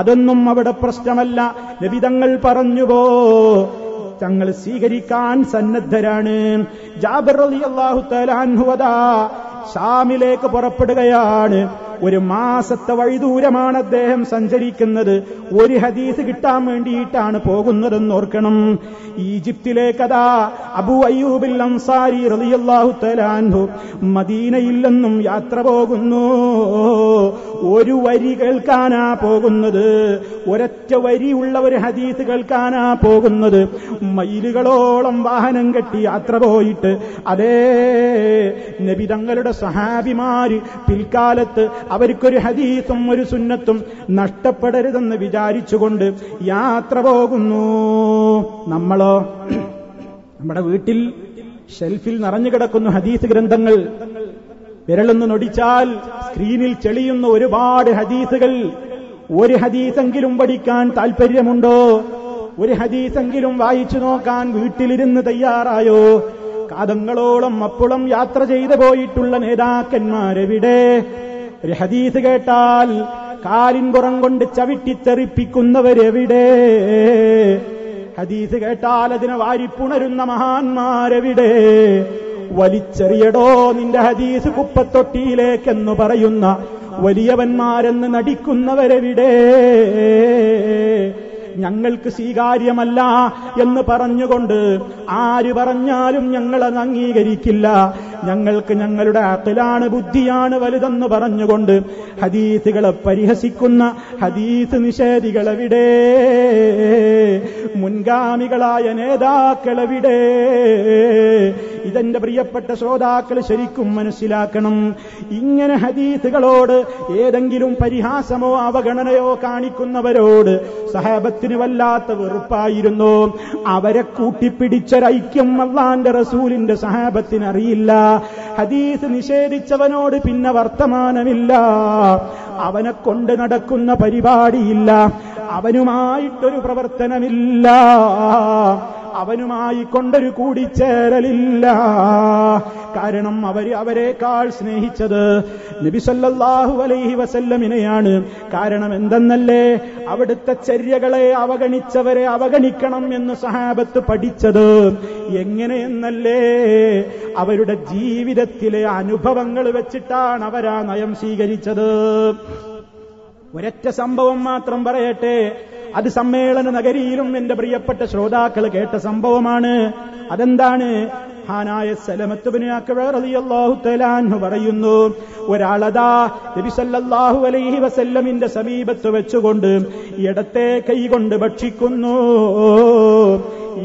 Speaker 1: അതൊന്നും അവിടെ പ്രശ്നമല്ല. നബി തങ്ങൾ പറഞ്ഞുവോ, തങ്ങൾ സ്വീകരിക്കാൻ സന്നദ്ധരാണ്. ജാബിർ റളിയല്ലാഹു തആല അൻഹു അതാ ഷാമിലേക്ക് പുറപ്പെടുകയാണ്. 1 മാസത്തെ വഴിദൂരമാണ് അദ്ദേഹം സഞ്ചരിക്കുന്നത്. ഒരു ഹദീസ് കിട്ടാൻ വേണ്ടിയിട്ടാണ് പോകുന്നതെന്ന് ഓർക്കണം. ഈജിപ്തിലേക്കതാ അബൂ അയ്യൂബിൽ അൻസാരി റളിയല്ലാഹു തആല അൻഹു മദീനയിൽ നിന്നും യാത്ര പോകുന്നു. ഒരു വരി കേൾക്കാനാ പോകുന്നത്, ഒരൊറ്റ വരിയുള്ള ഒരു ഹദീസ് കേൾക്കാനാ പോകുന്നത്. മൈലുകളോളം വാഹനം കെട്ടി യാത്ര പോയിട്ട് അതേ നബി തങ്ങളുടെ സഹാബിമാര് പിൽക്കാലത്ത് അവർക്കൊരു ഹദീസും ഒരു സുന്നത്തും നഷ്ടപ്പെടരുതെന്ന് വിചാരിച്ചുകൊണ്ട് യാത്ര പോകുന്നു. നമ്മളോ, നമ്മുടെ വീട്ടിൽ ഷെൽഫിൽ നിറഞ്ഞു കിടക്കുന്ന ഹദീസ് ഗ്രന്ഥങ്ങൾ, വിരലൊന്ന് നൊടിച്ചാൽ സ്ക്രീനിൽ ചെളിയുന്ന ഒരുപാട് ഹദീസുകൾ. ഒരു ഹദീസെങ്കിലും പഠിക്കാൻ താൽപര്യമുണ്ടോ? ഒരു ഹദീസെങ്കിലും വായിച്ചു നോക്കാൻ വീട്ടിലിരുന്ന് തയ്യാറായോ? കാതങ്ങളോളം അപ്പുളം യാത്ര ചെയ്തു പോയിട്ടുള്ള നേതാക്കന്മാരെവിടെ? ഒരു ഹദീസ് കേട്ടാൽ കാലിൻ പുറം കൊണ്ട് ചവിട്ടിത്തെറിപ്പിക്കുന്നവരെവിടെ? ഹദീസ് കേട്ടാൽ അതിനെ വാരിപ്പുണരുന്ന മഹാന്മാരെവിടെ? വലിച്ചെറിയടോ നിന്റെ ഹദീസ് കുപ്പത്തൊട്ടിയിലേക്കെന്ന് പറയുന്ന വലിയവന്മാരെന്ന് നടിക്കുന്നവരെവിടെ? ഞങ്ങൾക്ക് സ്വീകാര്യമല്ല എന്ന് പറഞ്ഞുകൊണ്ട് ആര് പറഞ്ഞാലും ഞങ്ങളത് അംഗീകരിക്കില്ല, ഞങ്ങൾക്ക് ഞങ്ങളുടെ അഖലാണ് ബുദ്ധിയാണ് വലുതെന്ന് പറഞ്ഞുകൊണ്ട് ഹദീസുകളെ പരിഹസിക്കുന്ന ഹദീസ് നിഷേധികളെവിടെ? മുൻഗാമികളായ നേതാക്കളെവിടെ? ഇതെന്റെ പ്രിയപ്പെട്ട ശ്രോതാക്കൾ ശരിക്കും മനസ്സിലാക്കണം. ഇങ്ങനെ ഹദീസുകളോട് ഏതെങ്കിലും പരിഹാസമോ അവഗണനയോ കാണിക്കുന്നവരോട് സഹാബത്തിന് വല്ലാത്ത വെറുപ്പായിരുന്നു. അവരെ കൂട്ടിപ്പിടിച്ചൊരൈക്യം അല്ലാഹുവിന്റെ റസൂലിന്റെ സഹാബത്തിന് അറിയില്ല. ഹദീസ് നിഷേധിച്ചവനോട് പിന്നെ വർത്തമാനമില്ല, അവനെ കൊണ്ട് നടക്കുന്ന പരിപാടിയില്ല, അവനുമായിട്ടൊരു പ്രവർത്തനമില്ല, അവനുമായി കൊണ്ടൊരു കൂടിച്ചേരലില്ല. കാരണം അവരെക്കാൾ സ്നേഹിച്ചത് നബി സല്ലല്ലാഹു അലൈഹി വസല്ലമിനെയാണ്. കാരണം എന്തെന്നല്ലേ, അവിടുത്തെ ചര്യകളെ അവഗണിച്ചവരെ അവഗണിക്കണം എന്ന് സഹാബത്ത് പഠിച്ചത് എങ്ങനെയെന്നല്ലേ, അവരുടെ ജീവിതത്തിലെ അനുഭവങ്ങൾ വെച്ചിട്ടാണ് അവരാ നയം സ്വീകരിച്ചത്. ഒരൊറ്റ സംഭവം മാത്രം പറയട്ടെ. അത് സമ്മേളന നഗരിയിലും എന്റെ പ്രിയപ്പെട്ട ശ്രോതാക്കൾ കേട്ട സംഭവമാണ്. അതെന്താണ്? മഹാനായ സലമത്ത് ഇബ്നു അക്വ റളിയല്ലാഹു തആല അൻഹു പറയുന്നു, ഒരാളതാ നബി സല്ലല്ലാഹു അലൈഹി വസല്ലമിന്റെ സമീപത്ത് വെച്ചുകൊണ്ട് ഇടത്തെ കൈകൊണ്ട് ഭക്ഷിക്കുന്നു.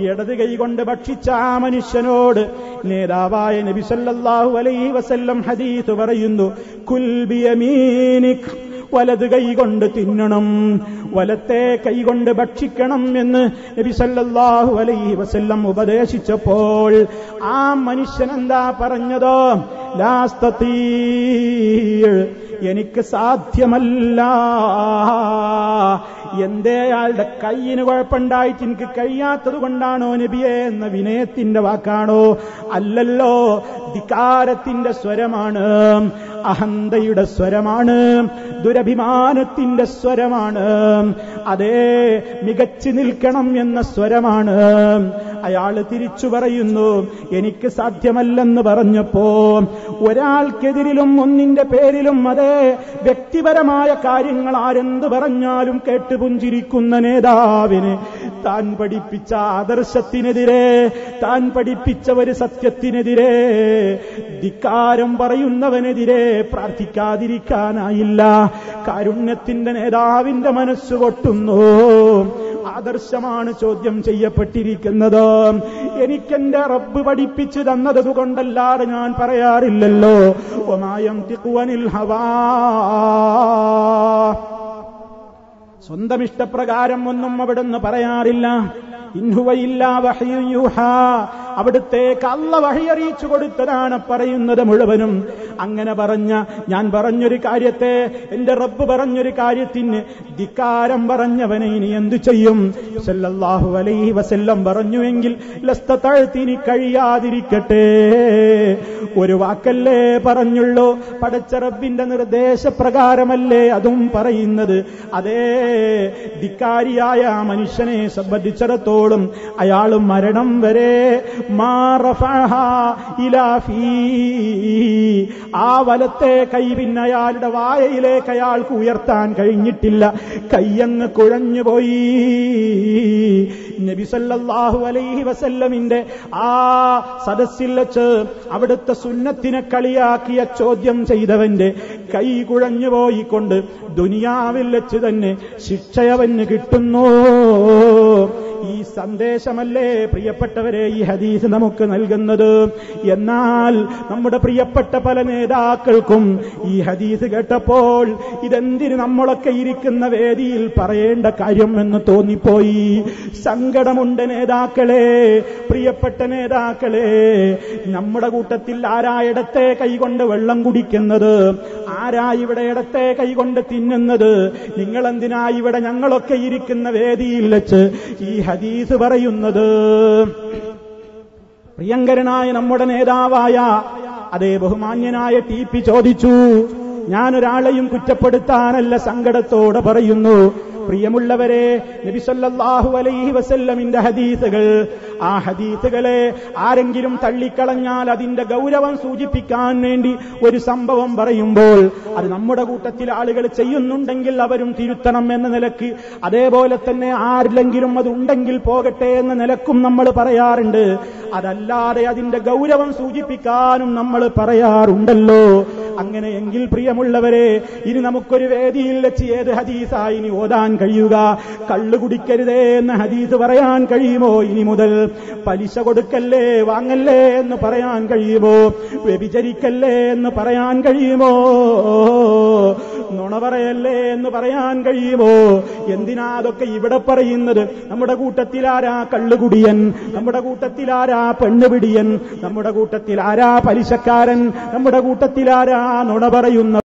Speaker 1: ഇടത് കൈകൊണ്ട് ഭക്ഷിച്ച ആ മനുഷ്യനോട് നേതാവായ നബി സല്ലല്ലാഹു അലൈഹി വസല്ലം ഹദീസ് പറയുന്നു, കുൽ ബിയമീനിക്, വലത് കൈകൊണ്ട് തിന്നണം, വലത്തെ കൈകൊണ്ട് ഭക്ഷിക്കണം എന്ന് നബി സല്ലല്ലാഹു അലൈഹി വസല്ലം ഉപദേശിച്ചപ്പോൾ ആ മനുഷ്യൻ എന്താ പറഞ്ഞതോ? ലാ അസ്തതീ, എനിക്ക് സാധ്യമല്ല. എന്തേ അയാളുടെ കയ്യിന് കുഴപ്പമുണ്ടായിട്ട് എനിക്ക് കഴിയാത്തത് കൊണ്ടാണോ നബിയെ എന്ന വിനയത്തിന്റെ വാക്കാണോ? അല്ലല്ലോ, ധിക്കാരത്തിന്റെ സ്വരമാണ്, അഹന്തയുടെ സ്വരമാണ്, ദുരഭിമാനത്തിന്റെ സ്വരമാണ്, അതേ മികച്ചു നിൽക്കണം എന്ന സ്വരമാണ്. അയാൾ തിരിച്ചു പറയുന്നു, എനിക്ക് സാധ്യമല്ലെന്ന് പറഞ്ഞപ്പോ ഒരാൾക്കെതിരിലും ഒന്നിന്റെ പേരിലും അതേ വ്യക്തിപരമായ കാര്യങ്ങൾ ആരെന്ത് പറഞ്ഞാലും കേട്ടുപുഞ്ചിരിക്കുന്ന നേതാവിന് താൻ പഠിപ്പിച്ച ആദർശത്തിനെതിരെ, താൻ പഠിപ്പിച്ച ഒരു സത്യത്തിനെതിരെ, ധിക്കാരം പറയുന്നവനെതിരെ പ്രാർത്ഥിക്കാതിരിക്കാനായില്ല. കാരുണ്യത്തിന്റെ നേതാവിന്റെ മനസ്സ് പൊട്ടുന്നു. ആദർശമാണ് ചോദ്യം ചെയ്യപ്പെട്ടിരിക്കുന്നത്. എനിക്കെന്റെ റബ്ബ് പഠിപ്പിച്ചു തന്നതുകൊണ്ടല്ലാതെ ഞാൻ പറയാറില്ലല്ലോ. വമായം തിഖ്വനിൽ ഹവാ, സ്വന്തം ഇഷ്ടപ്രകാരം ഒന്നും അവിടുന്ന് പറയാറില്ല. ഇൻഹുവയില്ലാ വഹ്യു യൂഹാ, അവിടുത്തേക്ക് അല്ലാഹു വഹി അറിയിച്ചു കൊടുത്തതാണ് പറയുന്നത് മുഴുവനും. അങ്ങനെ ഞാൻ പറഞ്ഞൊരു കാര്യത്തെ, എന്റെ റബ്ബ് പറഞ്ഞൊരു കാര്യത്തിന് ധിക്കാരം പറഞ്ഞവനെ ഇനി എന്തു ചെയ്യും? സല്ലല്ലാഹു അലൈഹി വസല്ലം പറഞ്ഞുവെങ്കിൽ ലസ്തതഅ്തിനി, കഴിയാതിരിക്കട്ടെ. ഒരു വാക്കല്ലേ പറഞ്ഞുള്ളൂ, പടച്ച റബ്ബിന്റെ നിർദ്ദേശപ്രകാരമല്ലേ അതും പറയുന്നത്. അതേ ധിക്കാരിയായ ആ മനുഷ്യനെ സംബന്ധിച്ചിടത്തോളം അയാൾ മരണം വരെ ആ വലത്തെ കൈ പിന്നെ അയാളുടെ വായയിലേക്ക് അയാൾക്ക് ഉയർത്താൻ കഴിഞ്ഞിട്ടില്ല. കയ്യങ്ങ് കുഴഞ്ഞുപോയി. നബി സല്ലല്ലാഹു അലൈഹി വസല്ലമിന്റെ ആ സദസ്സിൽ വെച്ച് അവിടുത്തെ സുന്നത്തിനെ കളിയാക്കിയ ചോദ്യം ചെയ്തവന്റെ കൈ കുഴഞ്ഞുപോയിക്കൊണ്ട് ദുനിയാവിൽ വെച്ച് തന്നെ ശിക്ഷയവന് കിട്ടുന്നു. ഈ സന്ദേശമല്ലേ പ്രിയപ്പെട്ടവരെ ഈ ഹദീസ് നമുക്ക് നൽകുന്നത്? എന്നാൽ നമ്മുടെ പ്രിയപ്പെട്ട പല നേതാക്കൾക്കും ഈ ഹദീസ് കേട്ടപ്പോൾ ഇതെന്തിന് നമ്മളൊക്കെ ഇരിക്കുന്ന വേദിയിൽ പറയേണ്ട കാര്യം എന്ന് തോന്നിപ്പോയി. സങ്കടമുണ്ട് നേതാക്കളെ, പ്രിയപ്പെട്ട നേതാക്കളെ. നമ്മുടെ കൂട്ടത്തിൽ ആരാ ഇടത്തെ കൈകൊണ്ട് വെള്ളം കുടിക്കുന്നത്? ആരാ ഇവിടെ ഇടത്തെ കൈകൊണ്ട് തിന്നുന്നത്? നിങ്ങളെന്തിനാ ഇവിടെ ഞങ്ങളൊക്കെ ഇരിക്കുന്ന വേദിയിൽ വെച്ച് ഈ ഹദീസ് പറയുന്നത്? പ്രിയങ്കരനായ നമ്മുടെ നേതാവായ അതേ ബഹുമാന്യനായ ടി.പി. ചോദിച്ചു, ഞാനൊരാളെയും കുറ്റപ്പെടുത്താനല്ല, സങ്കടത്തോടെ പറയുന്നു. പ്രിയമുള്ളവരെ, നബി സല്ലല്ലാഹു അലൈഹി വസല്ലമിന്റെ ഹദീസുകൾ, ആ ഹദീസുകളെ ആരെങ്കിലും തള്ളിക്കളഞ്ഞാൽ അതിന്റെ ഗൗരവം സൂചിപ്പിക്കാൻ വേണ്ടി ഒരു സംഭവം പറയുമ്പോൾ അത് നമ്മുടെ കൂട്ടത്തിൽ ആളുകൾ ചെയ്യുന്നുണ്ടെങ്കിൽ അവരും തിരുത്തണം എന്ന നിലക്ക്, അതേപോലെ തന്നെ ആരിലെങ്കിലും അത് ഉണ്ടെങ്കിൽ പോകട്ടെ എന്ന നിലക്കും നമ്മൾ പറയാറുണ്ട്. അതല്ലാതെ അതിന്റെ ഗൗരവം സൂചിപ്പിക്കാനും നമ്മൾ പറയാറുണ്ടല്ലോ. അങ്ങനെയെങ്കിൽ പ്രിയമുള്ളവരെ, ഇനി നമുക്കൊരു വേദിയിൽ വെച്ച് ഏത് ഹദീസായി ഇനി ഓതാൻ കഴിയുക? കള്ളു കുടിക്കരുതേ എന്ന ഹദീസ് പറയാൻ കഴിയുമോ? ഇനി മുതൽ പലിശ കൊടുക്കല്ലേ വാങ്ങല്ലേ എന്ന് പറയാൻ കഴിയുമോ? വ്യഭിചരിക്കല്ലേ എന്ന് പറയാൻ കഴിയുമോ? നുണ പറയല്ലേ എന്ന് പറയാൻ കഴിയുമോ? എന്തിനാ അതൊക്കെ ഇവിടെ പറയുന്നത്? നമ്മുടെ കൂട്ടത്തിലാരാ കള്ളുകുടിയൻ? നമ്മുടെ കൂട്ടത്തിലാരാ പെണ്ണുപിടിയൻ? നമ്മുടെ കൂട്ടത്തിലാരാ പലിശക്കാരൻ? നമ്മുടെ കൂട്ടത്തിലാരാ നുണ പറയുന്ന